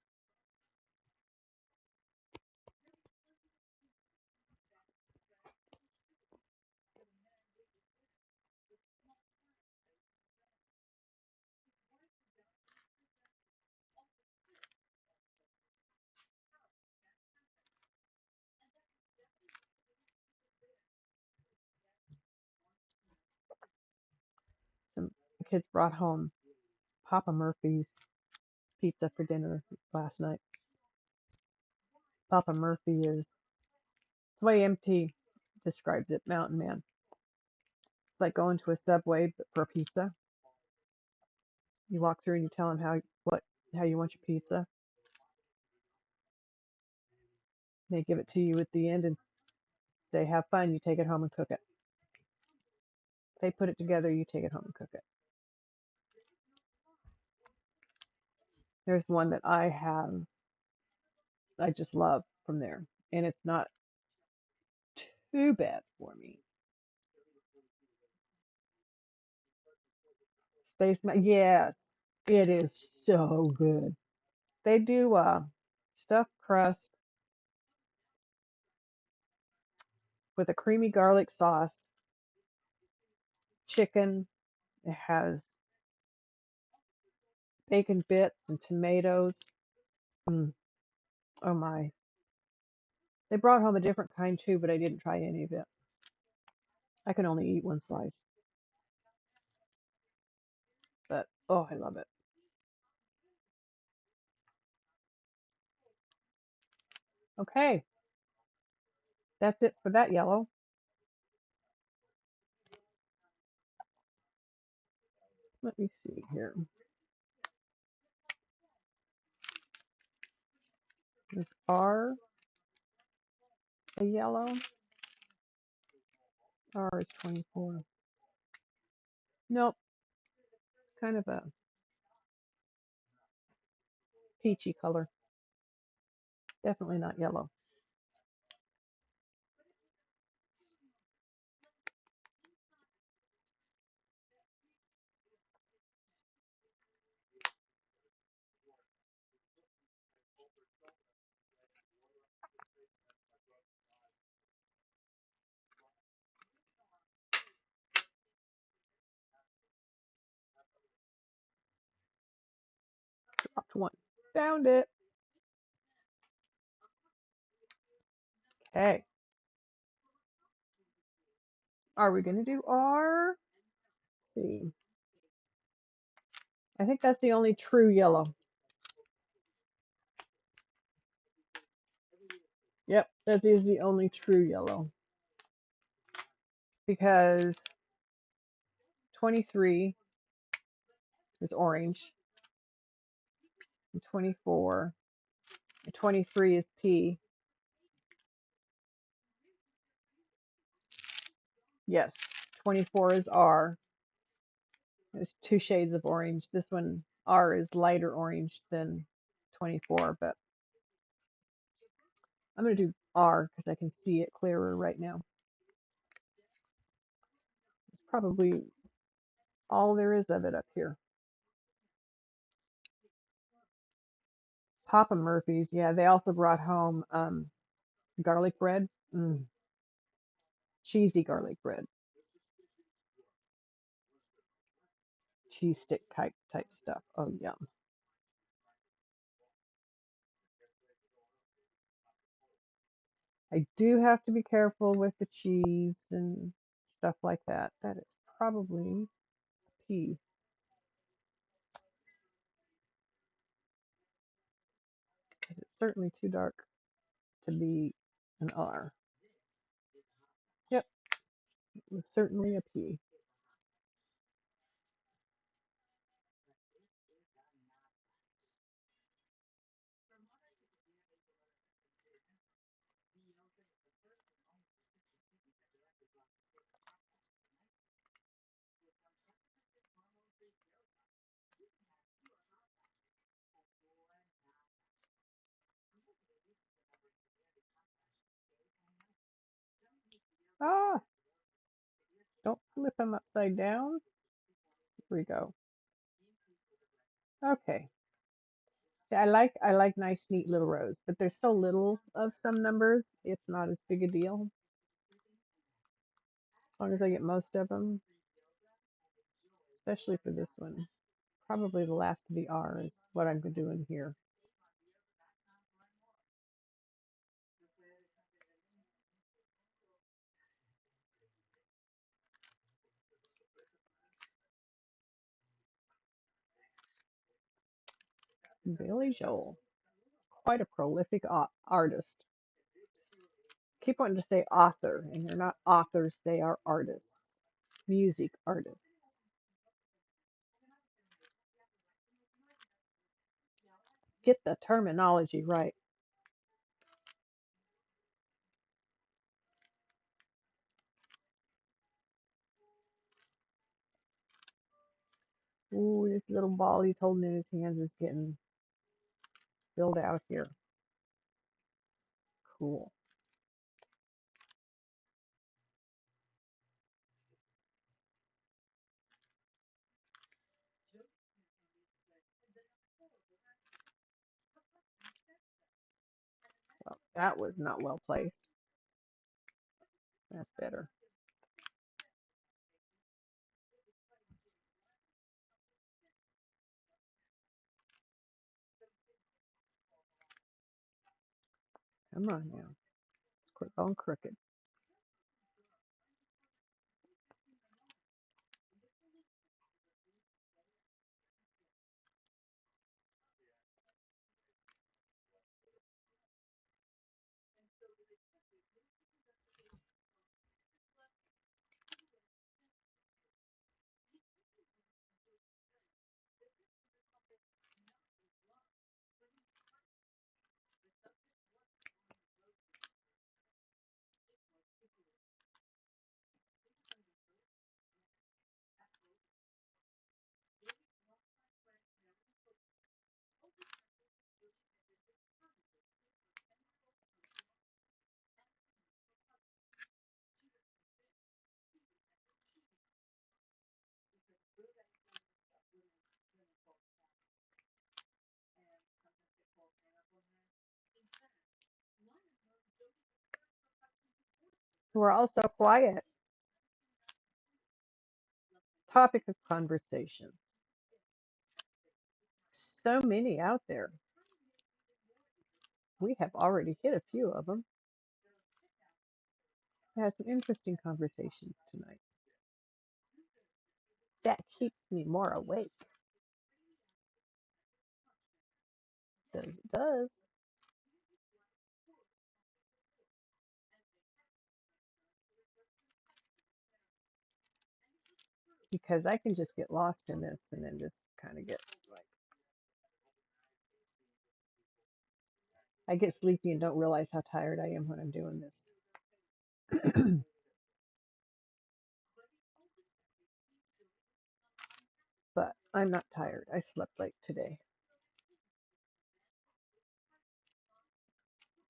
Some kids brought home Papa Murphy's pizza for dinner last night. Papa Murphy is the way MT describes it, Mountain Man. It's like going to a Subway but for pizza. You walk through and you tell them how you want your pizza. They give it to you at the end and say, "Have fun." You take it home and cook it. They put it together. You take it home and cook it. There's one that I just love from there, and it's not too bad for me. Spaceman. Yes, it is so good. They do stuffed crust with a creamy garlic sauce, chicken. It has bacon bits and tomatoes. Mm, oh my. They brought home a different kind too, but I didn't try any of it. I can only eat one slice, but oh, I love it. Okay, that's it for that yellow. Let me see here. Is R a yellow? R is 24. Nope, kind of a peachy color. Definitely not yellow. Dropped one. Found it. Okay. Are we going to do R? Let's see. I think that's the only true yellow. Yep, that is the only true yellow. Because 23 is orange, and 24, and 23 is P. Yes, 24 is R. There's two shades of orange. This one, R, is lighter orange than 24, but I'm going to do R because I can see it clearer right now. It's probably all there is of it up here. Papa Murphy's, yeah, they also brought home garlic bread, cheesy garlic bread, cheese stick type stuff. Oh, yum. I do have to be careful with the cheese and stuff like that. That is probably P because it's certainly too dark to be an R. Yep, it was certainly a P. Ah, don't flip them upside down. Here we go. Okay. See, I like nice, neat little rows, but there's so little of some numbers, it's not as big a deal. As long as I get most of them, especially for this one. Probably the last of the R is what I'm doing here. Billy Joel, quite a prolific artist. Keep wanting to say author, and they're not authors, they are artists, music artists. Get the terminology right. Ooh, this little ball he's holding in his hands is getting filled out here. Cool. That was not well placed. That's better. Come on now. Let's quit going crooked. We're all so quiet. Topic of conversation. So many out there. We have already hit a few of them. We had some interesting conversations tonight. That keeps me more awake. Does. Because I can just get lost in this and then just kind of get like, I get sleepy and don't realize how tired I am when I'm doing this. But I'm not tired. I slept late today.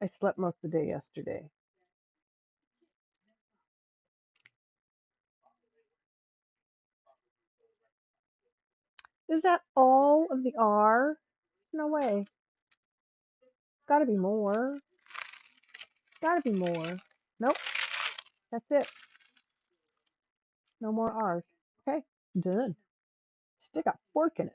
I slept most of the day yesterday. Is that all of the R? No way. Gotta be more. Gotta be more. Nope. That's it. No more R's. Okay. Done. Stick a fork in it.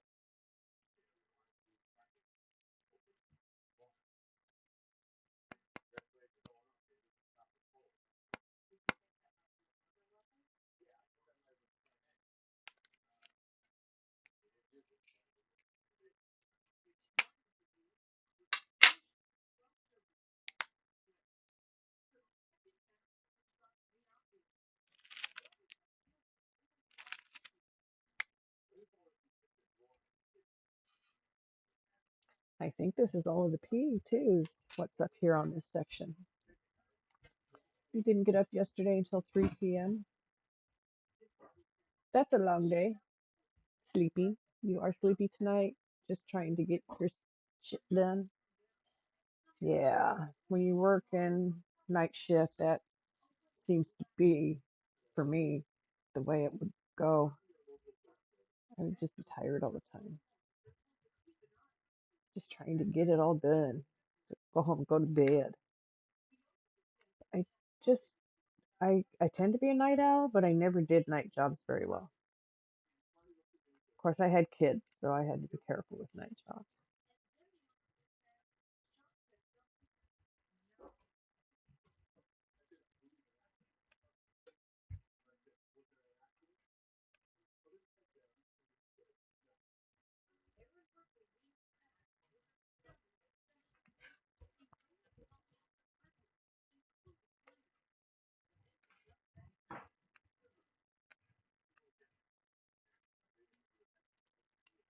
I think this is all of the P too, is what's up here on this section. You didn't get up yesterday until 3 p.m. That's a long day. Sleepy. You are sleepy tonight, just trying to get your shit done. Yeah, when you work in night shift, that seems to be, for me, the way it would go. I would just be tired all the time, just trying to get it all done. So go home, go to bed. I just, I tend to be a night owl, but I never did night jobs very well. Of course, I had kids, so I had to be careful with night jobs.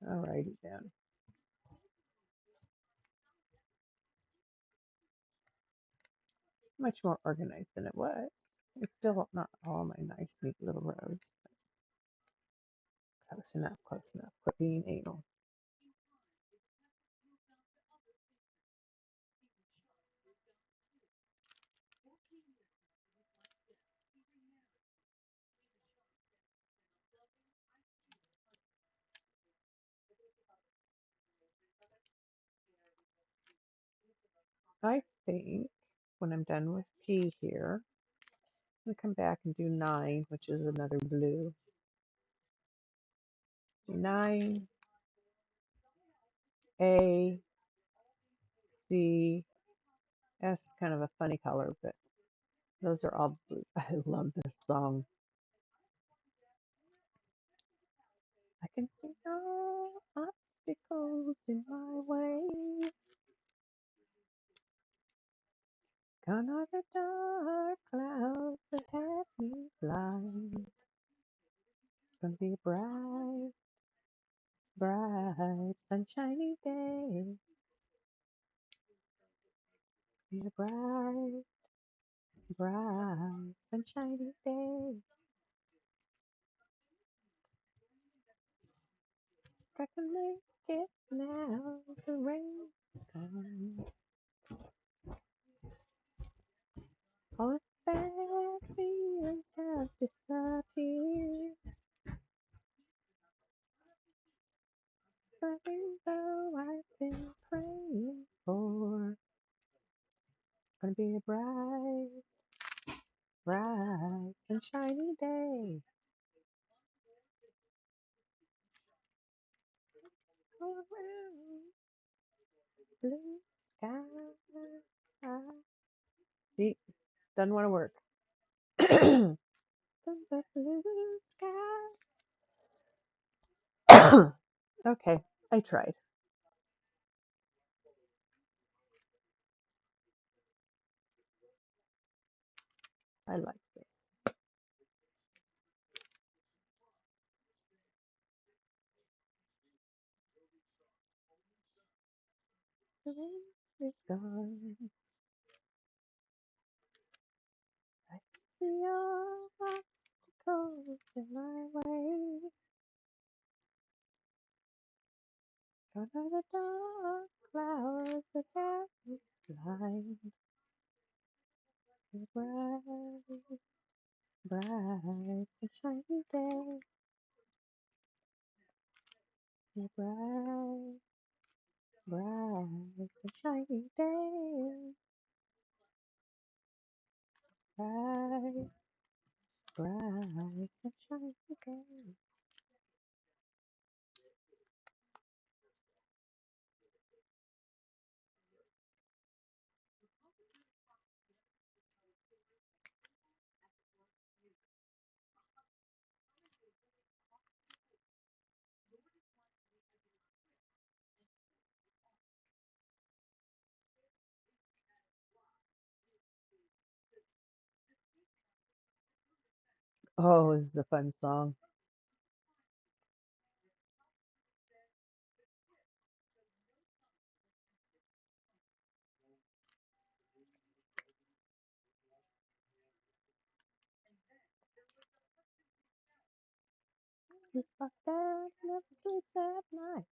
Alrighty then. Much more organized than it was. It's still not all my nice, neat little rows. Close enough, close enough. Quit being anal. I think when I'm done with P here, I'm going to come back and do 9, which is another blue. Do 9, A, C, S, kind of a funny color, but those are all blues. I love this song. I can see no obstacles in my way. Gone are the dark clouds that have me blind. Gonna be a bright, bright, sunshiny day. Be a bright, bright, sunshiny day. I can make it now. The rain comes. All the bad feelings have disappeared. Something though I've been praying for. Gonna be a bright, bright, sunshiny day. All around blue sky. See, doesn't want to work. The blue sky. Okay, I tried. I like this. The rain is gone. I see all obstacles in my way. Gone are the dark clouds that have me blind. The bright, bright, sunshiny day. The bright, bright, sunshiny day. Bright, bright, sunshiny day. Oh, this is a fun song. Goosebumps down, never sleeps at night.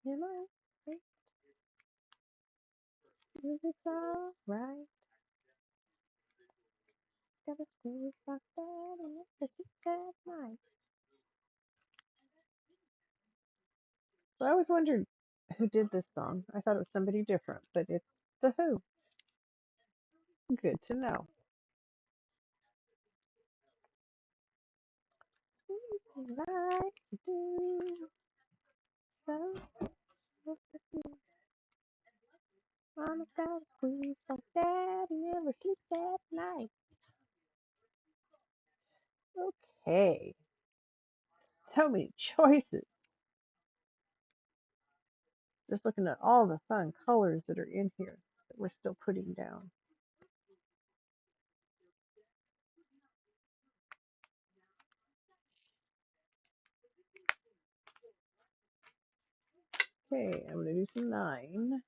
You know, music's alright. Got a goosebumps down, never sleeps at night. So I always wondered who did this song. I thought it was somebody different, but it's The Who. Good to know. Squeeze me like you do. So close to you. Mama's got a squeeze my daddy never sleeps at night. Okay, so many choices. Just looking at all the fun colors that are in here that we're still putting down. Okay, I'm going to do some 9.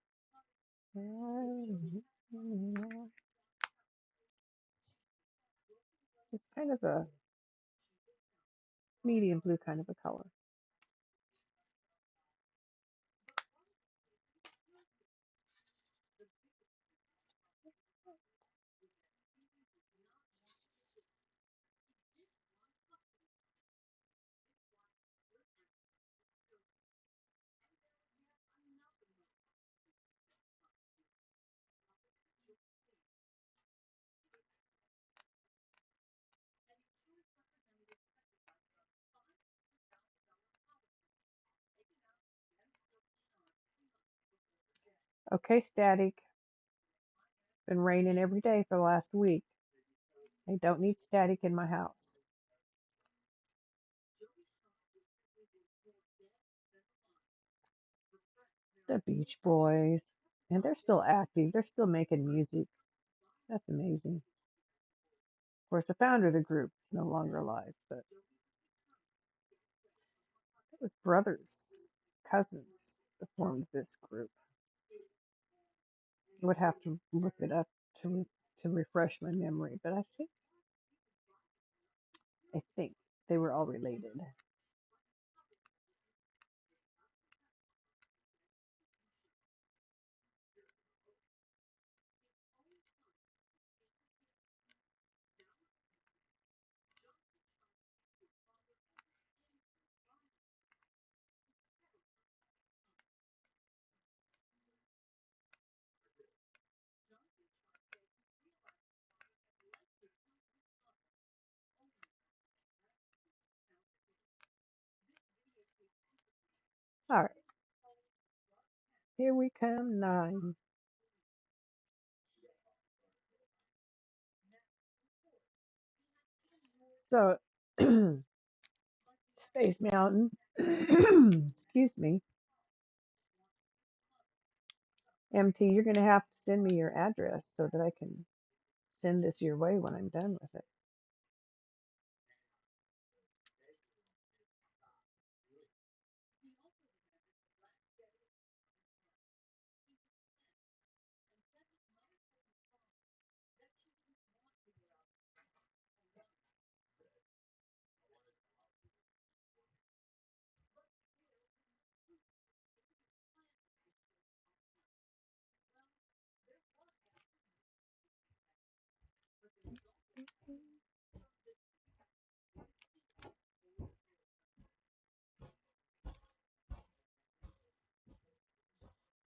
Just kind of a medium blue kind of a color. Okay, static. It's been raining every day for the last week. I don't need static in my house. The Beach Boys. And they're still active. They're still making music. That's amazing. Of course, the founder of the group is no longer alive, but it was brothers, cousins that formed this group. I would have to look it up to refresh my memory, but I think they were all related. All right, here we come, 9. So, Space Mountain, excuse me, MT, you're going to have to send me your address so that I can send this your way when I'm done with it.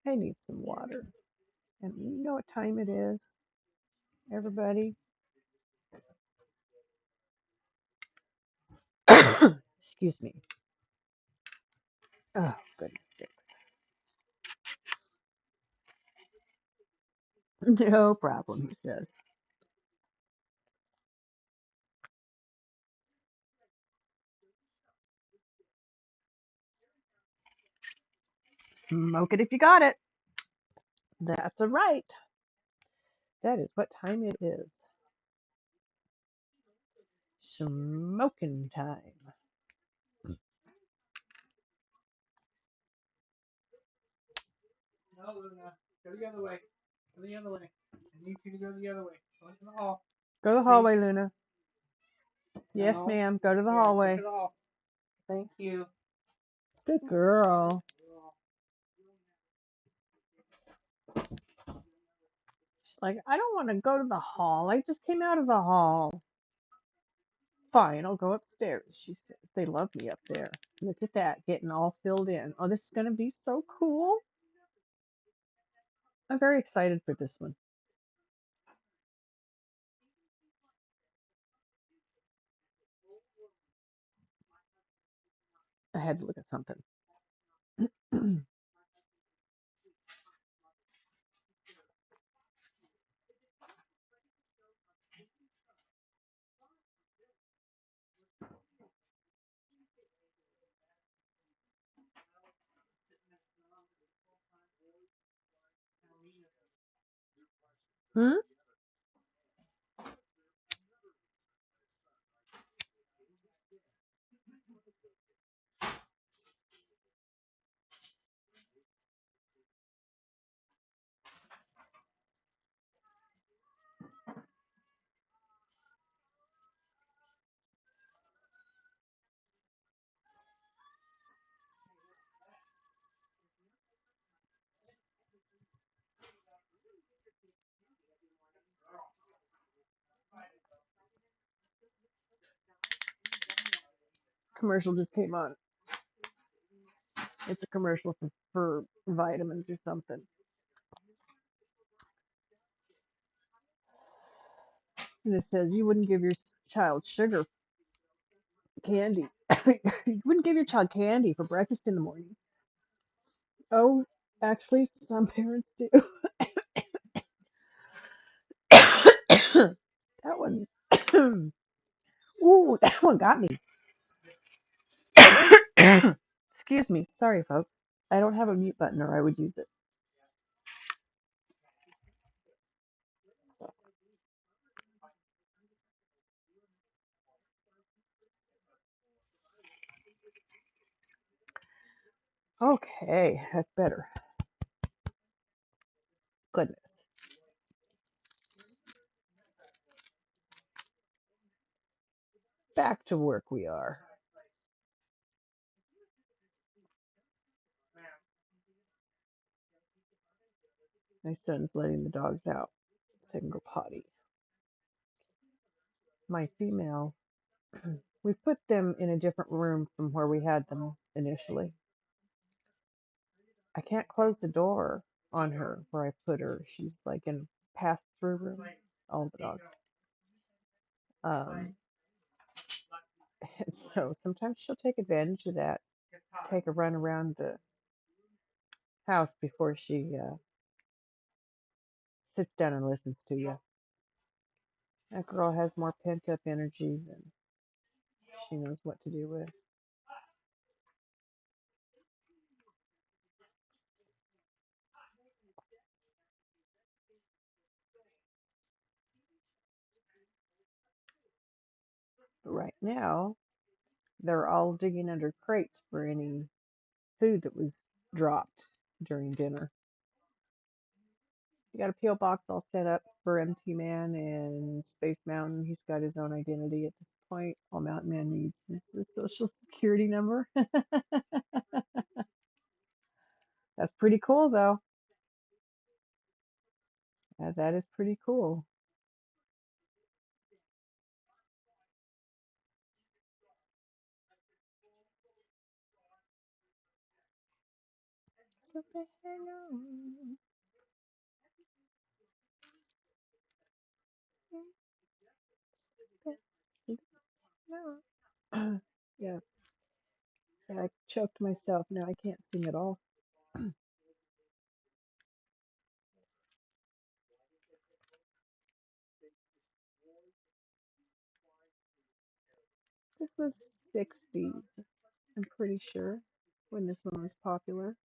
I need some water. And you know what time it is, everybody? Excuse me. Oh, goodness sakes. No problem, he says. Smoke it if you got it. That's a right. That is what time it is. Smoking time. No, Luna. Go the other way. Go the other way. I need you to go the other way. Go into the hall. Go to the hallway, Luna. Yes, no, ma'am. Go to the hallway. Go to the hall. Thank you. Good girl. She's like, I don't want to go to the hall. I just came out of the hall. Fine, I'll go upstairs, she says. They love me up there. Look at that, getting all filled in. Oh, this is going to be so cool. I'm very excited for this one. I had to look at something. Hmm? Commercial just came on. It's a commercial for vitamins or something. And it says you wouldn't give your child sugar candy. You wouldn't give your child candy for breakfast in the morning. Oh, actually, some parents do. That one, ooh, that one got me. Excuse me. Sorry, folks. I don't have a mute button, or I would use it. Okay, that's better. Goodness. Back to work we are. My son's letting the dogs out so they can go potty. My female, we put them in a different room from where we had them initially. I can't close the door on her where I put her. She's like in pass through room. All the dogs. Um, so sometimes she'll take advantage of that, take a run around the house before she sits down and listens to you. That girl has more pent up energy than she knows what to do with. But right now, they're all digging under crates for any food that was dropped during dinner. You got a P.O. box all set up for MT Man and Space Mountain. He's got his own identity at this point. All Mountain Man needs is the social security number. That's pretty cool, though. That is pretty cool. Yeah, yeah, I choked myself. Now I can't sing at all. This was 60s, I'm pretty sure, when this one was popular.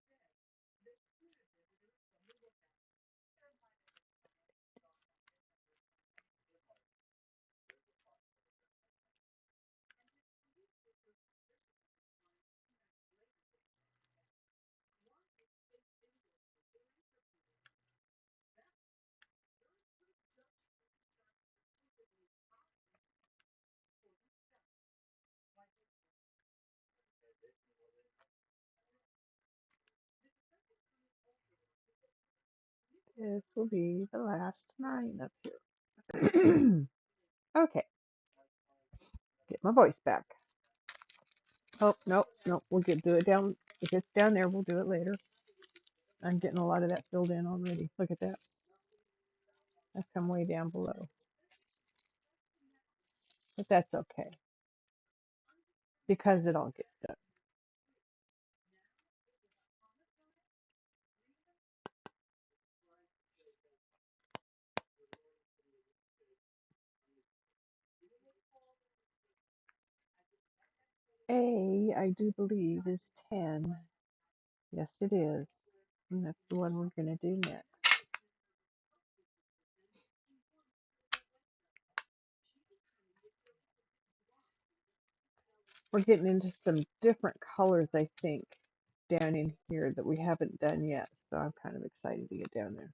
This will be the last night up here. Okay, get my voice back. Oh, no, no, do it down. If it's down there, we'll do it later. I'm getting a lot of that filled in already. Look at that. I've come way down below. But that's okay because it all gets done. A, I do believe, is 10. Yes, it is. And that's the one we're going to do next. We're getting into some different colors, I think, down in here that we haven't done yet. So I'm kind of excited to get down there.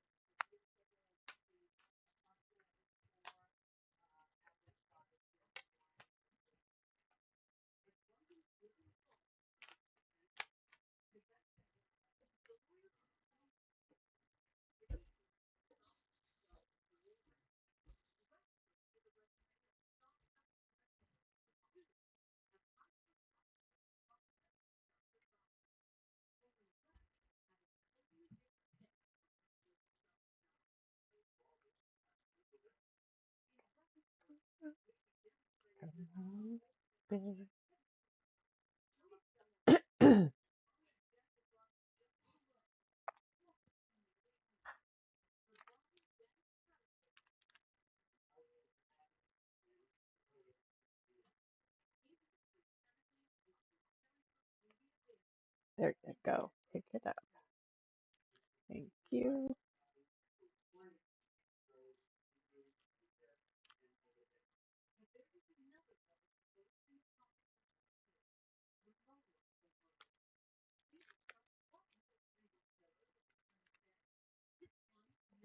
There you go. Pick it up. Thank you.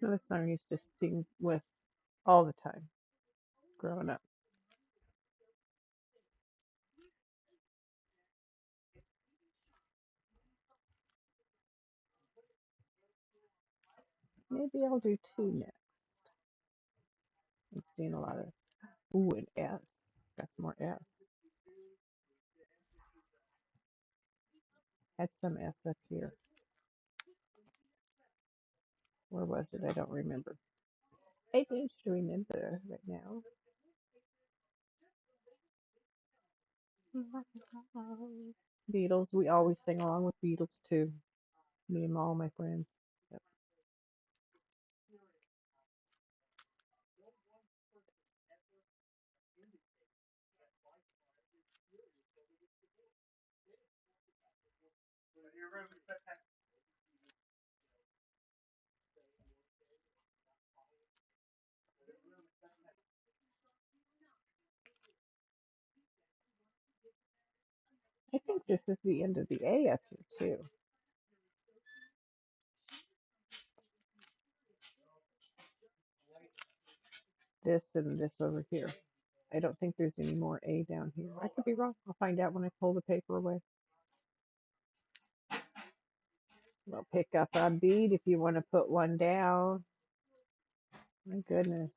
Another song I used to sing with all the time growing up. Maybe I'll do two next. I'm seeing a lot of ooh and S. Got some more S. Had some S up here. Where was it? I don't remember. I don't remember right now. Beatles. We always sing along with Beatles too. Me and all my friends. Yep. I think this is the end of the A up here too. This and this over here. I don't think there's any more A down here. I could be wrong. I'll find out when I pull the paper away. We'll pick up a bead if you want to put one down. My goodness.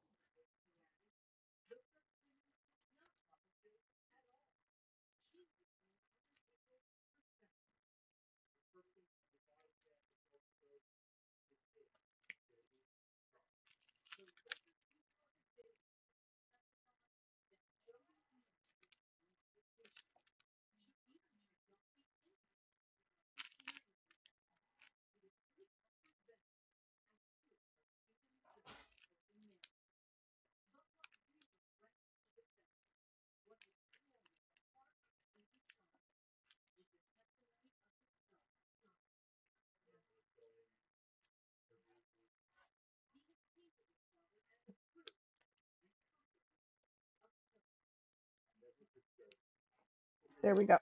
There we go.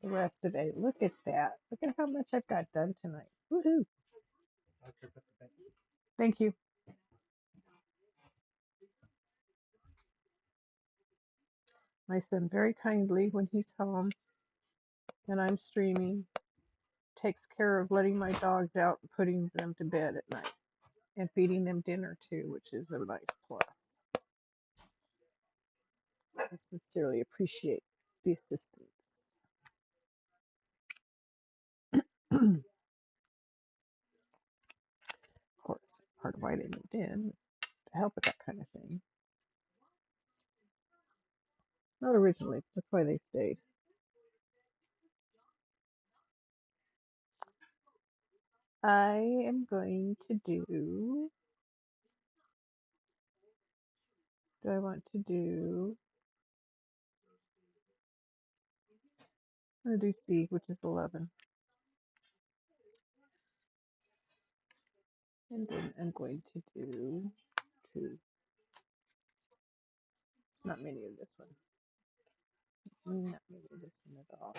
The rest of A. Look at that. Look at how much I've got done tonight. Woohoo. Thank you. My son very kindly, when he's home and I'm streaming, takes care of letting my dogs out and putting them to bed at night and feeding them dinner too, which is a nice plus. I sincerely appreciate the assistance. Of course, part of why they moved in, to help with that kind of thing. Not originally, that's why they stayed. I am going to do I want to do, I'm going to do C, which is 11. And then I'm going to do 2. It's not many of this one. Not many of this one at all.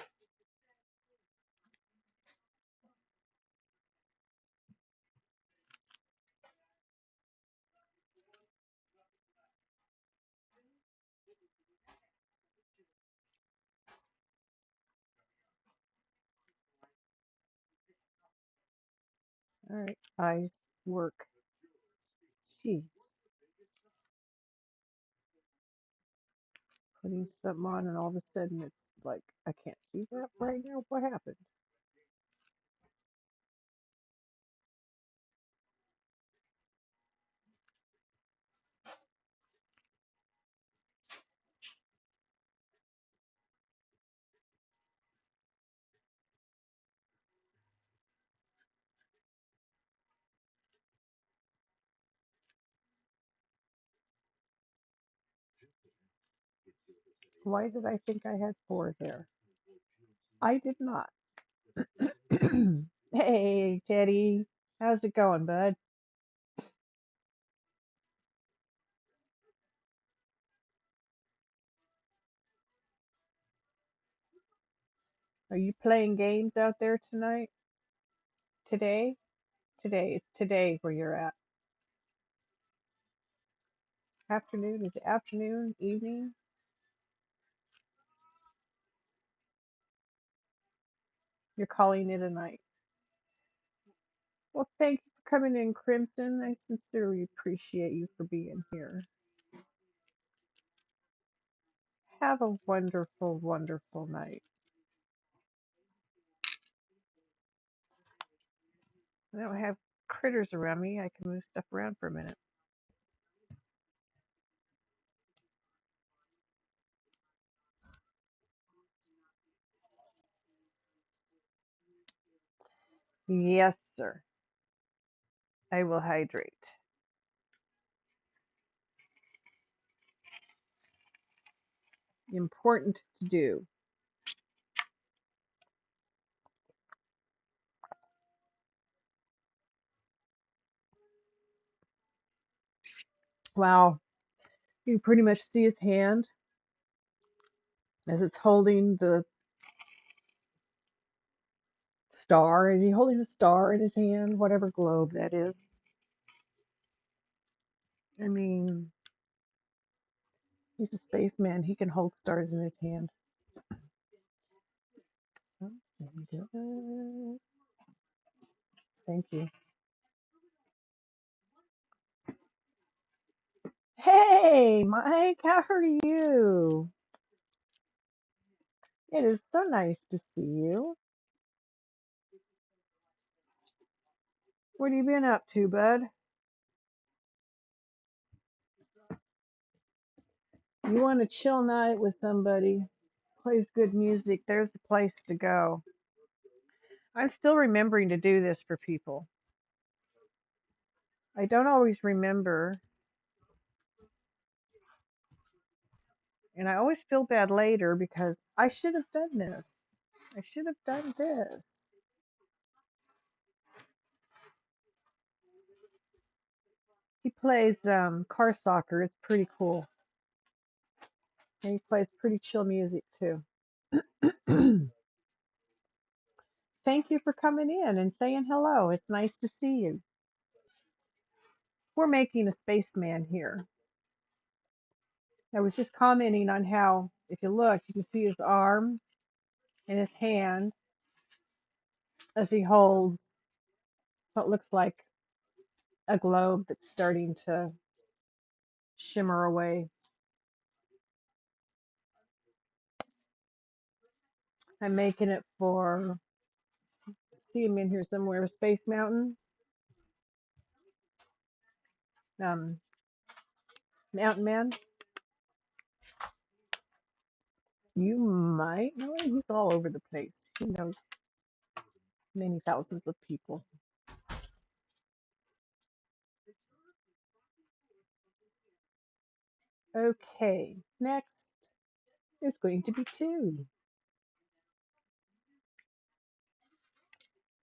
All right, eyes work. Jeez. Putting something on and all of a sudden it's like, I can't see that right now. What happened? Why did I think I had 4 there? I did not. Hey, Teddy. How's it going, bud? Are you playing games out there tonight? Today? Today. It's today where you're at. Afternoon? Is it afternoon? Evening? You're calling it a night. Well, thank you for coming in, Crimson. I sincerely appreciate you for being here. Have a wonderful, wonderful night. I don't have critters around me. I can move stuff around for a minute. Yes, sir. I will hydrate. Important to do. Wow. You can pretty much see his hand as it's holding the star. Is he holding a star in his hand? Whatever globe that is. I mean, he's a spaceman. He can hold stars in his hand. Thank you. Hey, Mike, how are you? It is so nice to see you. What have you been up to, bud? You want a chill night with somebody, plays good music, there's the place to go. I'm still remembering to do this for people. I don't always remember, and I always feel bad later because I should have done this. I should have done this. He plays car soccer. It's pretty cool. And he plays pretty chill music too. Thank you for coming in and saying hello. It's nice to see you. We're making a spaceman here. I was just commenting on how, if you look, you can see his arm and his hand as he holds what looks like a globe that's starting to shimmer away. I'm making it for, see him in here somewhere, Space Mountain, um, Mountain Man. You might know him. He's all over the place. He knows many thousands of people. Okay, next is going to be 2.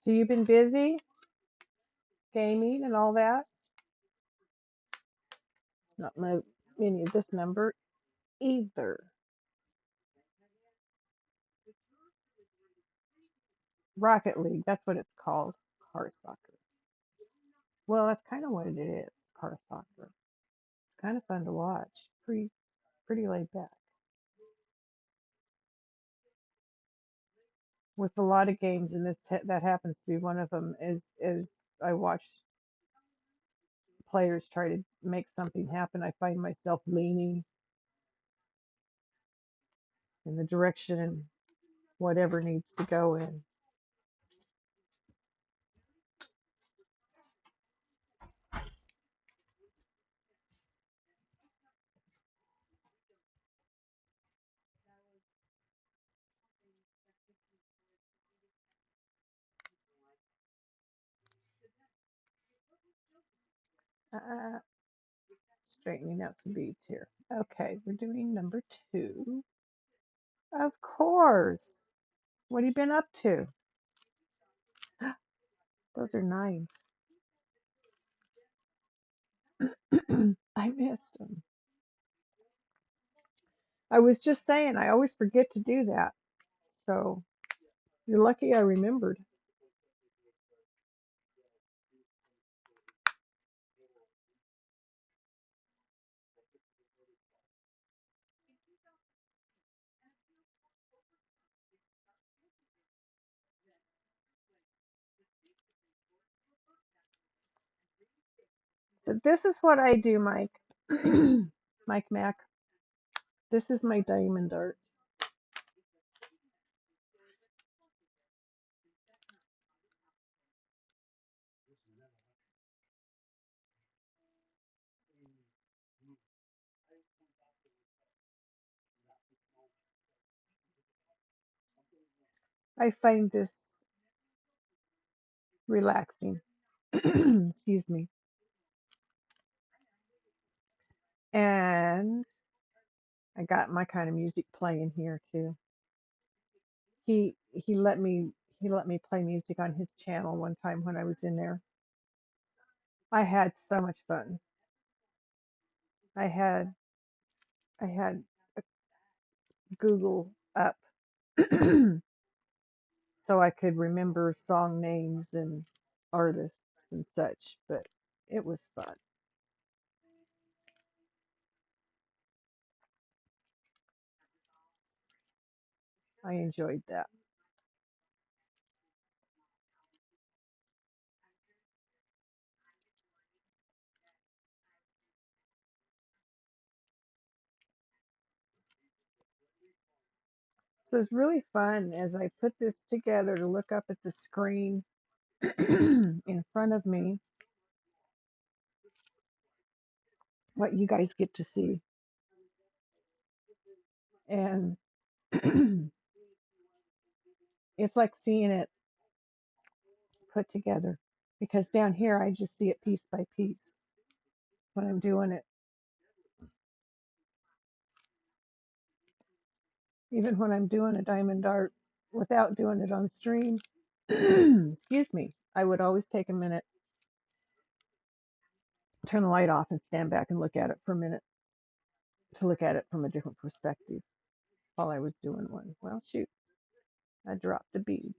So you've been busy gaming and all that. It's not many of this number either. Rocket League, that's what it's called. Car soccer. Well, that's kind of what it is. Car soccer. It's kind of fun to watch. Pretty laid back. With a lot of games in this, that happens to be one of them. Is I watch players try to make something happen. I find myself leaning in the direction whatever needs to go in. Uh, Straightening out some beads here. Okay, we're doing number 2. Of course. What have you been up to? Those are nines. I missed them. I was just saying, I always forget to do that. So you're lucky I remembered. So this is what I do, Mike. Mike Mac. This is my diamond art. I find this relaxing. Excuse me. And I got my kind of music playing here too. He let me play music on his channel one time when I was in there. I had so much fun. I had I had Google up so I could remember song names and artists and such, but it was fun. I enjoyed that. So it's really fun as I put this together to look up at the screen in front of me, what you guys get to see. And it's like seeing it put together because down here I just see it piece by piece when I'm doing it. Even when I'm doing a diamond art without doing it on stream, excuse me, I would always take a minute, turn the light off, and stand back and look at it for a minute to look at it from a different perspective while I was doing one. Well, shoot, I dropped a bead,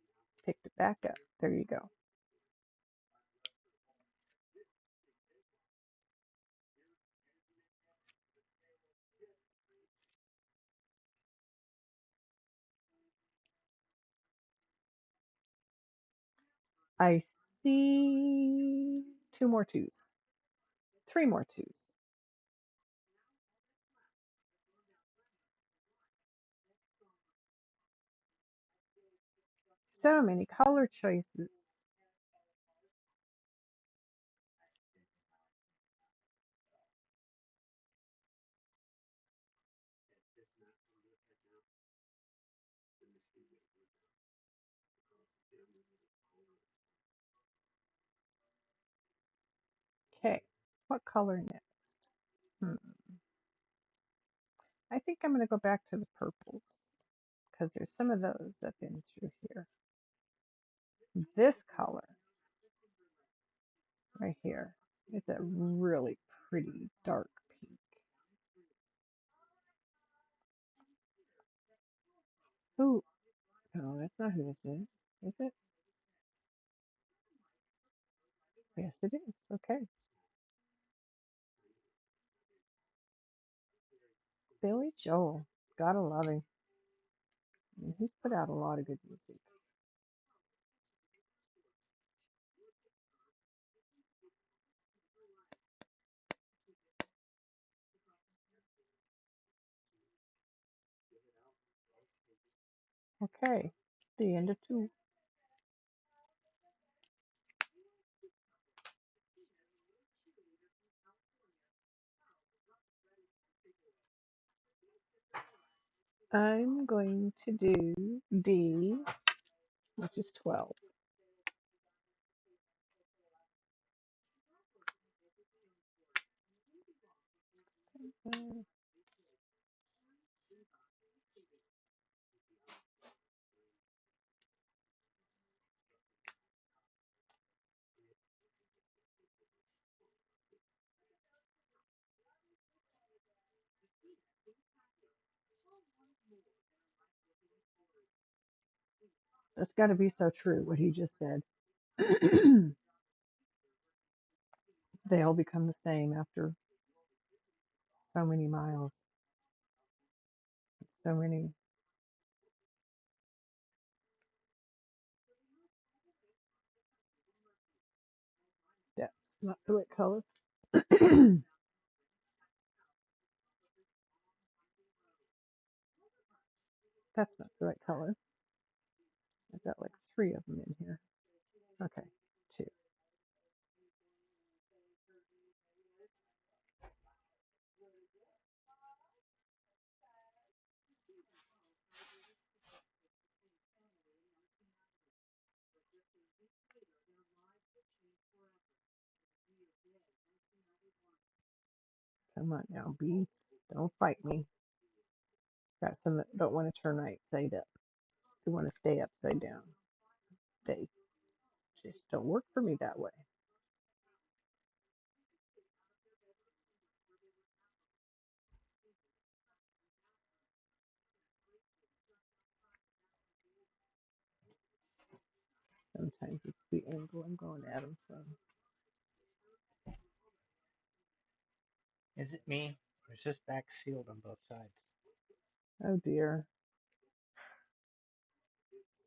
picked it back up. There you go. I see two more twos, three more twos. So many color choices. Okay, what color next? Hmm. I think I'm going to go back to the purples because there's some of those up in through here. This color right here, it's a really pretty dark pink. Who? No, that's not who this is. Is it? Yes, it is. Okay. Billy Joel. Gotta love him. He's put out a lot of good music. Okay. The end of two. I'm going to do D, which is 12. That's got to be so true what he just said. They all become the same after so many miles, so many. That's not the right color. That's not the right color. I've got like three of them in here. Okay, two. Come on now, beads. Don't fight me. Got some that don't want to turn right side up. They want to stay upside down. They just don't work for me that way. Sometimes it's the angle I'm going at them from. Is it me? Or is this back sealed on both sides? Oh dear.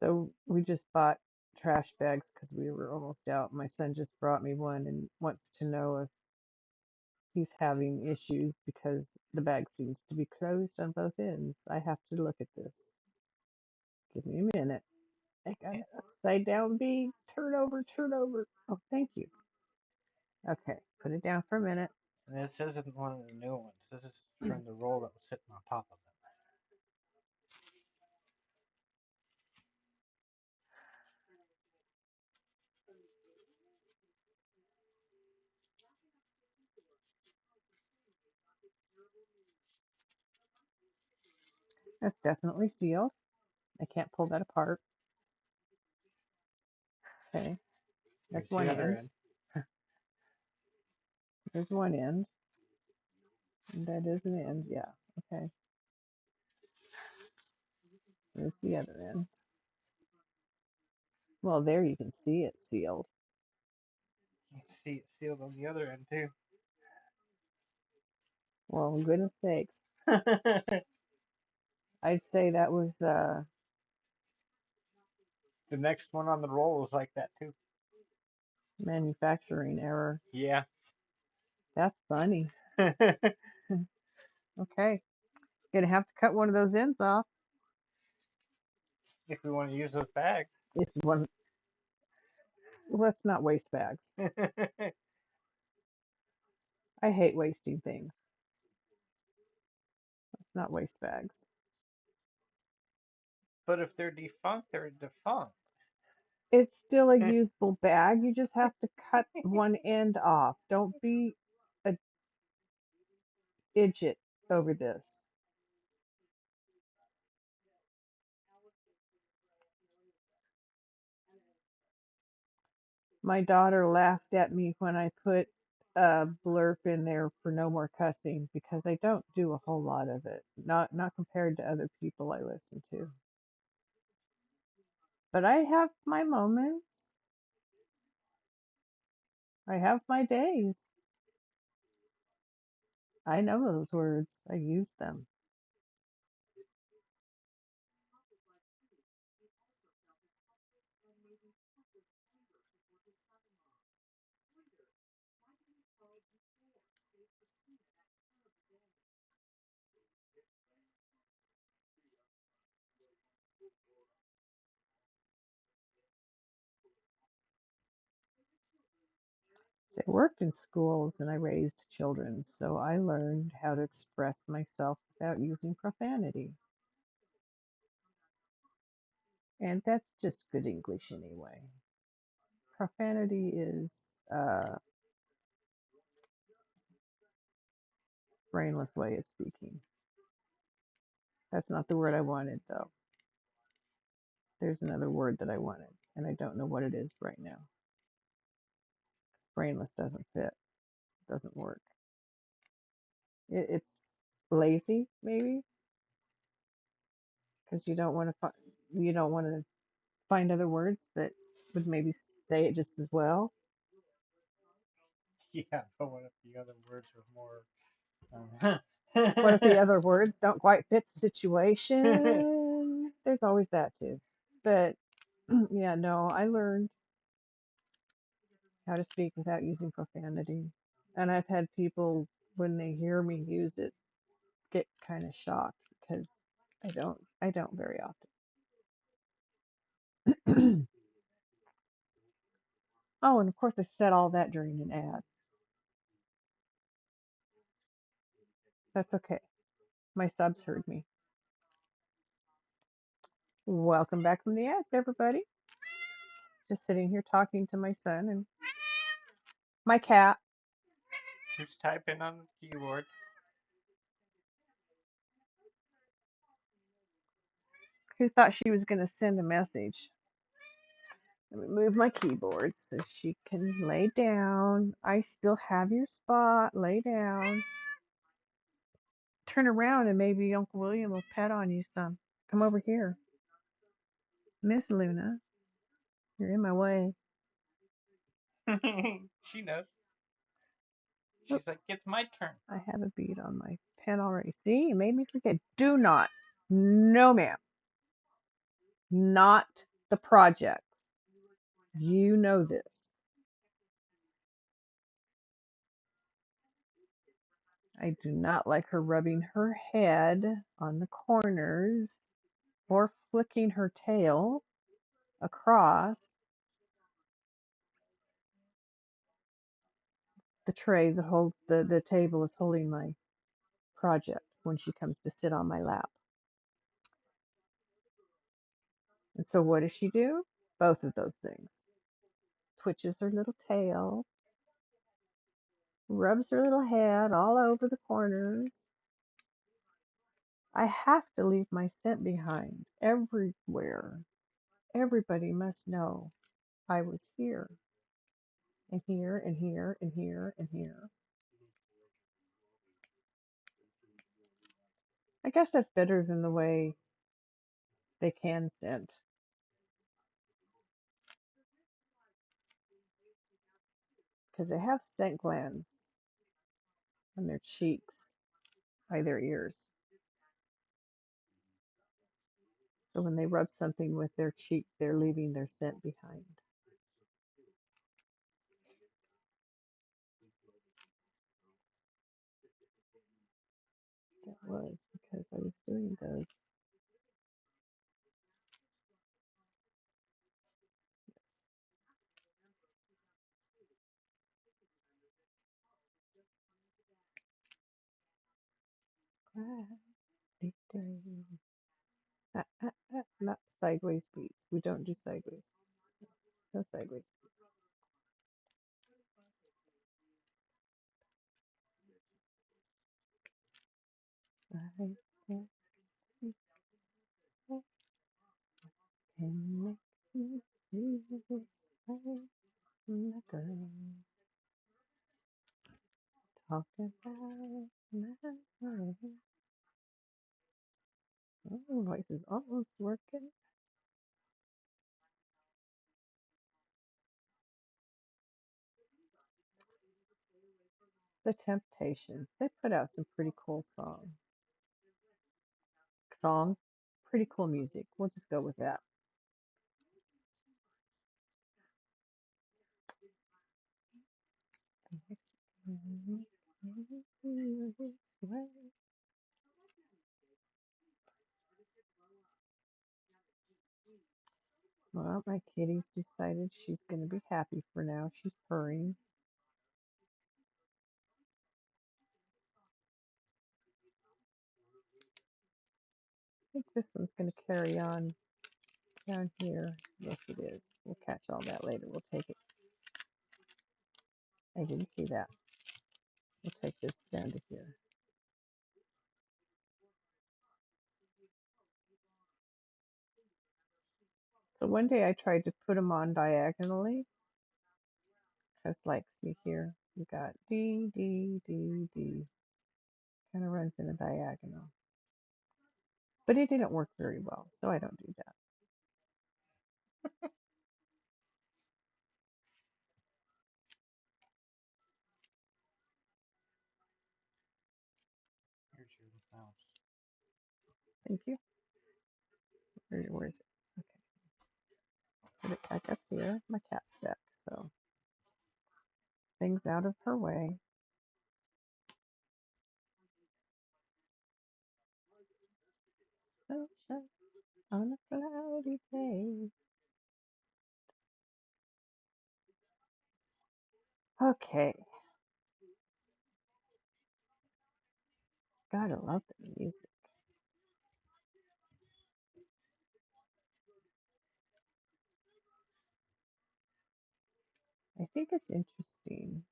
So we just bought trash bags because we were almost out. My son just brought me one and wants to know if he's having issues because the bag seems to be closed on both ends. I have to look at this. Give me a minute. I got Yeah. an upside down bead. Turn over, turn over. Oh, thank you. Okay, put it down for a minute. And this isn't one of the new ones. This is from the roll that was sitting on top of it. That's definitely sealed. I can't pull that apart. Okay, Here's that's the one other end. end. There's one end. And that is an end, yeah. Okay, there's the other end. Well, there you can see it's sealed. You can see it sealed on the other end too. Well, goodness sakes. I'd say that was The next one on the roll was like that too. manufacturing error. Yeah. That's funny. If Okay, gonna have to cut one of those ends off we want to use those bags. if you want. Let's not waste bags. I hate wasting things. Let's not waste bags. But if they're defunct, they're defunct. It's still a usable bag. You just have to cut one end off. Don't be a idiot over this. My daughter laughed at me when I put a blurb in there for no more cussing because I don't do a whole lot of it. Not compared to other people I listen to. But I have my moments. I have my days. I know those words. I use them. I worked in schools and I raised children, so I learned how to express myself without using profanity. And that's just good English anyway. Profanity is a brainless way of speaking. That's not the word I wanted, though. There's another word that I wanted, and I don't know what it is right now. 'Cause brainless doesn't fit, doesn't work. It's lazy, maybe, because you don't want to. You don't want to find other words that would maybe say it just as well. Yeah, but what if the other words are more? What if the other words don't quite fit the situation? There's always that too. But yeah, no, I learned how to speak without using profanity. And I've had people, when they hear me use it, get kind of shocked because I don't very often. Oh, and of course I said all that during an ad. That's okay. My subs heard me. Welcome back from the ads, everybody. Just sitting here talking to my son and my cat, Who's typing on the keyboard? who thought she was going to send a message. Let me move my keyboard so she can lay down. I still have your spot. Lay down. Turn around and maybe Uncle William will pet on you some. Come over here. Miss Luna, you're in my way. She knows. She's Oops, like, it's my turn. I have a bead on my pen already. See, you made me forget. Do not. No, ma'am. Not the projects. You know this. I do not like her rubbing her head on the corners or flicking her tail across the tray that holds the table is holding my project when she comes to sit on my lap. And so what does she do? Both of those things. Twitches her little tail, rubs her little head all over the corners. I have to leave my scent behind everywhere. Everybody must know I was here and here and here and here and here. I guess that's better than the way they can scent because they have scent glands on their cheeks by their ears. So when they rub something with their cheek, they're leaving their scent behind. That was because I was doing those. Not sideways beats. We don't do sideways. No sideways beats. I can see and make you see this way. The girl talking about my way. Oh, voice is almost working. The Temptations. They put out some pretty cool songs. Pretty cool music. We'll just go with that. Well, my kitty's decided she's going to be happy for now. She's purring. I think this one's going to carry on down here. Yes, it is. We'll catch all that later. We'll take it. I didn't see that. We'll take this down to here. So one day I tried to put them on diagonally. Because, like, see here, you got D, D, D, D. Kind of runs in a diagonal. But it didn't work very well, so I don't do that. Here's your mouse. Thank you. Where is it? Okay. Put it back up here. My cat's back, so things out of her way. Sunshine on a cloudy day. Okay. Gotta love the music. I think it's interesting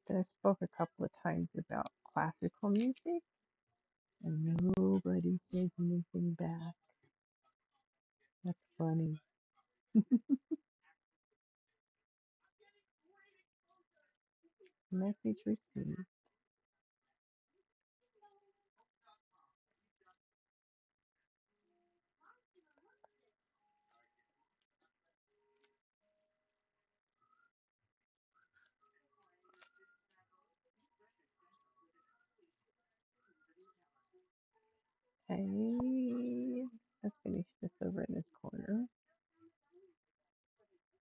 that I've spoke a couple of times about classical music and nobody says anything back. That's funny. Message received. Hey, let's finish this over in this corner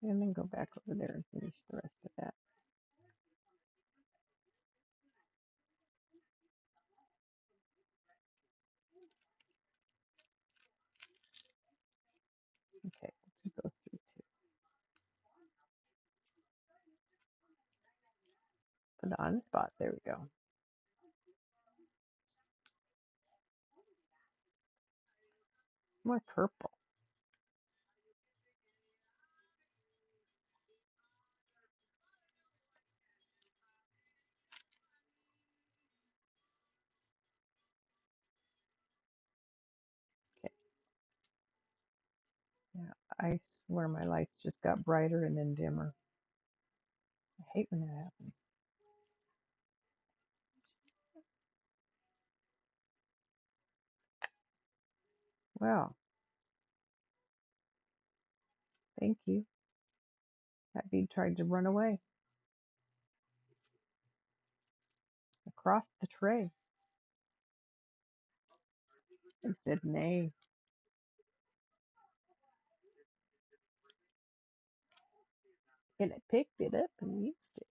and then go back over there and finish the rest of that. Okay, we'll do those three too. Put it on the spot. There we go. More purple. Okay. Yeah, I swear my lights just got brighter and then dimmer. I hate when that happens. Well, thank you. That bee tried to run away across the tray and said nay. And I picked it up and used it.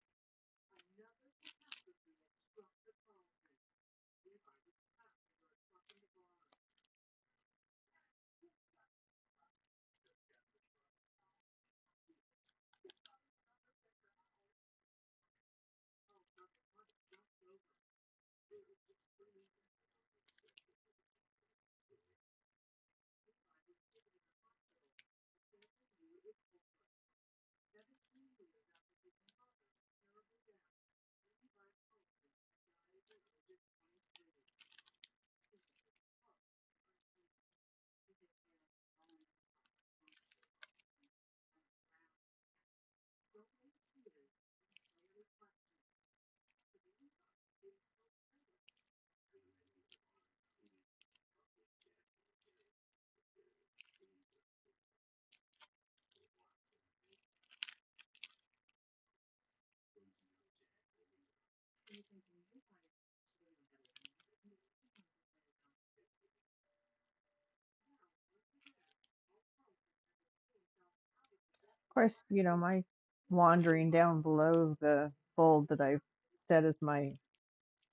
Of course, my wandering down below the fold that I've set as my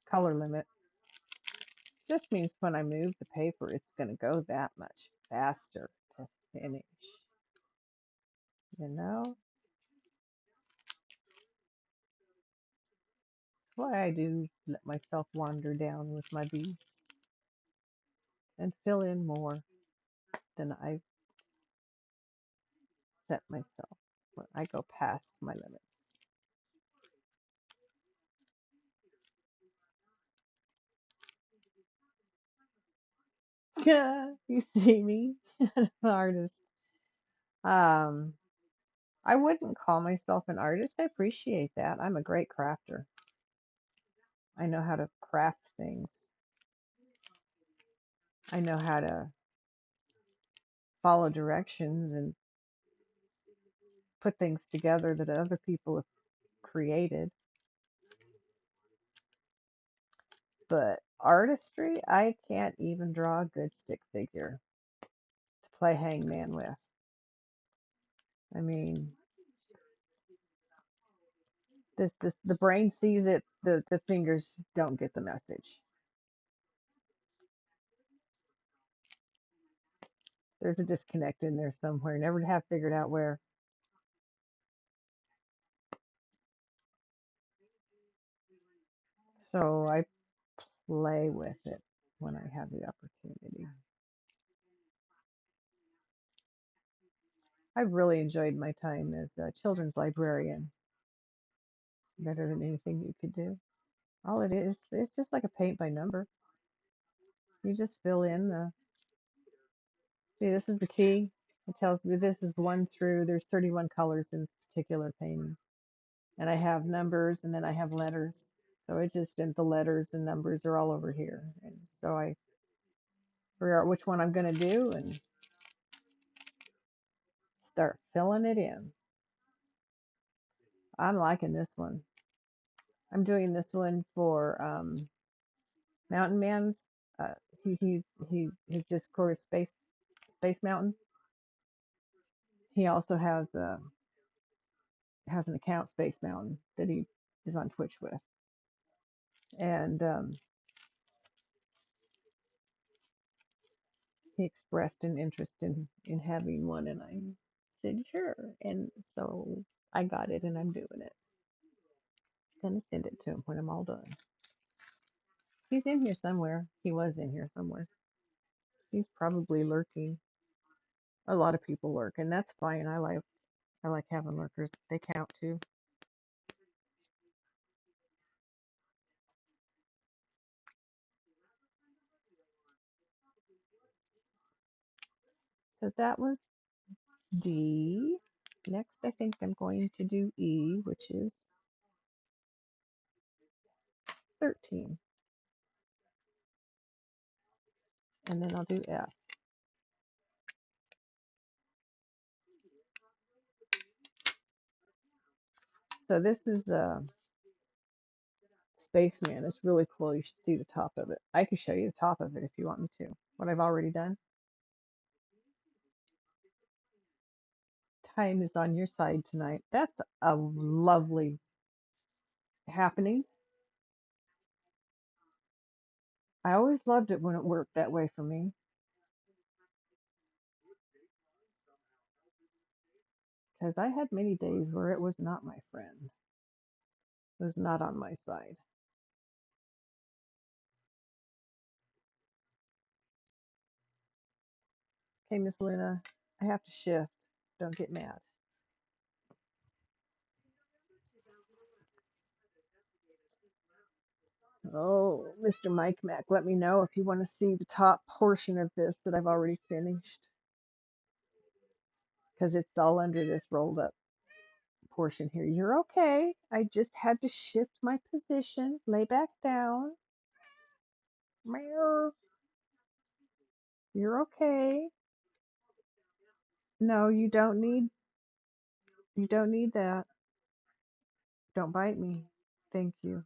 color limit just means when I move the paper, it's going to go that much faster to finish. You know, that's why I do let myself wander down with my beads and fill in more than I've set myself when I go past my limits. Yeah, you see me, an artist. Um, I wouldn't call myself an artist. I appreciate that. I'm a great crafter. I know how to craft things. I know how to follow directions and put things together that other people have created. But artistry, I can't even draw a good stick figure to play hangman with. I mean, this the brain sees it, the fingers don't get the message. There's a disconnect in there somewhere. Never have figured out where. So I play with it when I have the opportunity. I've really enjoyed my time as a children's librarian. Better than anything you could do. All it is, it's just like a paint by number. You just fill in the, see, this is the key. It tells me this is one through, there's 31 colors in this particular painting. And I have numbers and then I have letters. So it just, and the letters and numbers are all over here. And so I figure out which one I'm going to do and start filling it in. I'm liking this one. I'm doing this one for Mountain Man's. Uh, his Discord is Space Mountain. He also has an account, Space Mountain, that he is on Twitch with, and he expressed an interest in having one, and I said sure, and so I got it, and I'm doing it. Gonna send it to him when I'm all done. He's in here somewhere. He was in here somewhere. He's probably lurking. A lot of people lurk, and that's fine. I like having lurkers. They count too. So that was D. Next, I think I'm going to do E, which is 13. And then I'll do F. So this is Spaceman. It's really cool. You should see the top of it. I can show you the top of it if you want me to. What I've already done. Time is on your side tonight. That's a lovely happening. I always loved it when it worked that way for me. Because I had many days where it was not my friend. It was not on my side. Okay, Miss Luna, I have to shift. Don't get mad. Oh, Mr. Mike Mac, let me know if you want to see the top portion of this that I've already finished. Because it's all under this rolled up portion here. You're okay. I just had to shift my position. Lay back down. Meow. You're okay. No, you don't need that. Don't bite me. Thank you.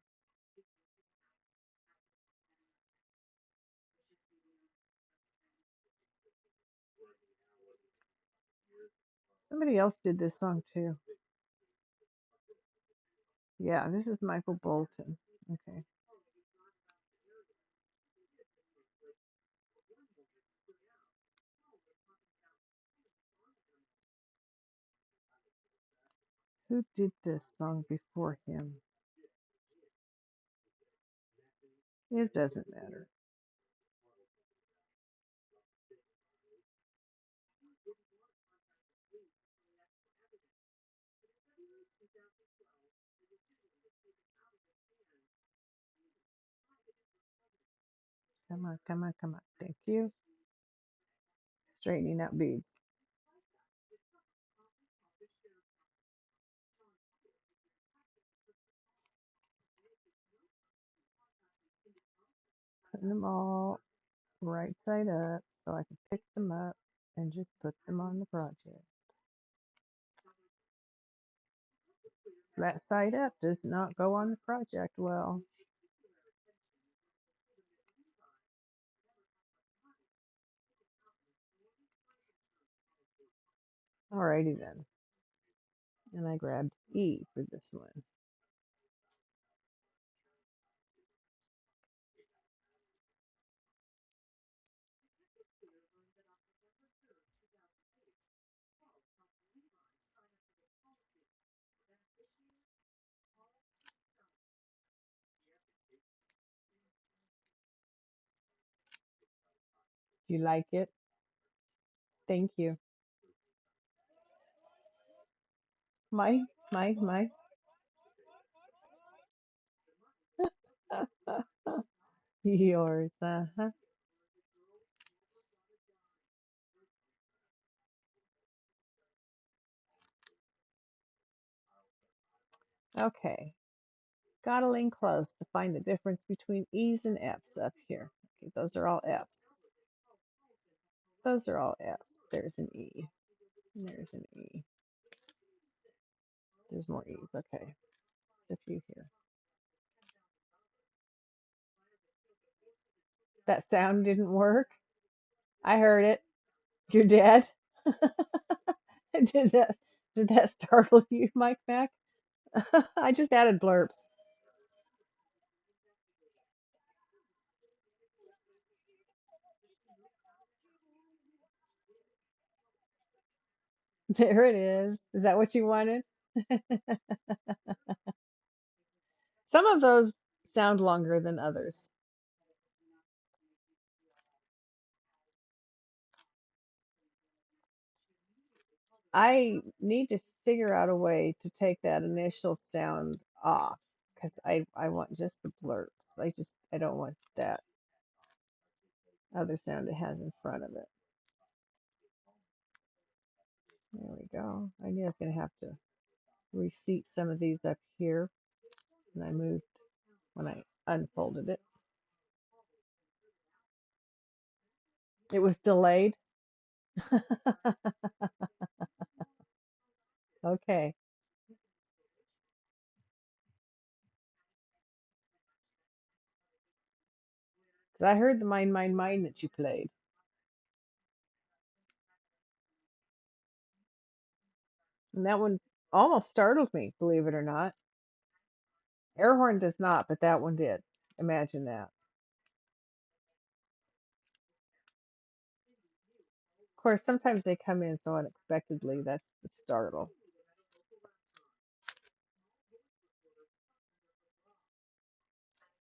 Somebody else did this song too. Yeah, this is Michael Bolton. Okay. Who did this song before him? It doesn't matter. Come on, come on, come on. Thank you. Straightening out beads. Putting them all right side up so I can pick them up. and just put them on the project. That side up does not go on the project well. Alrighty then. And I grabbed E for this one. Do you like it? Thank you. Mike, Mike, Mike. Yours, uh-huh. Okay. Gotta lean close to find the difference between E's and F's up here. Okay, those are all F's. Those are all F's. There's an E. There's an E. There's more E's. Okay. There's a few here. That sound didn't work. I heard it. You're dead. Did that startle you, Mike Mac? I just added blurps. There it is. Is that what you wanted? Some of those sound longer than others. I need to figure out a way to take that initial sound off because I want just the blurps. I don't want that other sound it has in front of it. There we go. I knew I was going to have to reseat some of these up here, and I moved when I unfolded it. It was delayed. Okay. Because I heard the Mine, Mine, Mine that you played. And that one almost startled me, believe it or not. Airhorn does not, but that one did. Imagine that. Of course, sometimes they come in so unexpectedly. That's the startle.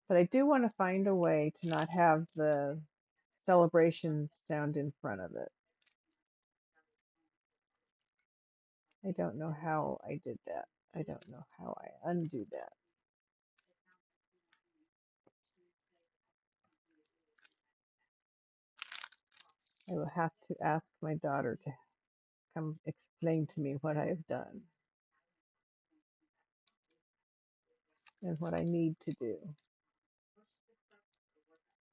But I do want to find a way to not have the celebrations sound in front of it. I don't know how I did that. I don't know how I undo that. I will have to ask my daughter to come explain to me what I have done and what I need to do.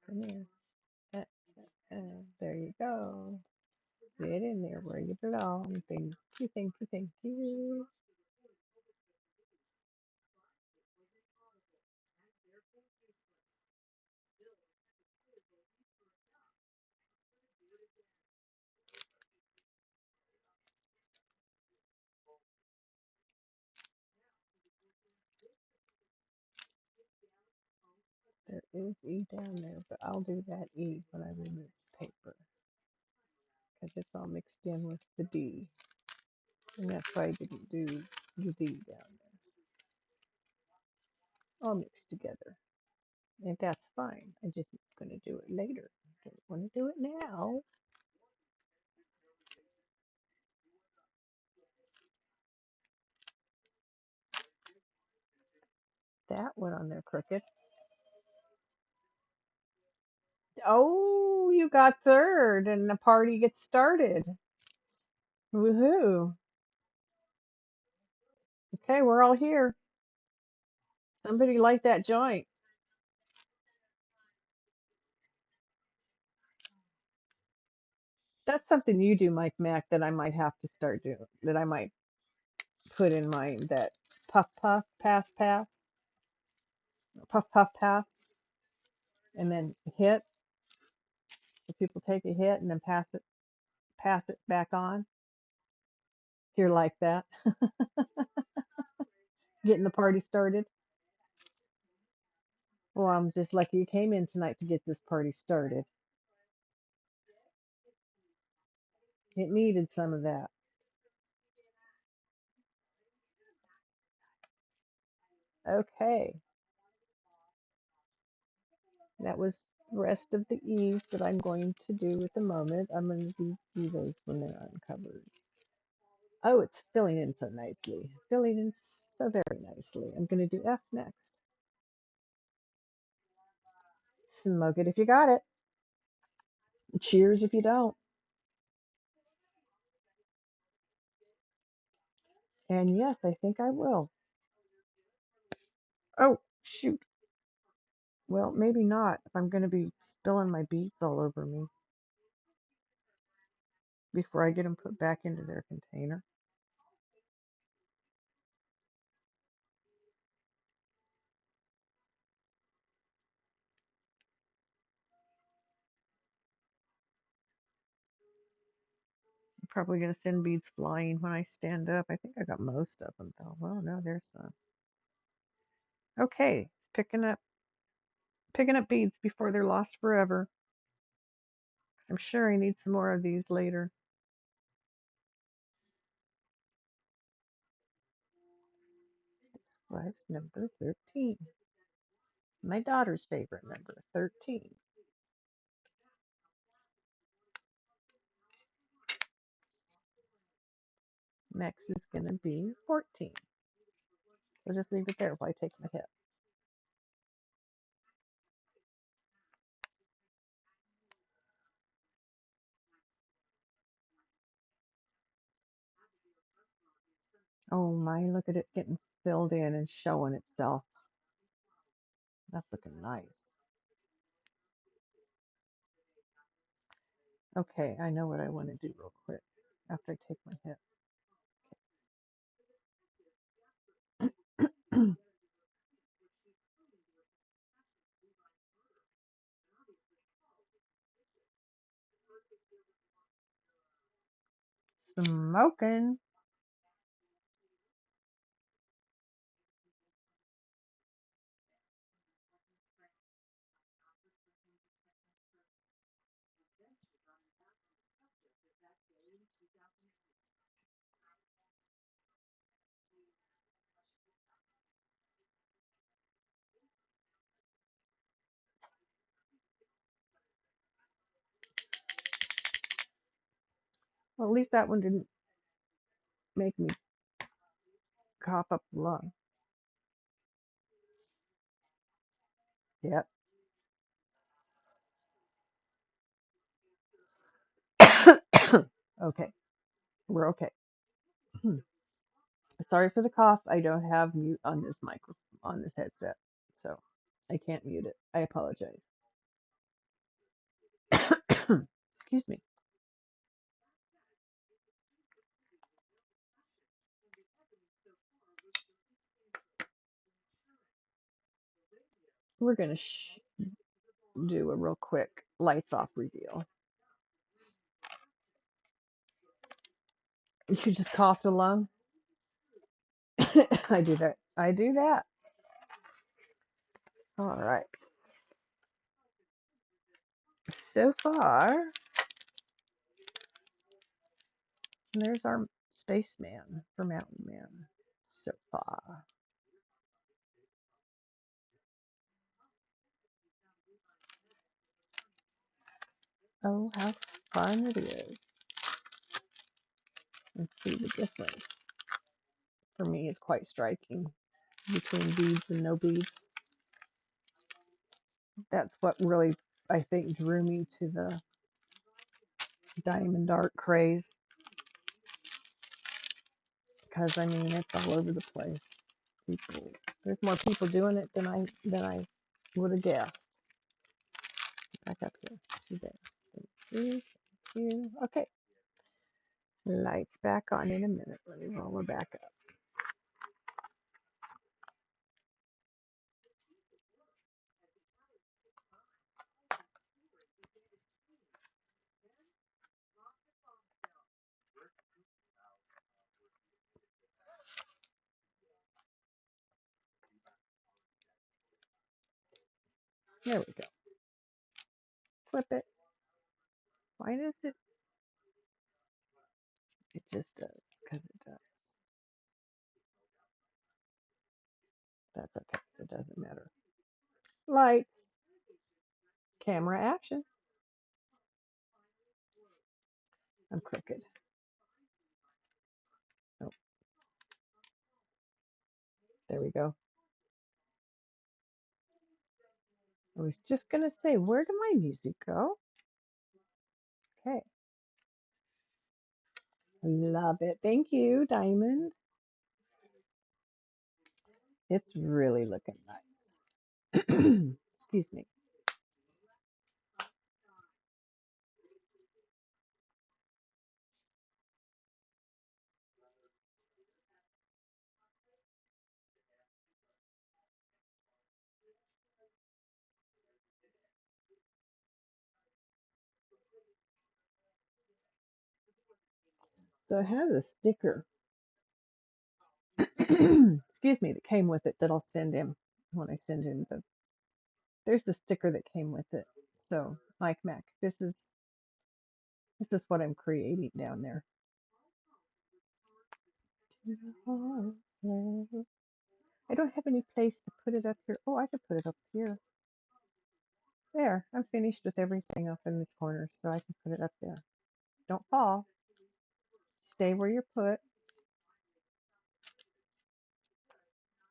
Come here. There you go. Sit in there where you belong. Thank you, thank you, thank you. There is E down there, but I'll do that E when I remove the paper because it's all mixed in with the D. And that's why I didn't do the D down there. All mixed together. And that's fine. I'm just going to do it later. I don't want to do it now. That went on there crooked. Oh, you got third, and the party gets started. Woohoo. Okay, we're all here. Somebody light that joint. That's something you do, Mike Mac, that I might have to start doing. That I might put in mine. That puff puff pass pass, puff puff pass, and then hit. So people take a hit and then pass it back on. Here like that, getting the party started. Well, I'm just lucky you came in tonight to get this party started. It needed some of that. Okay, that was the rest of the E's that I'm going to do at the moment. I'm going to do those when they're uncovered. Oh, it's filling in so nicely. Filling in so very nicely. I'm going to do F next. Smoke it if you got it. Cheers if you don't. And yes, I think I will. Oh, shoot. Well, maybe not if I'm going to be spilling my beets all over me before I get them put back into their container. I'm probably going to send beads flying when I stand up. I think I got most of them, though. Well, no, there's some. Okay, it's picking up beads before they're lost forever. I'm sure I need some more of these later. Was number 13. My daughter's favorite number, 13. Next is going to be 14. So just leave it there while I take my hit. Oh my, look at it getting filled in and showing itself. That's looking nice. Okay, I know what I want to do real quick after I take my hit. Smoking. Well, at least that one didn't make me cough up the lung. Yep. Okay, we're okay. Sorry for the cough. I don't have mute on this microphone on this headset, so I can't mute it. I apologize. Excuse me. We're gonna do a real quick lights off reveal. You just coughed along. I do that. I do that. All right. So far, there's our Spaceman for Mountain Man. So far. Oh, how fun it is. Let's see the difference. For me, it's quite striking between beads and no beads. That's what really, I think, drew me to the diamond art craze. Because, I mean, it's all over the place. There's more people doing it than I would have guessed. Back up here. See there. you. Okay, lights back on in a minute. Let me roll her back up. There we go. Flip it. Why does it? It just does, because it does. That's okay. It doesn't matter. Lights, camera, action. I'm crooked. Oh, there we go. I was just going to say, where did my music go? Okay. Love it. Thank you, Diamond. It's really looking nice. Excuse me. So it has a sticker, excuse me, that came with it that I'll send him when I send him the. There's the sticker that came with it. So, Mike Mac, this is what I'm creating down there. I don't have any place to put it up here. Oh, I could put it up here. There, I'm finished with everything up in this corner, so I can put it up there. Don't fall. Stay where you're put.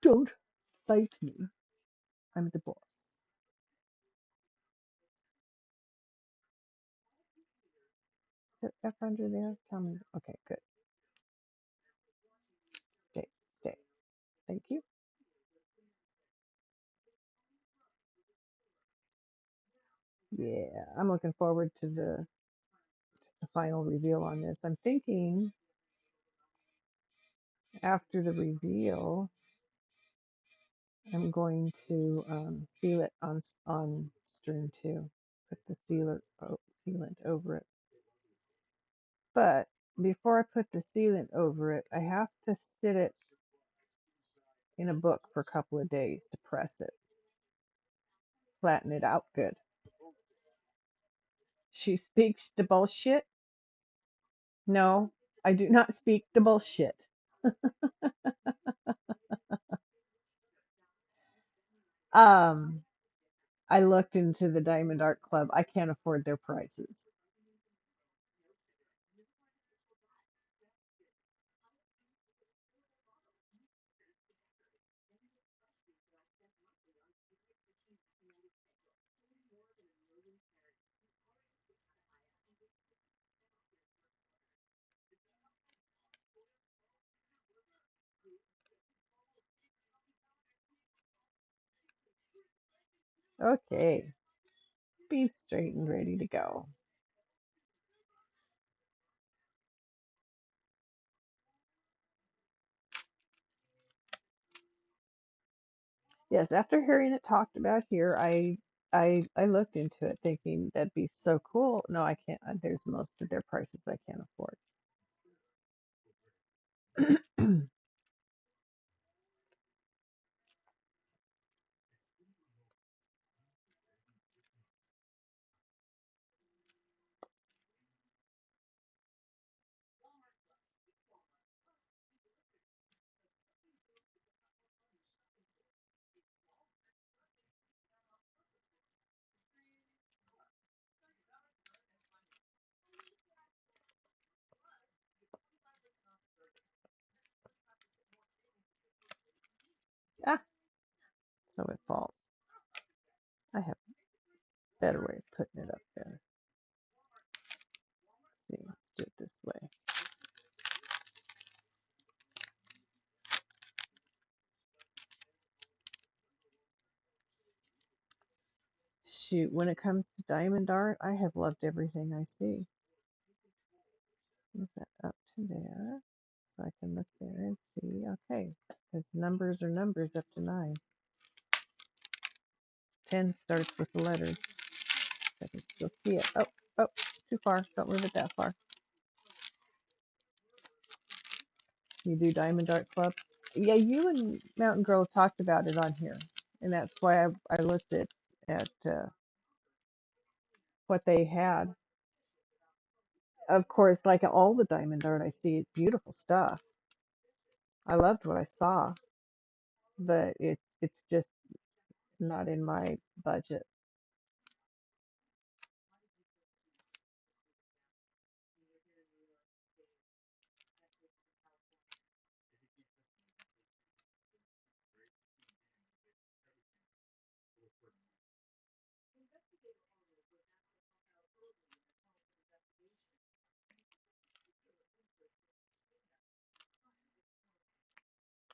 Don't fight me. I'm the boss. Is it up under there? Tell me. Okay, good. Stay, stay. Thank you. Yeah, I'm looking forward to the final reveal on this. I'm thinking after the reveal, I'm going to seal it on string 2. Put the sealant over it. But before I put the sealant over it, I have to sit it in a book for a couple of days to press it, flatten it out good. She speaks the bullshit? No, I do not speak the bullshit. Um, I looked into the Diamond Art Club. I can't afford their prices. Okay, be straight and ready to go. Yes, after hearing it talked about here, I looked into it thinking that'd be so cool. No, I can't. There's most of their prices I can't afford. Ah, so it falls. I have a better way of putting it up there. Let's see, let's do it this way. Shoot, when it comes to diamond art, I have loved everything I see. Move that up to there so I can look there and see. Okay, because numbers are numbers up to 9. 10 starts with the letters. I can still see it. Oh, oh, too far. Don't move it that far. You do Diamond Art Club? Yeah, you and Mountain Girl talked about it on here, and that's why I looked at what they had. Of course, like all the diamond art, I see beautiful stuff. I loved what I saw, but it's just not in my budget.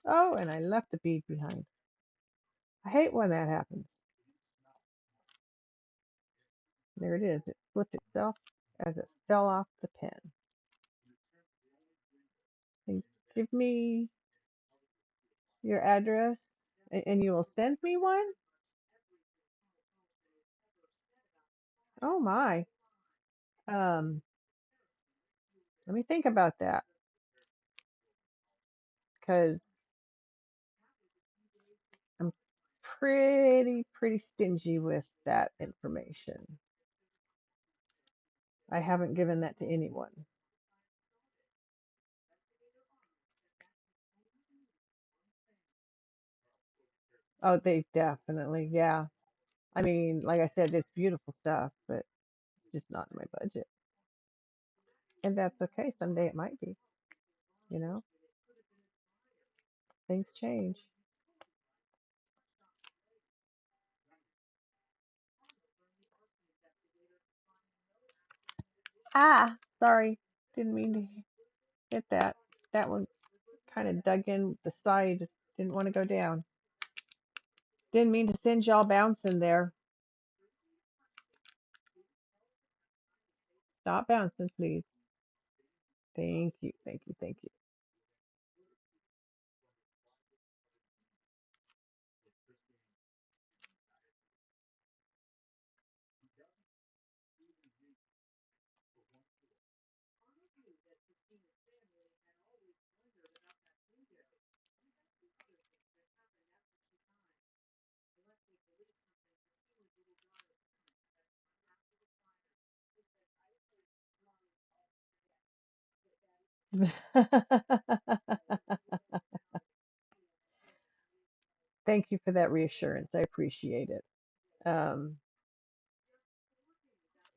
Oh, and I left a bead behind. I hate when that happens. There it is. It flipped itself as it fell off the pen. And give me your address, and you will send me one? Oh my. Um, Let me think about that because I'm pretty stingy with that information. I haven't given that to anyone. Oh, they definitely, yeah. I mean, like I said, it's beautiful stuff, but it's just not in my budget. And that's okay. Someday it might be, you know, things change. Ah, sorry. Didn't mean to hit that. That one kind of dug in the side. Didn't want to go down. Didn't mean to send y'all bouncing there. Stop bouncing, please. Thank you, thank you, thank you. Thank you for that reassurance. I appreciate it. Um,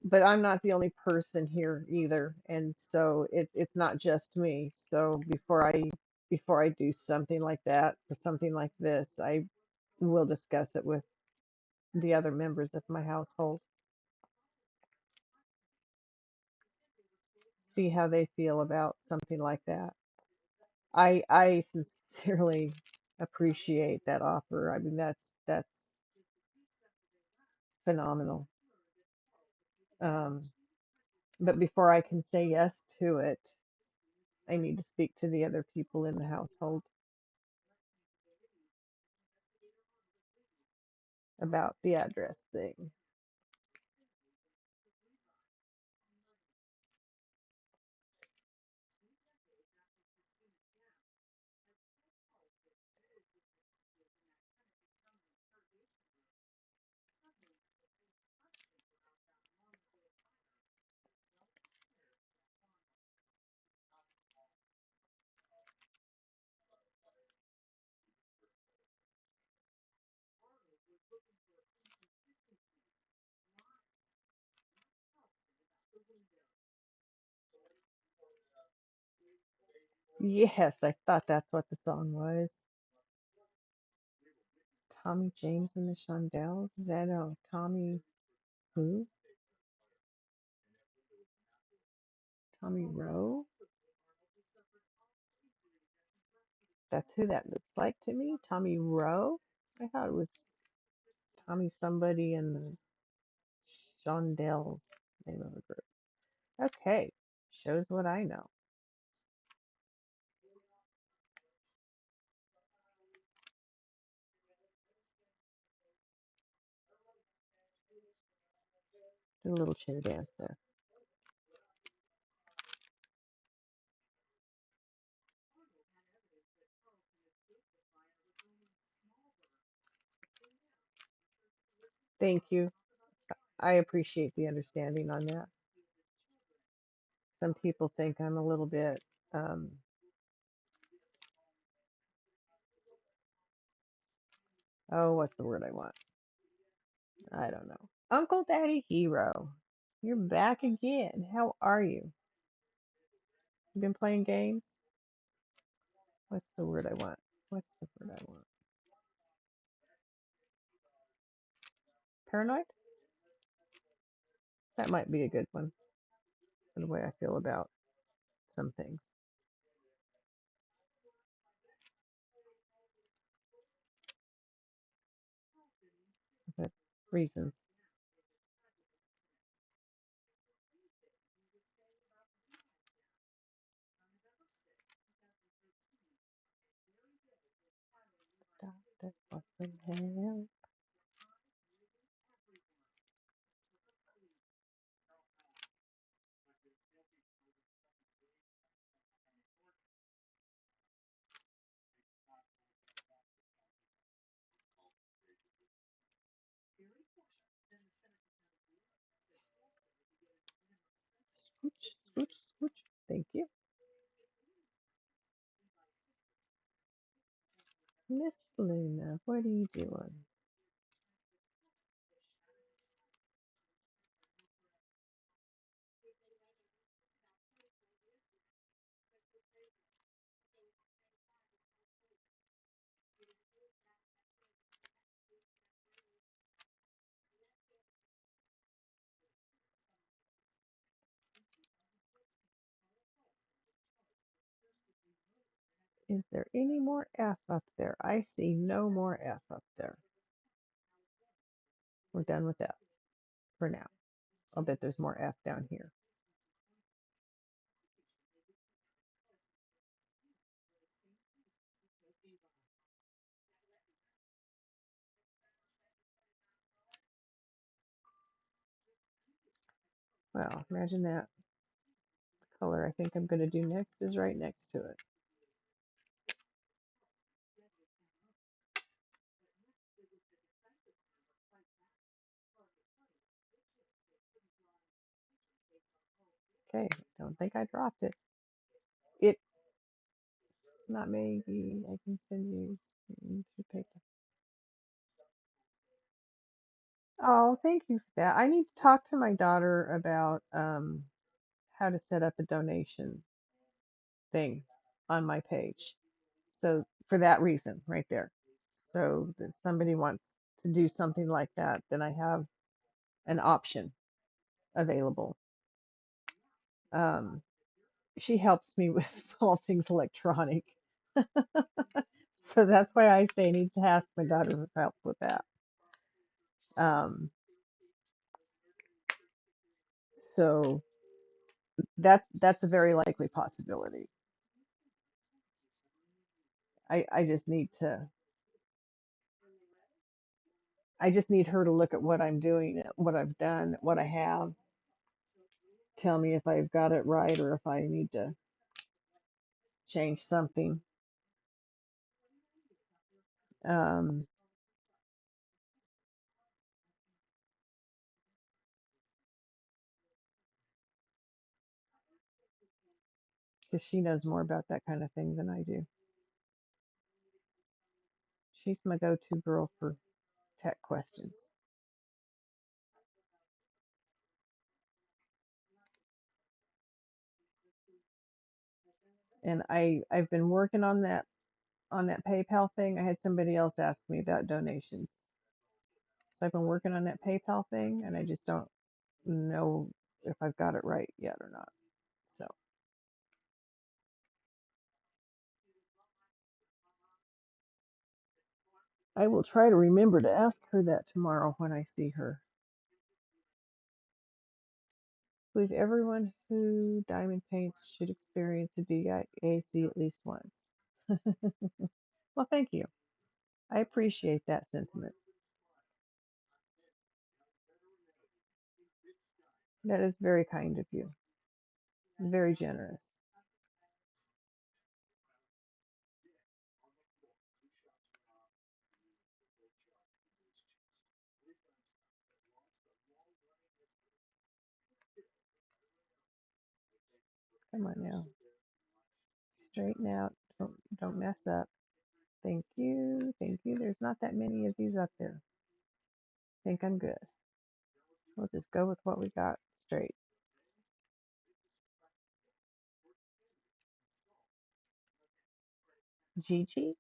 but I'm not the only person here either, and so it's not just me. So before I do something like that or something like this, I will discuss it with the other members of my household, see how they feel about something like that. I sincerely appreciate that offer. I mean, that's phenomenal. Um, but before I can say yes to it, I need to speak to the other people in the household about the address thing. Yes, I thought that's what the song was. Tommy James and the Shondells? Is that Tommy who? Tommy Rowe? That's who that looks like to me. Tommy Rowe? I thought it was Tommy somebody in the Shondells name of a group. Okay, shows what I know. Do a little chair dance there. Thank you. I appreciate the understanding on that. Some people think I'm a little bit, um, oh, what's the word I want? I don't know. Uncle Daddy Hero, you're back again. How are you? You been playing games? What's the word I want? What's the word I want? Paranoid? That might be a good one for the way I feel about some things. But reasons. Doctor Watson, help. Scooch, scooch, scooch. Thank you. Miss Luna, what are you doing? Is there any more F up there? I see no more F up there. We're done with F for now. I'll bet there's more F down here. Well, imagine that. The color I think I'm going to do next is right next to it. Okay, don't think I dropped it. It, not maybe. I can send you to pick. Oh, thank you for that. I need to talk to my daughter about how to set up a donation thing on my page. So for that reason, right there. So if somebody wants to do something like that, then I have an option available. Um, she helps me with all things electronic. So that's why I say I need to ask my daughter for help with that. Um, so that's a very likely possibility. I just need to I just need her to look at what I'm doing, what I've done, what I have, tell me if I've got it right or if I need to change something. Um, because she knows more about that kind of thing than I do. She's my go-to girl for tech questions. And I've been working on that PayPal thing. I had somebody else ask me about donations. So I've been working on that PayPal thing and I just don't know if I've got it right yet or not. So I will try to remember to ask her that tomorrow when I see her. I believe everyone who diamond paints should experience a DIAC at least once. Well, thank you. I appreciate that sentiment. That is very kind of you. Very generous. Come on now. Straighten out. Don't mess up. Thank you. Thank you. There's not that many of these up there. Think I'm good. We'll just go with what we got straight. Gigi,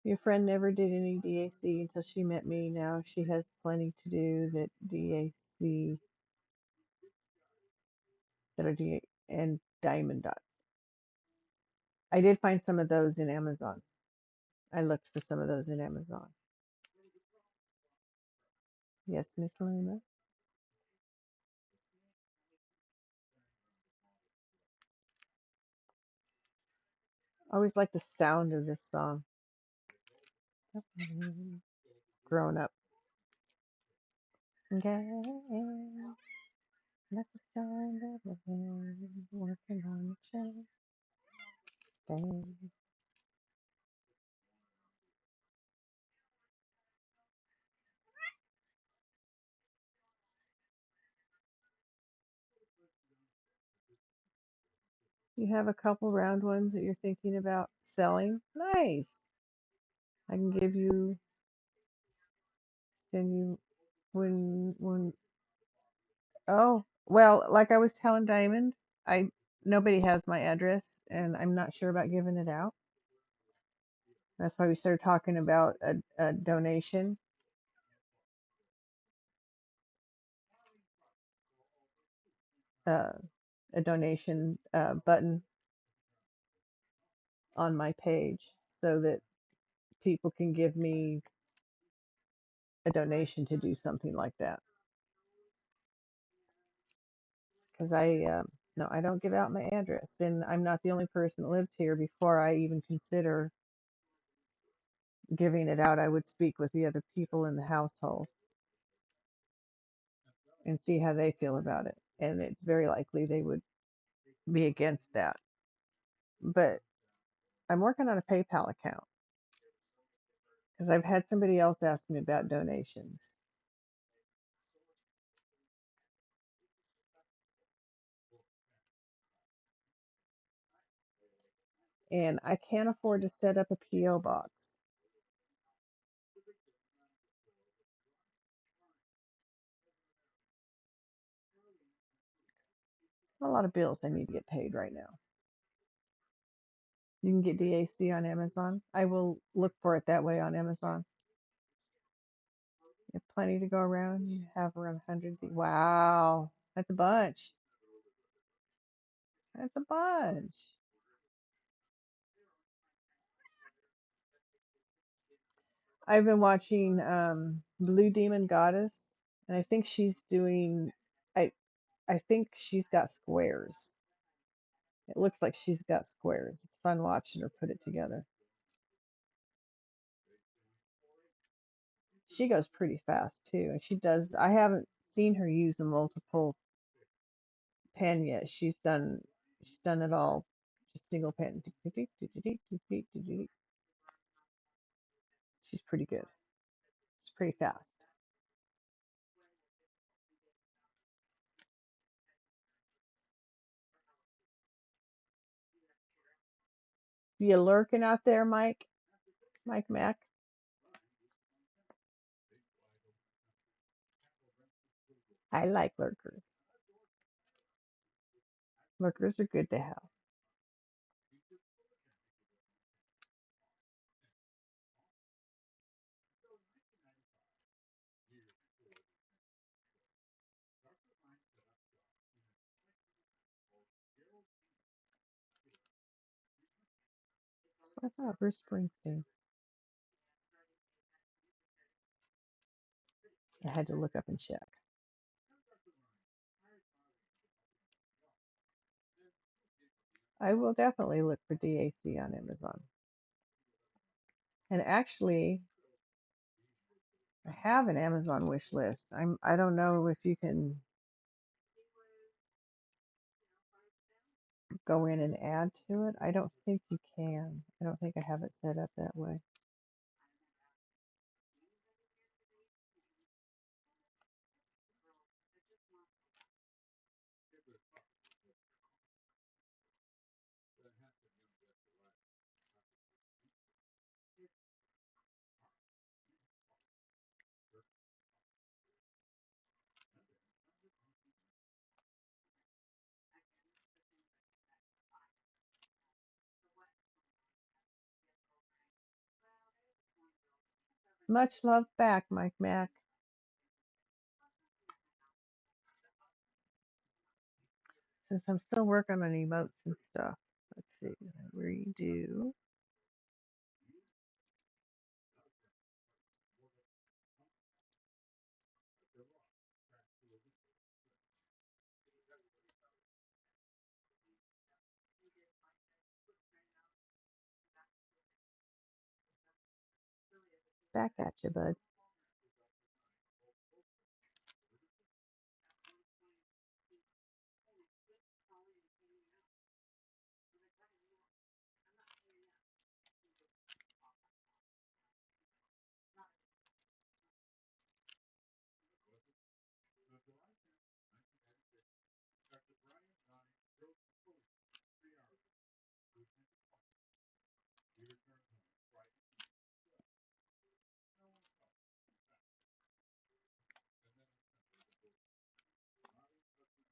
your friend never did any DAC until she met me. Now she has plenty to do that DAC that are DA and diamond dots. I did find some of those in Amazon. I looked for some of those in Amazon. Yes, Miss Luna. I always like the sound of this song. Growing up. Yeah, that's the sound of the wind working on the chain. You have a couple round ones that you're thinking about selling? Nice. I can send you when oh, well, like I was telling Diamond, I nobody has my address and I'm not sure about giving it out. That's why we started talking about a donation, uh, a donation button on my page so that people can give me a donation to do something like that. Because no, I don't give out my address, and I'm not the only person that lives here. Before I even consider giving it out, I would speak with the other people in the household and see how they feel about it. And it's very likely they would be against that. But I'm working on a PayPal account because I've had somebody else ask me about donations. And I can't afford to set up a PO box. A lot of bills I need to get paid right now. You can get DAC on Amazon. I will look for it that way on Amazon. You have plenty to go around. You have around 100. Wow, that's a bunch. That's a bunch. I've been watching Blue Demon Goddess, and I think she's doing. I I think she's got squares. It looks like she's got squares. It's fun watching her put it together. She goes pretty fast too, and she does. I haven't seen her use a multiple pen yet. She's done it all, just single pen. She's pretty good. She's pretty fast. You lurking out there, Mike? Mike Mac? I like lurkers. Lurkers are good to have. So I thought Bruce Springsteen. I had to look up and check. I will definitely look for DAC on Amazon. And actually, I have an Amazon wish list. I don't know if you can go in and add to it. I don't think you can. I don't think I have it set up that way. Much love back, Mike Mac. Since I'm still working on emotes and stuff. Let's see. Redo. Back at you, bud.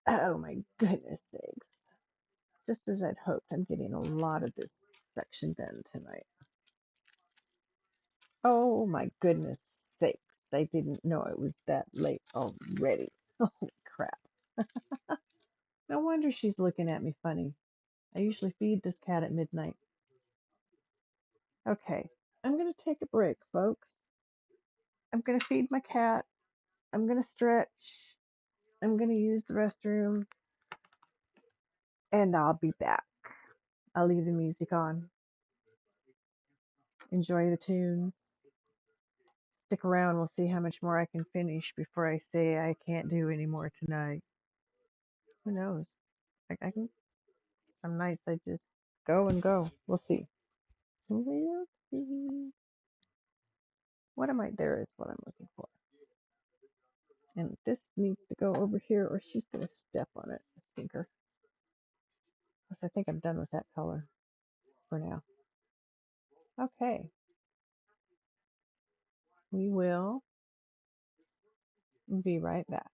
Oh my goodness sakes. Just as I'd hoped, I'm getting a lot of this section done tonight. Oh my goodness sakes. I didn't know it was that late already. Holy crap. No wonder she's looking at me funny. I usually feed this cat at midnight. Okay, I'm going to take a break, folks. I'm going to feed my cat. I'm going to stretch. I'm going to use the restroom. And I'll be back. I'll leave the music on. Enjoy the tunes. Stick around. We'll see how much more I can finish before I say I can't do any more tonight. Who knows? I can. Some nights I just go and go. We'll see. We'll see. What am I? There is what I'm looking for. And this needs to go over here or she's going to step on it. Stinker. I think I'm done with that color for now. Okay. We will be right back.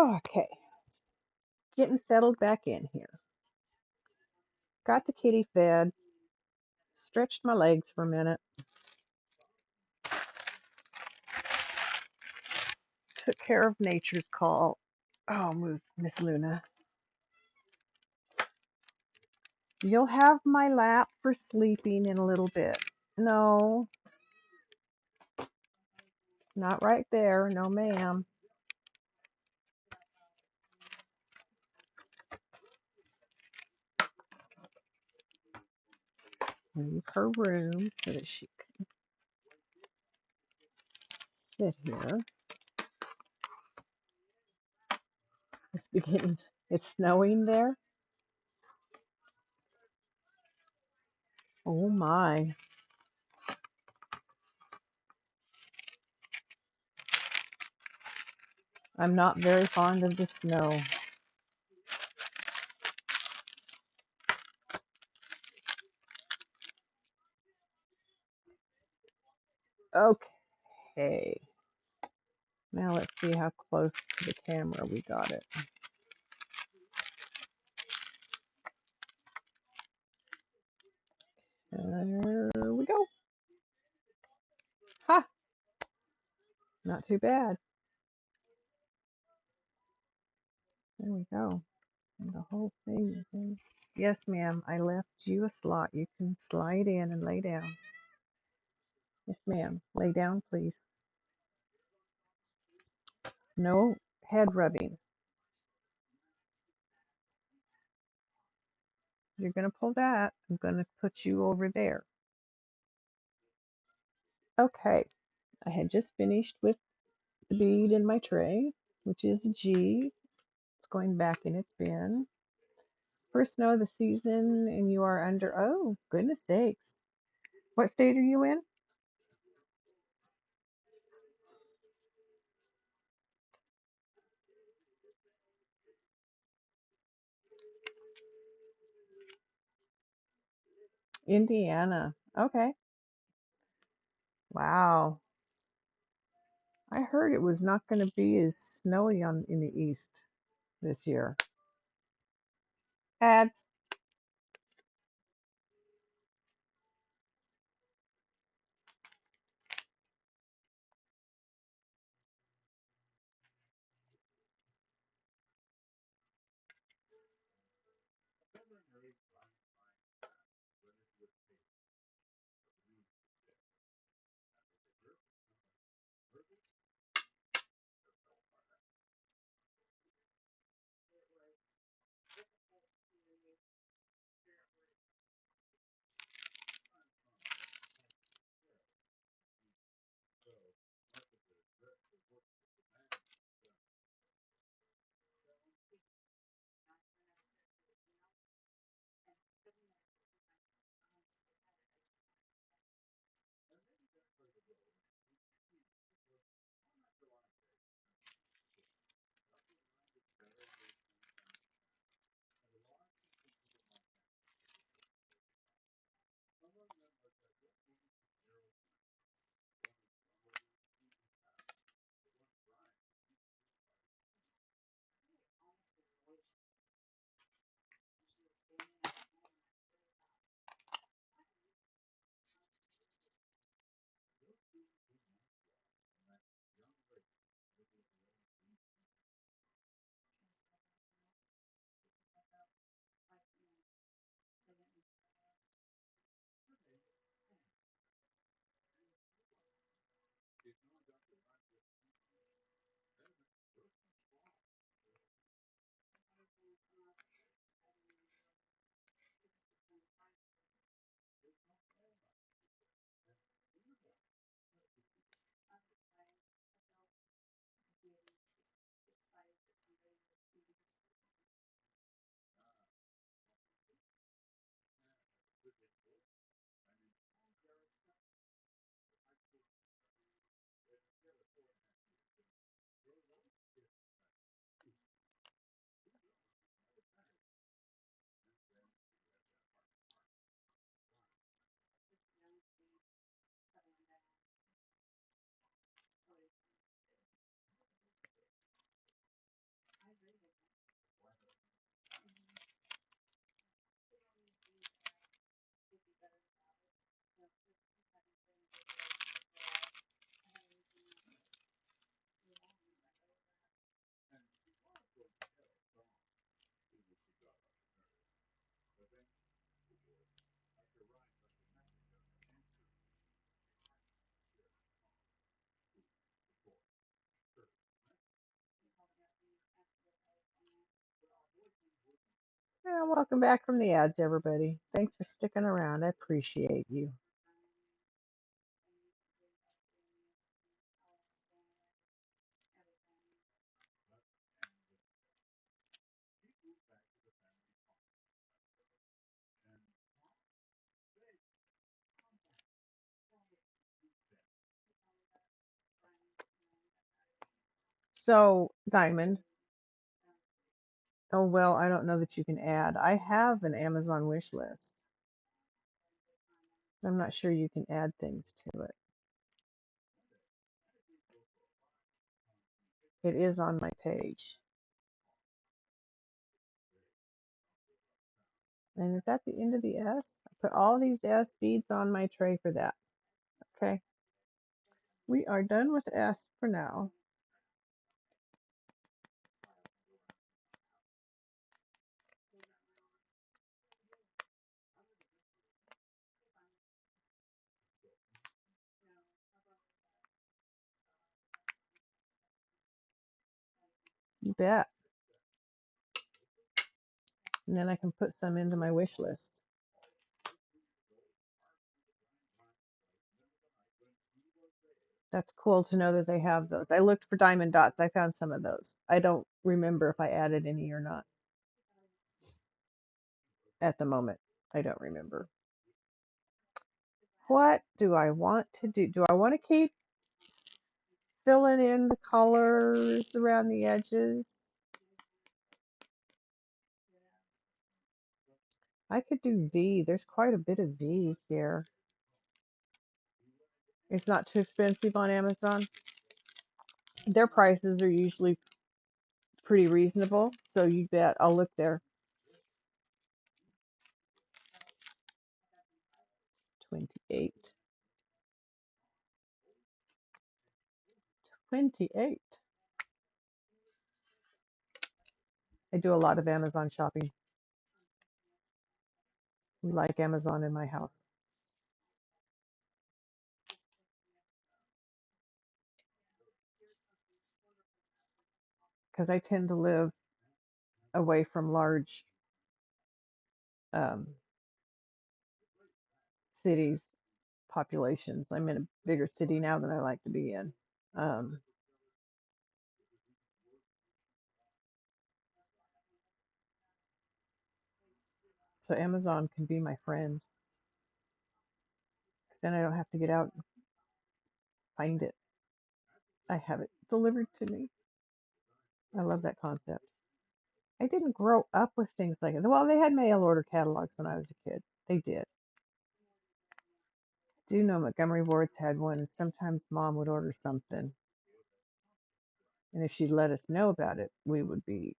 Okay, getting settled back in here. Got the kitty fed, stretched my legs for a minute, took care of nature's call. Oh, move, Miss Luna. You'll have my lap for sleeping in a little bit. No, not right there. No, ma'am. Leave her room so that she can sit here. It's beginning. It's snowing there. Oh my. I'm not very fond of the snow. Okay. Now let's see how close to the camera we got it. There we go. Ha! Not too bad. There we go. And the whole thing is in. Yes, ma'am. I left you a slot. You can slide in and lay down. Yes, ma'am. Lay down, please. No head rubbing. You're going to pull that. I'm going to put you over there. Okay. I had just finished with the bead in my tray, which is a G. It's going back in its bin. First snow of the season, and you are under, oh, goodness sakes. What state are you in? Indiana. Okay. Wow. I heard it was not going to be as snowy in the east this year. Ads. Yeah, welcome back from the ads, everybody. Thanks for sticking around. I appreciate you. So, Diamond, oh well, I don't know that you can add. I have an Amazon wish list. I'm not sure you can add things to it. It is on my page. And is that the end of the S? I put all these S beads on my tray for that. Okay. We are done with S for now. You bet. And then I can put some into my wish list. That's cool to know that they have those. I looked for diamond dots. I found some of those. I don't remember if I added any or not at the moment. I don't remember. What do I want to do? Do I want to keep filling in the colors around the edges? I could do V. There's quite a bit of V here. It's not too expensive on Amazon. Their prices are usually pretty reasonable, so you bet I'll look there. 28. 28. I do a lot of Amazon shopping. We like Amazon in my house because I tend to live away from large um, cities, populations. I'm in a bigger city now than I like to be in. Um, so Amazon can be my friend. Then I don't have to get out and find it. I have it delivered to me. I love that concept. I didn't grow up with things like it. Well, they had mail order catalogs when I was a kid. They did. I do know Montgomery Ward's had one, and sometimes mom would order something. And if she'd let us know about it, we would be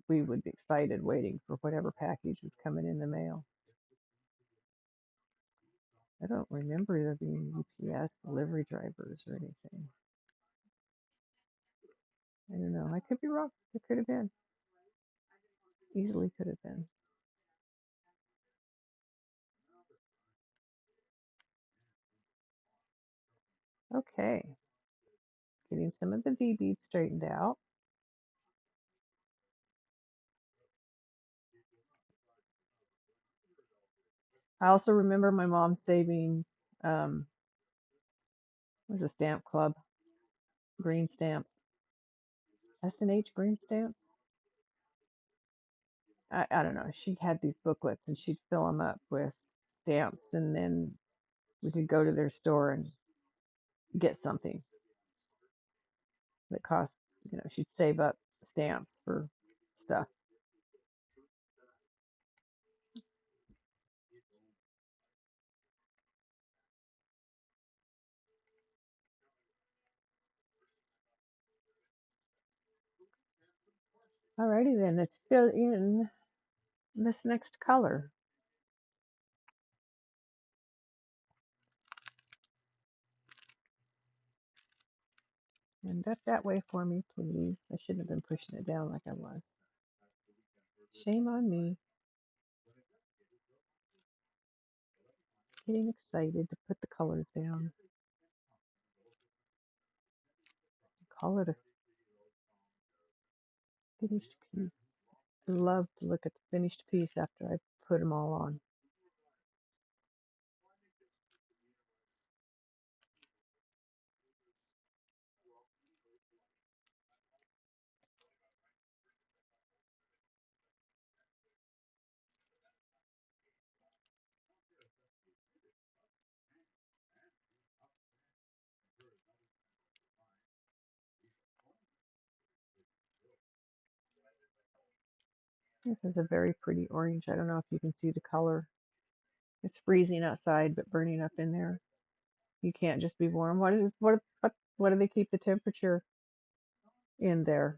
excited waiting for whatever package was coming in the mail. I don't remember there being UPS delivery drivers or anything. I don't know. I could be wrong. It could have been. Easily could have been. Okay. Getting some of the V beads straightened out. I also remember my mom saving was a stamp club, green stamps. S&H green stamps. I don't know. She had these booklets and she'd fill them up with stamps, and then we could go to their store and get something that cost, she'd save up stamps for stuff. Alrighty then, let's fill in this next color. And up that way for me, please. I shouldn't have been pushing it down like I was. Shame on me. Getting excited to put the colors down. Call it a finished piece. love to look at the finished piece after I put them all on. This is a very pretty orange. I don't know if you can see the color. It's freezing outside, but burning up in there. You can't just be warm. What do they keep the temperature in there?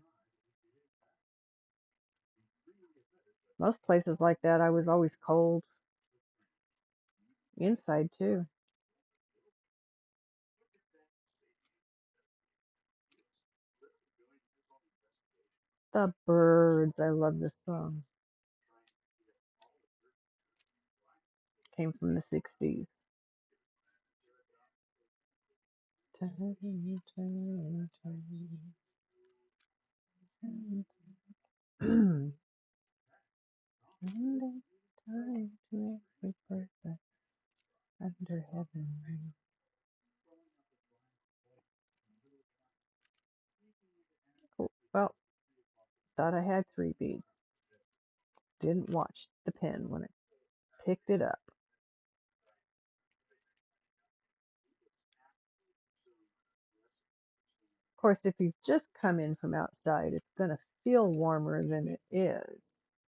Most places like that, I was always cold inside too. The Birds. I love this song. Came from the 60s. Time to every purpose under heaven. Cool. Well, thought I had 3 beads. Didn't watch the pen when I picked it up. Of course, if you've just come in from outside, it's going to feel warmer than it is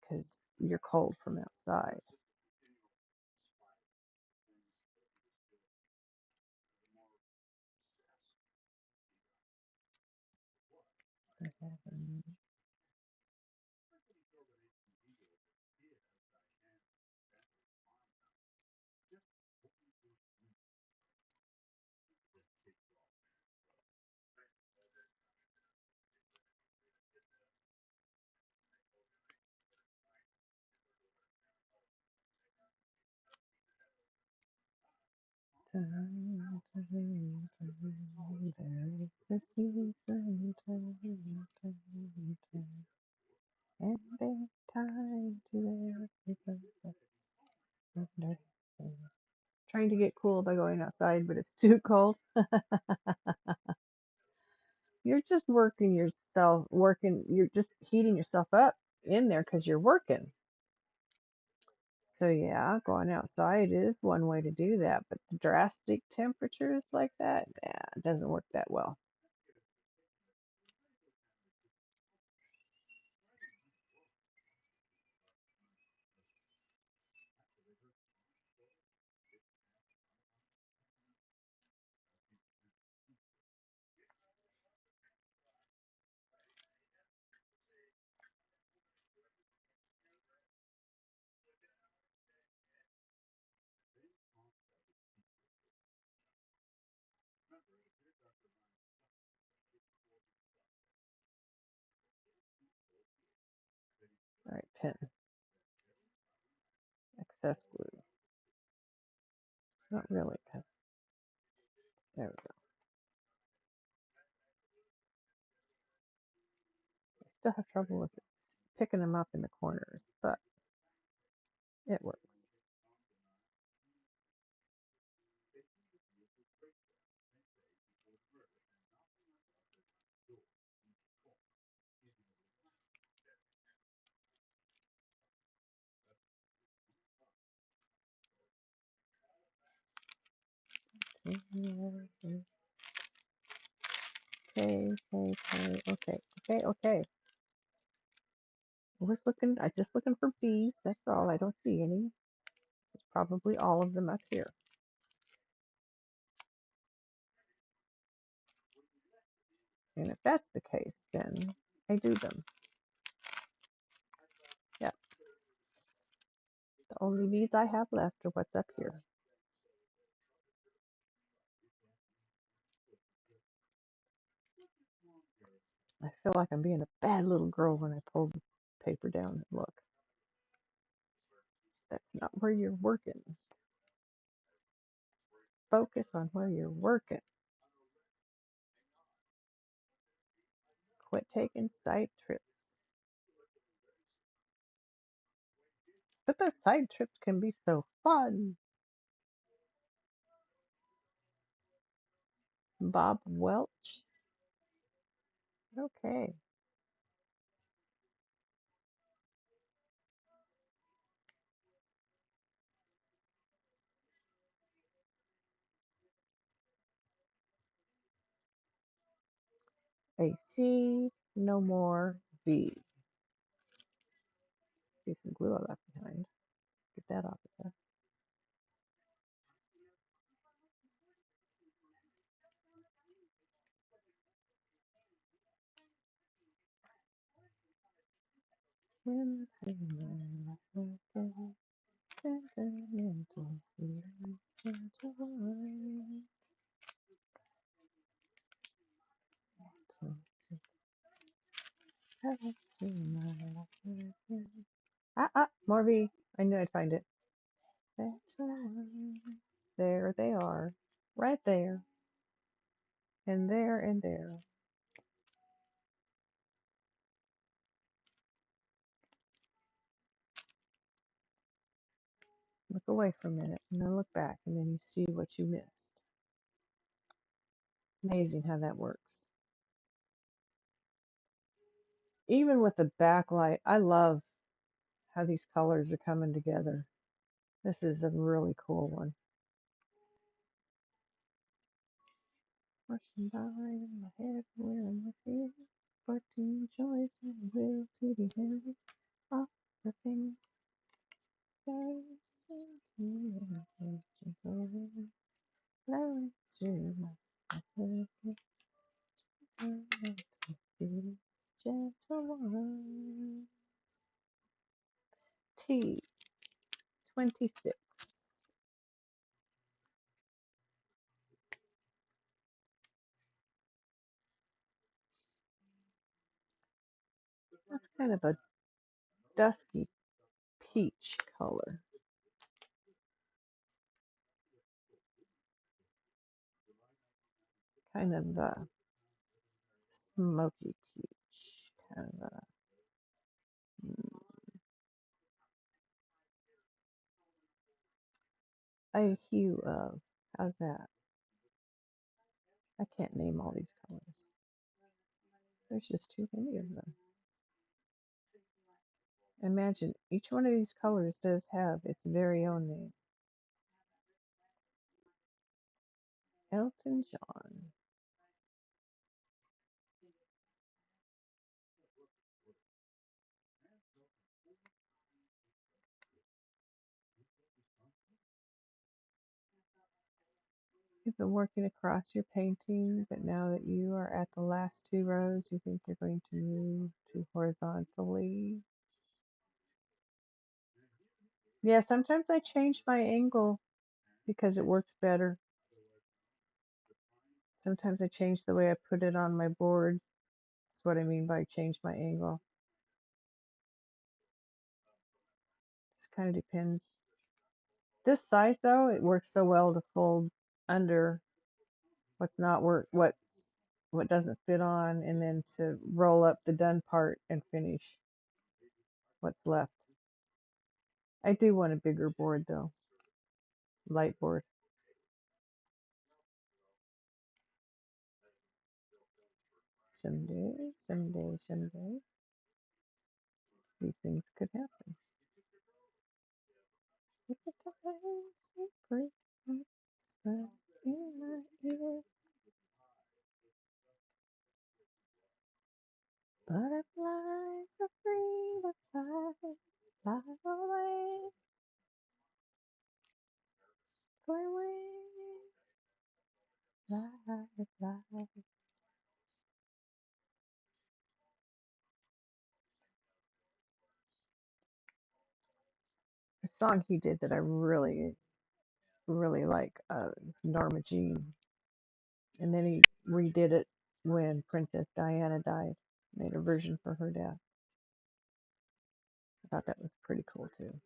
because you're cold from outside. There is a season and a time to every purpose under heaven. Trying to get cool by going outside, but it's too cold. You're just you're just heating yourself up in there because you're working. So yeah, going outside is one way to do that, but the drastic temperatures like that, yeah, it doesn't work that well. All right, pen, excess glue. Not really, because there we go. I still have trouble with it, picking them up in the corners, but it works. Okay. I just looking for bees. That's all. I don't see any. It's probably all of them up here. And if that's the case, then I do them. Yeah. The only bees I have left are what's up here. I feel like I'm being a bad little girl when I pull the paper down and look. That's not where you're working. Focus on where you're working. Quit taking side trips. But the side trips can be so fun. Bob Welch. Okay. A C, no more V. See some glue I left behind. Get that off of there. Sentimental feelings, gentle more V. I knew I'd find it. There they are. Right there. And there and there. Look away for a minute and then look back and then you see what you missed. Amazing how that works. Even with the backlight, I love how these colors are coming together. This is a really cool one. Rushing by in my head where I'm with you, but to enjoy and will to be heavy. All the things that seem to me gentle, flowing through my head, feelings gentle one. T 26. That's kind of a dusky peach color, kind of smoky peach, kind of a hue of. How's that? I can't name all these colors. There's just too many of them. Imagine each one of these colors does have its very own name. Elton John. You've been working across your painting, but now that you are at the last two rows, you think you're going to move to horizontally. Yeah, sometimes I change my angle because it works better. Sometimes I change the way I put it on my board. That's what I mean by change my angle. Just kind of depends. This size though, it works so well to fold under what's not work, what doesn't fit on, and then to roll up the done part and finish what's left. I do want a bigger board though, light board. Someday, someday, someday, these things could happen. If the times we break, whisper in my ear, butterflies are free to fly, fly away, fly away, fly, fly. A song he did that I really like is Norma Jean, and then he redid it when Princess Diana died, made a version for her death. I thought that was pretty cool too.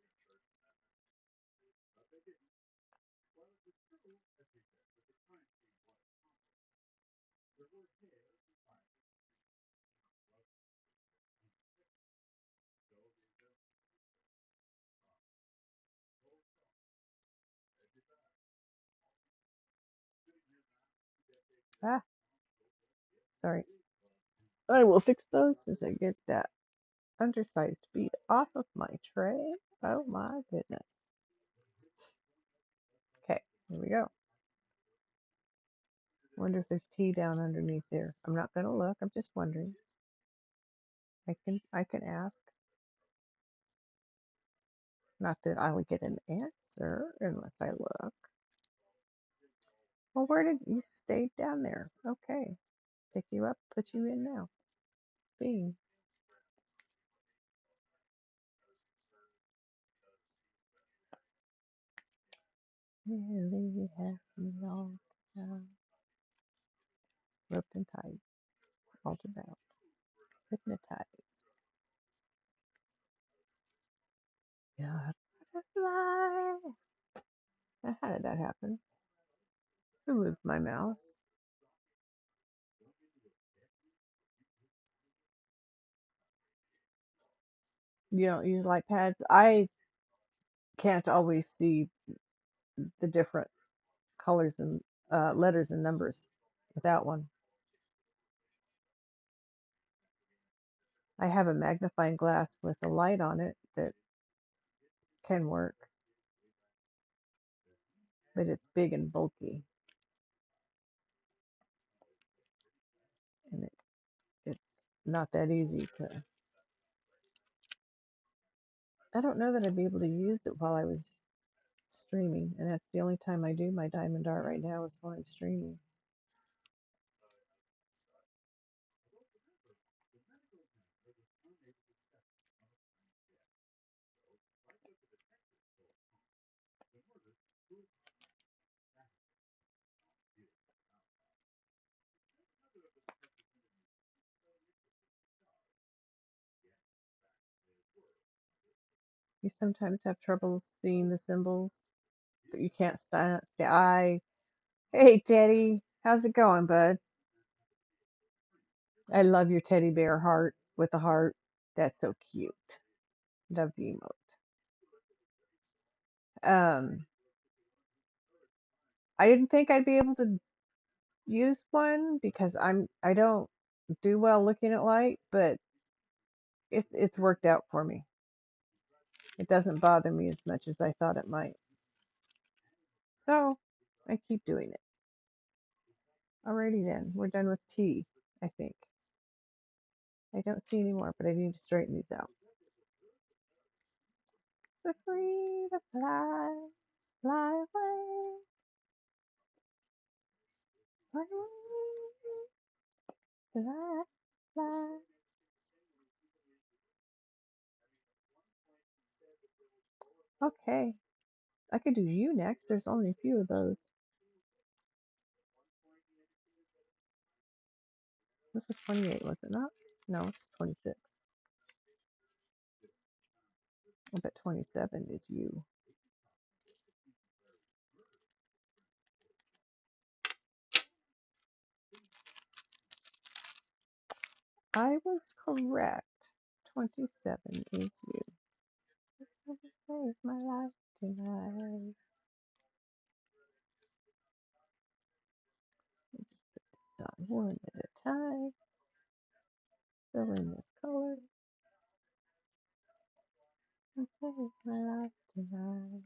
Ah, sorry. I will fix those as I get that undersized bead off of my tray. Oh my goodness. Okay, here we go. Wonder if there's tea down underneath there. I'm not gonna look. I'm just wondering. I can ask. Not that I'll get an answer unless I look. Well, where did you stay down there? Okay. Pick you up, put you in now. Bing. Really have me all down. Roped and tied, all about, hypnotized. Yeah, butterfly. Now, how did that happen? Who moved my mouse? You don't use light pads? I can't always see the different colors and letters and numbers without one. I have a magnifying glass with a light on it that can work, but it's big and bulky, and it's not that easy to. I don't know that I'd be able to use it while I was streaming, and that's the only time I do my diamond art right now is while I'm streaming. You sometimes have trouble seeing the symbols, but you can't stand. Hey, Teddy, how's it going, bud? I love your teddy bear heart with a heart. That's so cute. Love the emote. I didn't think I'd be able to use one because I don't do well looking at light, but it's worked out for me. It doesn't bother me as much as I thought it might. So I keep doing it. Alrighty then, we're done with tea, I think. I don't see any more, but I need to straighten these out. So free to fly, fly away, fly away, fly, fly. Okay, I could do you next. There's only a few of those. This is 28, was it not? No, it's 26. I bet 27 is you. I was correct. 27 is you. Somebody saved my life tonight. Let me just put this on one at a time. Fill in this color. And save my life tonight.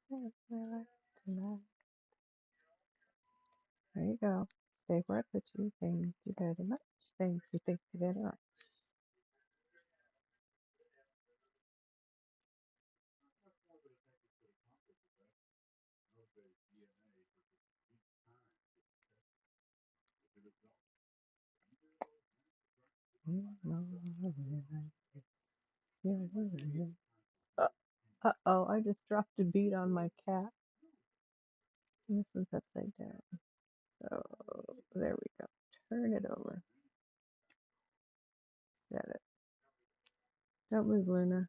Save my life tonight. There you go. Stay where I put you. Thank you very much. Thank you very much. Uh-oh, I just dropped a bead on my cat. This one's upside down. So there we go. Turn it over. Set it. Don't move, Luna.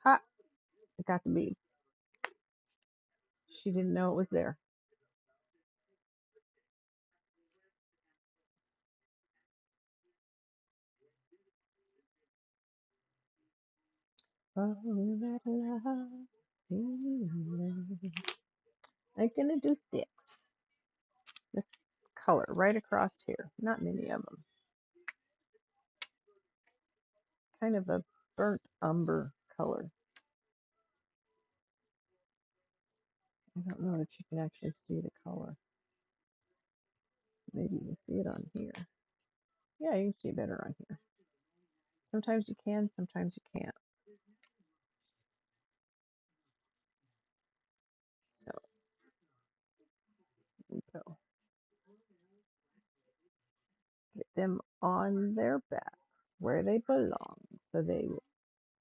Ha! I got the bead. She didn't know it was there. Oh, that love. I'm gonna do 6. This color right across here. Not many of them. Kind of a burnt umber color. I don't know that you can actually see the color. Maybe you can see it on here. Yeah, you can see it better on here. Sometimes you can, sometimes you can't. So we go. Get them on their backs where they belong. So they will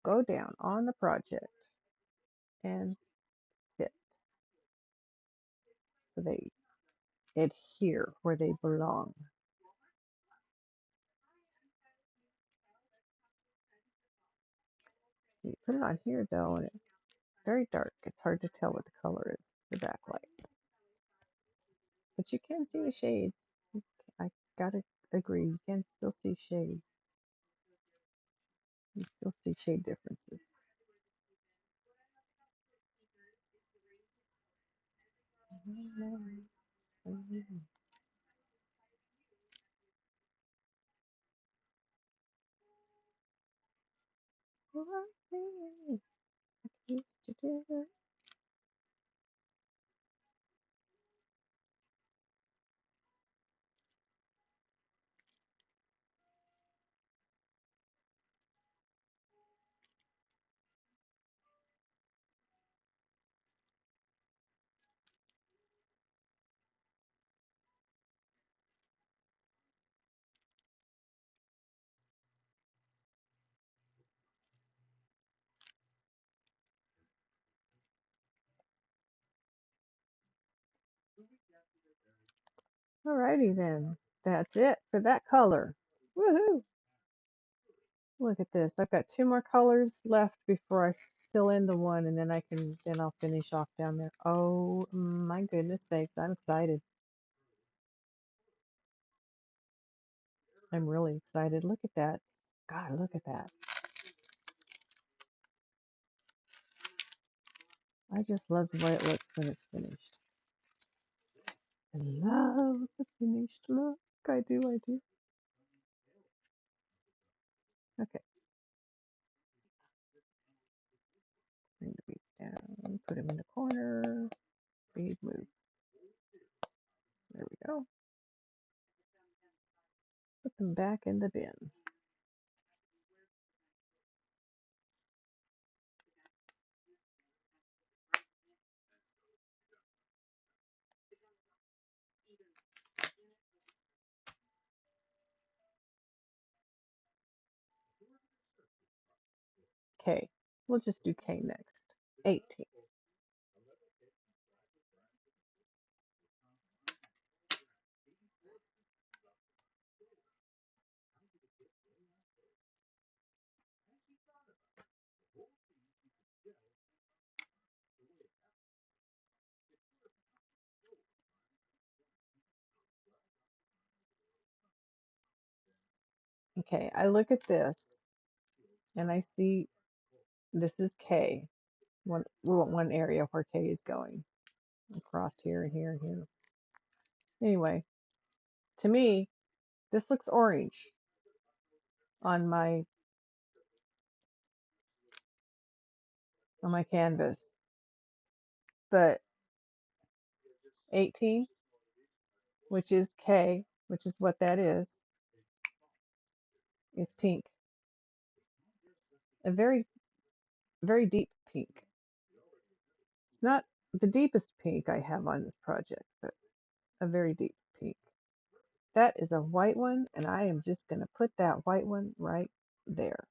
go down on the project and fit. So they adhere where they belong. So you put it on here though, and it's very dark. It's hard to tell what the color is, the backlight. But you can see the shades. I gotta agree, you can still see shade. You still see shade differences. Used to do it. Alrighty then. That's it for that color. Woohoo! Look at this. I've got 2 more colors left before I fill in the one, and then I'll finish off down there. Oh my goodness sakes, I'm excited. I'm really excited. Look at that. God, look at that. I just love the way it looks when it's finished. I love the finished look. I do, I do. Okay, bring the beads down, put them in the corner, bead move. There we go. Put them back in the bin. K. We'll just do K next. 18. Okay, I look at this and I see this is K. One area where K is going. Across here and here and here. Anyway, to me, this looks orange on my canvas. But 18, which is K, which is what that is pink. A very, very deep pink. It's not the deepest pink I have on this project, but a very deep pink. That is a white one, and I am just going to put that white one right there.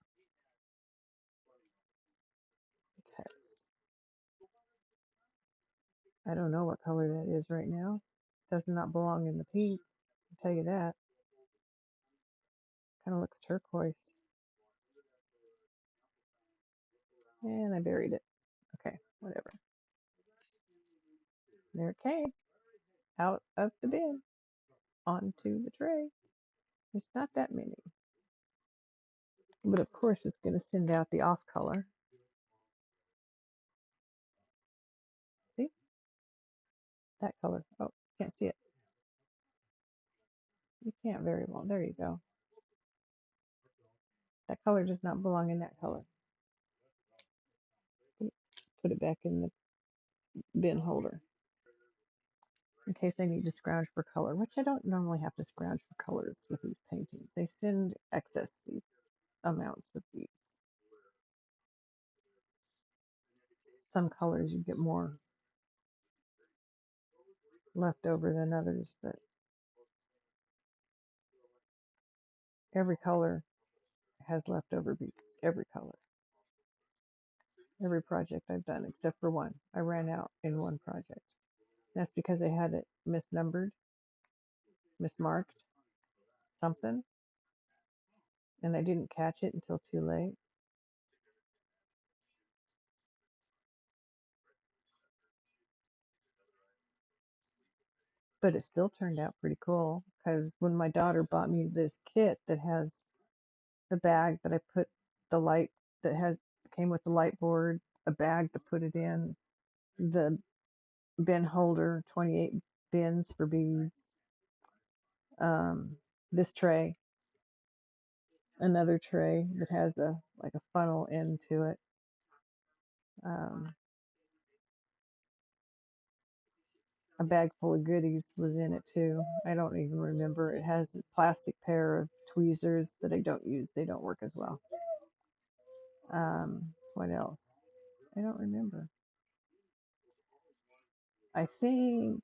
Because I don't know what color that is right now. Does not belong in the pink, I'll tell you that. Kind of looks turquoise. And I buried it. Okay, whatever. There it came. Out of the bin. Onto the tray. There's not that many. But of course it's going to send out the off color. See? That color. Oh, can't see it. You can't very well. There you go. That color does not belong in that color. Put it back in the bin holder in case I need to scrounge for color, which I don't normally have to scrounge for colors with these paintings. They send excess amounts of these. Some colors you get more left over than others, but every color has leftover beads. Every color. Every project I've done except for one. I ran out in one project. That's because I had it misnumbered, mismarked, something, and I didn't catch it until too late. But it still turned out pretty cool because when my daughter bought me this kit that has the bag that I put the light that had came with the light board, a bag to put it in, the bin holder, 28 bins for beads, um, this tray, another tray that has a like a funnel end to it. Um, a bag full of goodies was in it too. I don't even remember. It has a plastic pair of tweezers that I don't use. They don't work as well. What else? I don't remember. I think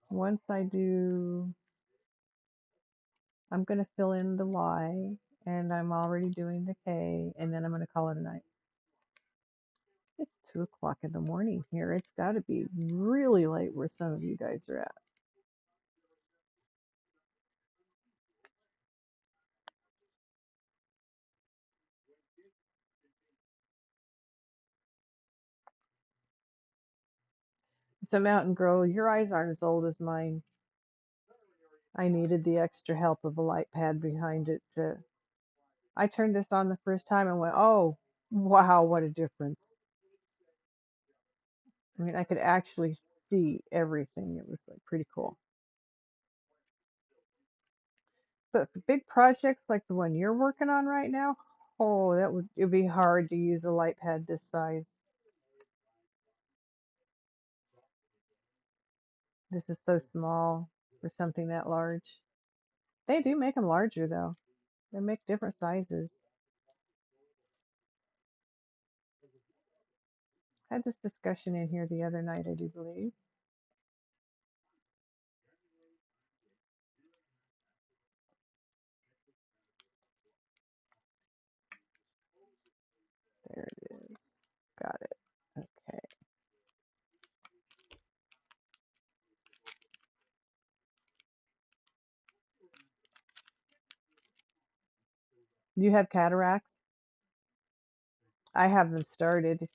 once I do, I'm going to fill in the Y and I'm already doing the K and then I'm going to call it a night. It's 2 o'clock in the morning here. It's got to be really late where some of you guys are at. So, Mountain Girl, your eyes aren't as old as mine. I needed the extra help of a light pad behind it to. I turned this on the first time and went, oh, wow, what a difference. I mean, I could actually see everything. It was like pretty cool. But for big projects like the one you're working on right now, oh, it'd be hard to use a light pad this size. This is so small for something that large. They do make them larger though. They make different sizes. I had this discussion in here the other night, I do believe. There it is. Got it. Okay. Do you have cataracts? I have them started,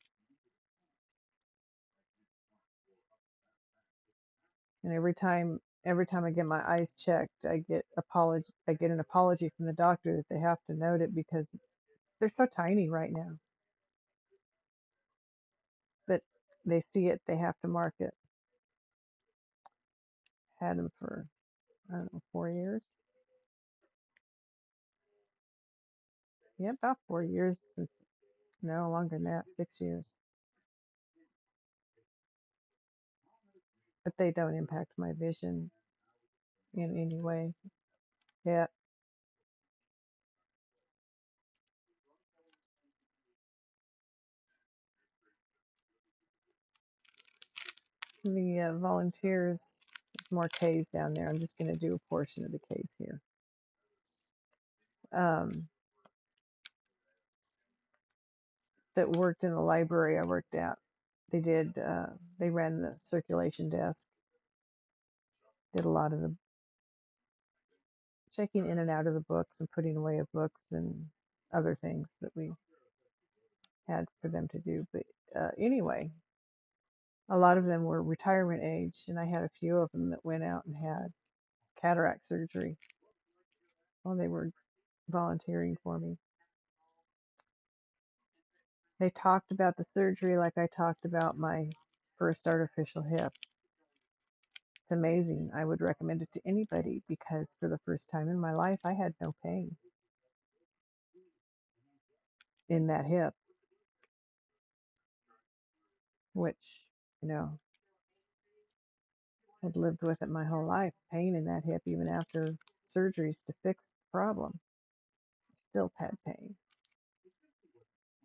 and every time I get my eyes checked, I get an apology from the doctor that they have to note it because they're so tiny right now. But they see it, they have to mark it. Had them for, I don't know, 4 years. Yeah, about 4 years. No, longer than that, 6 years. But they don't impact my vision in any way. Yeah, the volunteers, there's more K's down there. I'm just going to do a portion of the K's here. Um, that worked in the library I worked at. They ran the circulation desk, did a lot of the checking in and out of the books and putting away of books and other things that we had for them to do. But anyway, a lot of them were retirement age, and I had a few of them that went out and had cataract surgery while they were volunteering for me. They talked about the surgery like I talked about my first artificial hip. It's amazing. I would recommend it to anybody because for the first time in my life, I had no pain in that hip, which, you know, I'd lived with it my whole life. Pain in that hip, even after surgeries to fix the problem. Still had pain.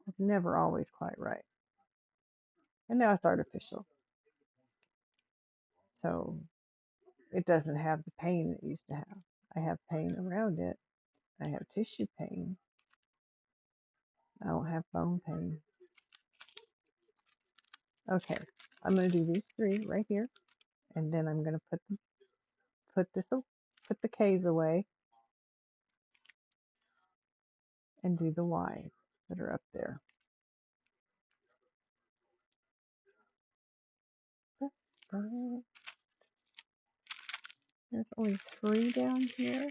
It's never always quite right. And now it's artificial. So it doesn't have the pain it used to have. I have pain around it. I have tissue pain. I don't have bone pain. Okay, I'm going to do these three right here, and then I'm going to put the K's away and do the Y's that are up there. That's fine. There's only three down here.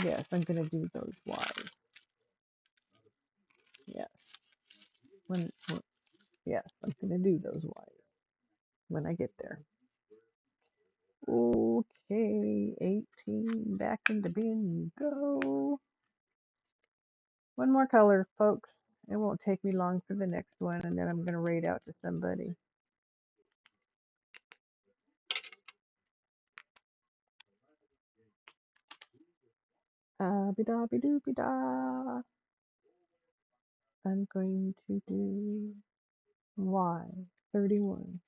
Yes, I'm going to do those Y's. Yes. When yes, I'm going to do those Y's when I get there. Okay, 18, back in the bin you go. One more color, folks. It won't take me long for the next one, and then I'm going to raid out to somebody. Be-da-be-doo-be-da. I'm going to do Y, 31.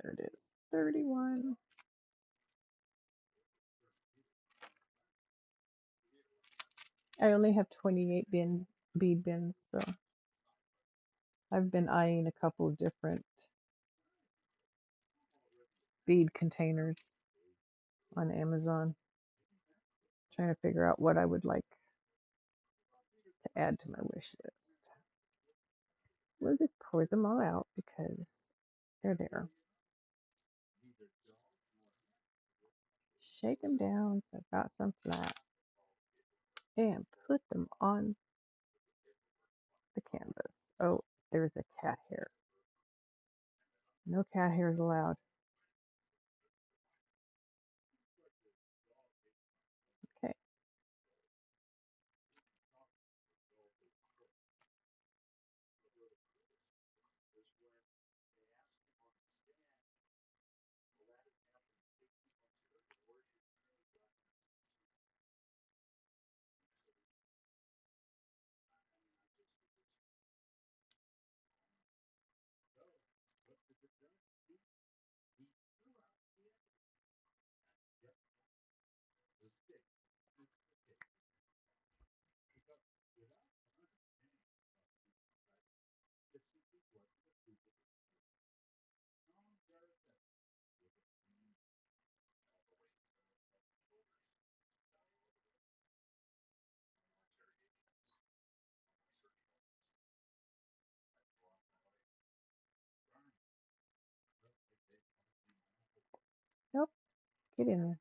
There it is, 31. I only have 28 bead bins, so I've been eyeing a couple of different bead containers on Amazon, trying to figure out what I would like to add to my wish list. We'll just pour them all out because they're there. Shake them down so I've got some flat and put them on the canvas. Oh, there's a cat hair. No cat hairs allowed. Okay. Nope. Get in there.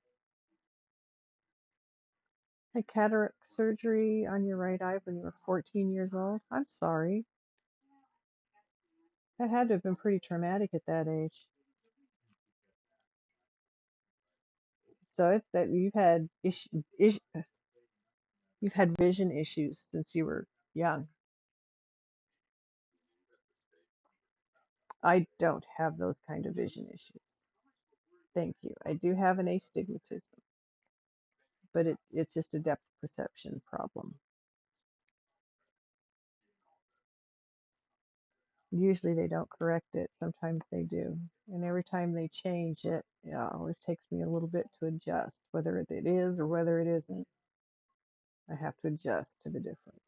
Had cataract surgery on your right eye when you were 14 years old. I'm sorry. That had to have been pretty traumatic at that age. So it's that you've had vision issues since you were young. I don't have those kind of vision issues. Thank you. I do have an astigmatism, but it's just a depth perception problem. Usually they don't correct it. Sometimes they do. And every time they change it, it always takes me a little bit to adjust. Whether it is or whether it isn't, I have to adjust to the difference.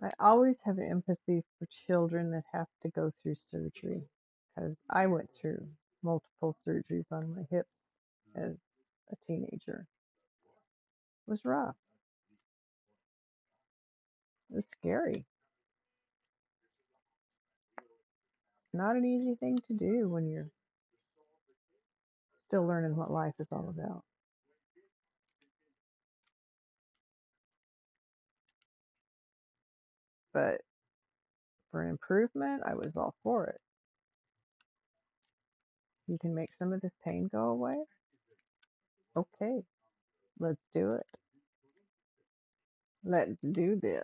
I always have empathy for children that have to go through surgery because I went through multiple surgeries on my hips as a teenager. It was rough. It was scary. It's not an easy thing to do when you're still learning what life is all about. But for improvement, I was all for it. You can make some of this pain go away? Okay, let's do it. Let's do this.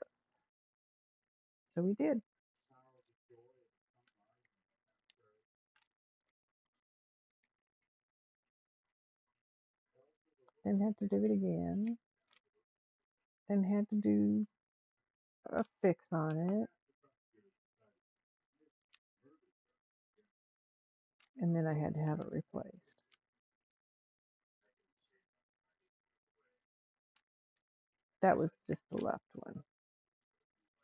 So we did. Then had to do it again. Then had to do a fix on it. And then I had to have it replaced. That was just the left one.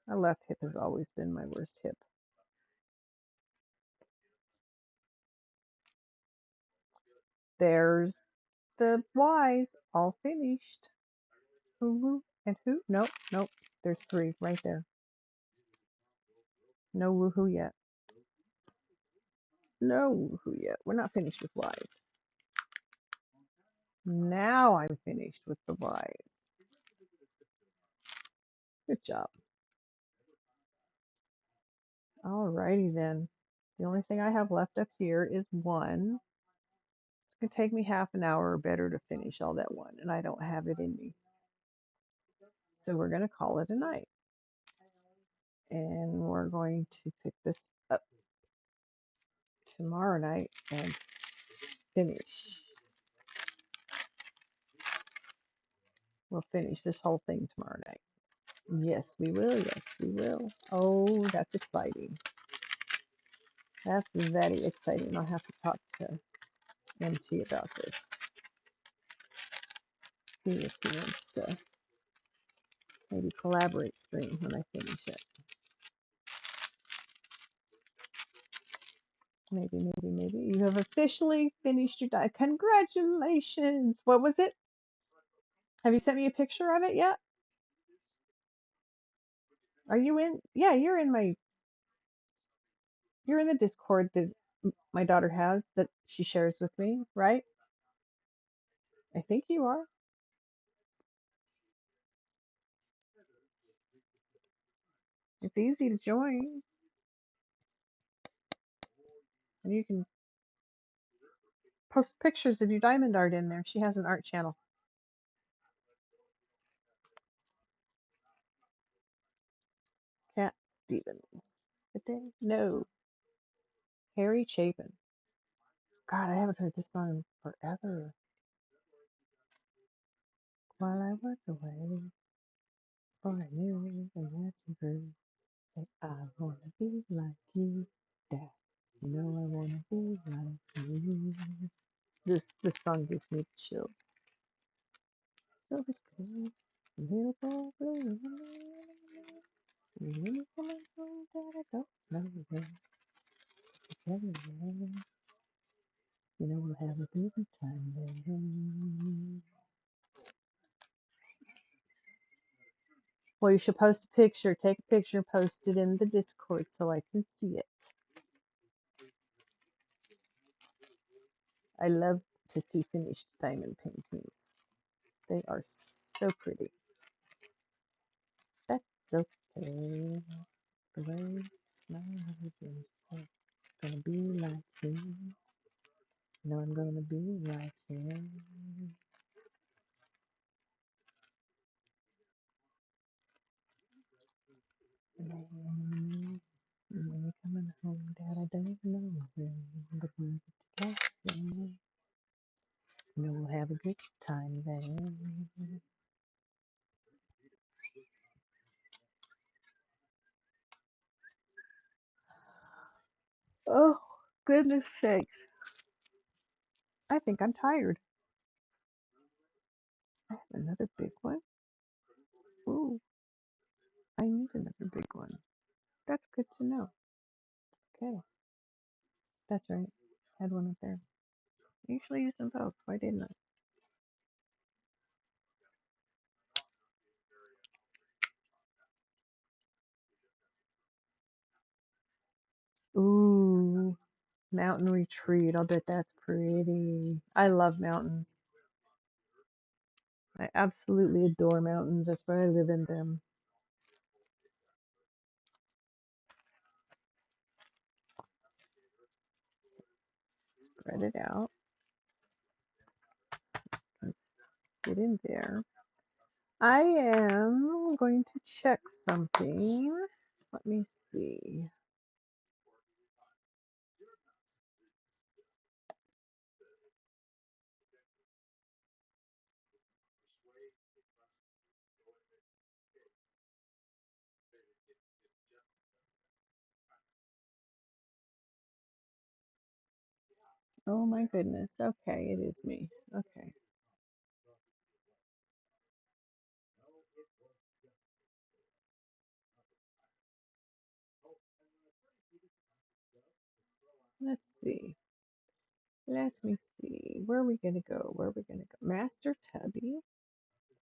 My left hip has always been my worst hip. There's the Y's all finished. Who and who? Nope, nope. There's three right there. No woohoo yet. No woohoo yet. We're not finished with Y's. Now I'm finished with the Y's. Good job. Alrighty then. The only thing I have left up here is one. It's going to take me half an hour or better to finish all that one, and I don't have it in me. So we're going to call it a night. And we're going to pick this up tomorrow night and finish. We'll finish this whole thing tomorrow night. Yes, we will. Yes, we will. Oh, that's exciting. That's very exciting. I'll have to talk to MT about this. See if he wants to maybe collaborate stream when I finish it. Maybe. You have officially finished your diet. Congratulations. What was it? Have you sent me a picture of it yet? Are you in? Yeah, you're in the Discord that my daughter has that she shares with me, right? I think you are. It's easy to join, and you can post pictures of your diamond art in there. She has an art channel. Cat Stevens. Good day? No. Harry Chapin. God, I haven't heard this song in forever. While I was away, for I knew the answer grew. Say, I wanna be like you, Dad. You know I wanna be like you. This song gives me chills. Silver spoon, little boy blue. When you come home, Dad, I don't know where. You know we'll have a good time then. Well, you should post a picture. Take a picture and post it in the Discord so I can see it. I love to see finished diamond paintings. They are so pretty. That's okay. The way smile again. So gonna be like him. No, I'm gonna be like him. When you're coming home, Dad, I don't know when, but we'll get together. You know we'll have a good time then. Oh, goodness sakes. I think I'm tired. I have another big one. Ooh, I need another big one. That's good to know. Okay, that's right. Had one up there. I usually use them both. Why didn't I? Ooh, mountain retreat. I'll bet that's pretty. I love mountains. I absolutely adore mountains. That's why I live in them. Spread it out. Let's get in there. I am going to check something. Let me see. Oh my goodness. Okay, it is me. Okay. Let's see. Let me see. Where are we going to go? Where are we going to go? Master Tubby?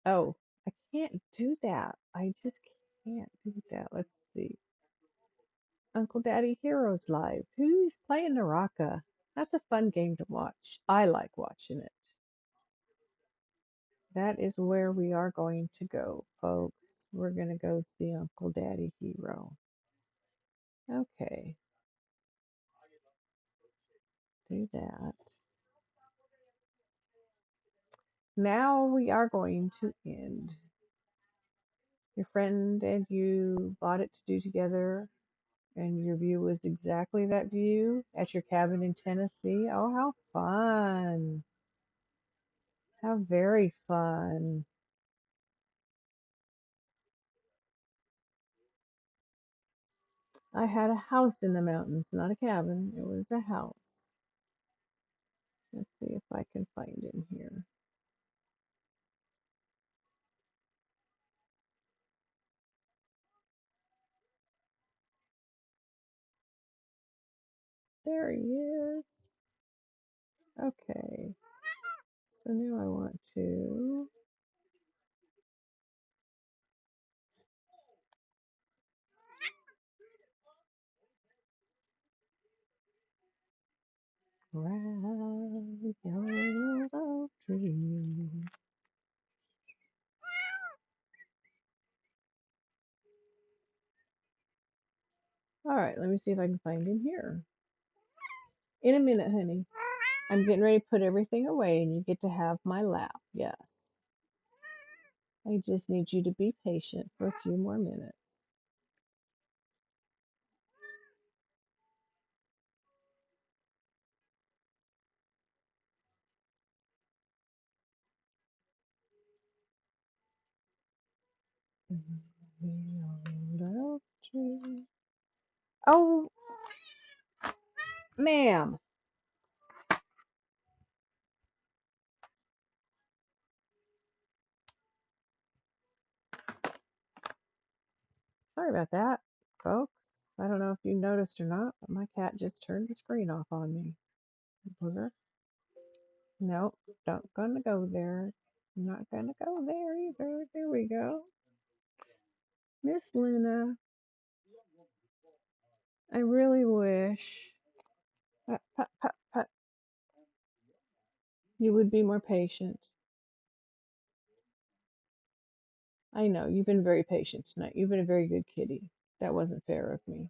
Oh, I can't do that. I just can't do that. Let's see. Uncle Daddy Heroes Live. Who's playing Naraka? That's a fun game to watch. I like watching it. That is where we are going to go, folks. We're going to go see Uncle Daddy Hero. Okay, do that. Now we are going to end. Your friend and you bought it to do together, and your view was exactly that view at your cabin in Tennessee. Oh, how fun! How very fun. I had a house in the mountains, not a cabin. It was a house. Let's see if I can find him here. There he is. Okay. So now I want to ride your love tree. All right, let me see if I can find him here. In a minute, honey. I'm getting ready to put everything away and you get to have my lap. Yes. I just need you to be patient for a few more minutes. Love tree. Oh, ma'am. Sorry about that, folks. I don't know if you noticed or not, but my cat just turned the screen off on me. Booger. No, don't gonna go there. I'm not gonna go there either. There we go. Miss Luna, I really wish you would be more patient. I know, you've been very patient tonight. You've been a very good kitty. That wasn't fair of me.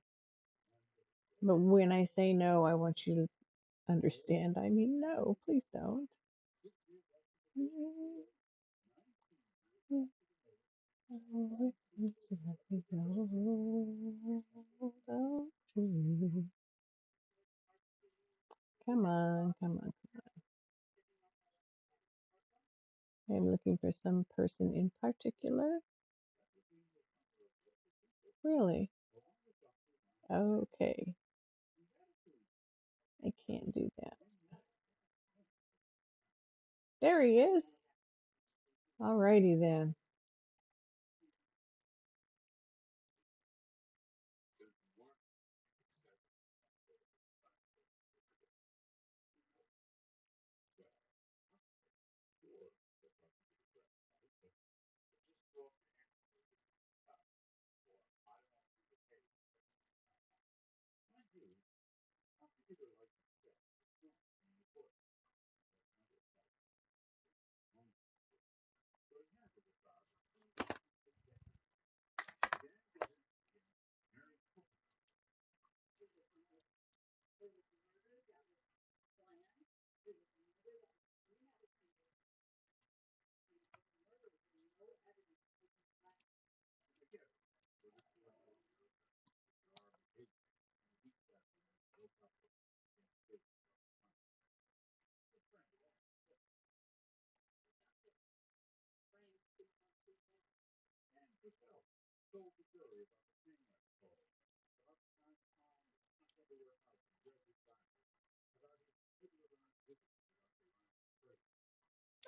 But when I say no, I want you to understand. I mean no, please don't. Come on, come on. I'm looking for some person in particular. Really? Okay. I can't do that. There he is. Alrighty then.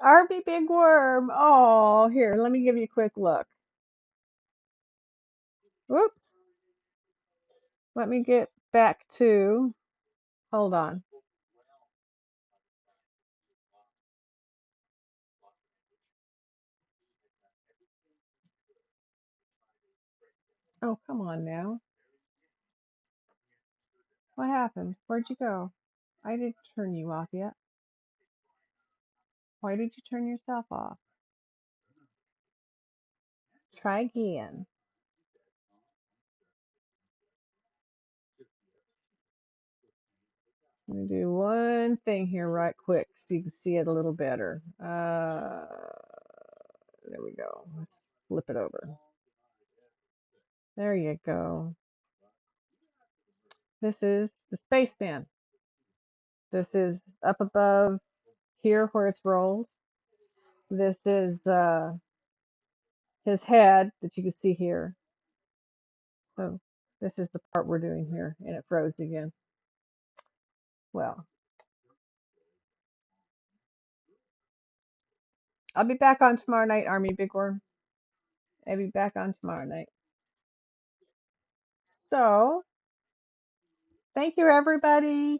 Arby Big Worm. Oh, here, let me give you a quick look. Whoops. Let me get back to, hold on. Oh, come on now. What happened? Where'd you go? I didn't turn you off yet. Why did you turn yourself off? Try again. I'm gonna do one thing here right quick so you can see it a little better. There we go. Let's flip it over. There you go. This is the Spaceman. This is up above here where it's rolled. This is his head that you can see here. So this is the part we're doing here, and it froze again. Well, I'll be back on tomorrow night, Army Big Worm. I'll be back on tomorrow night. So, thank you, everybody.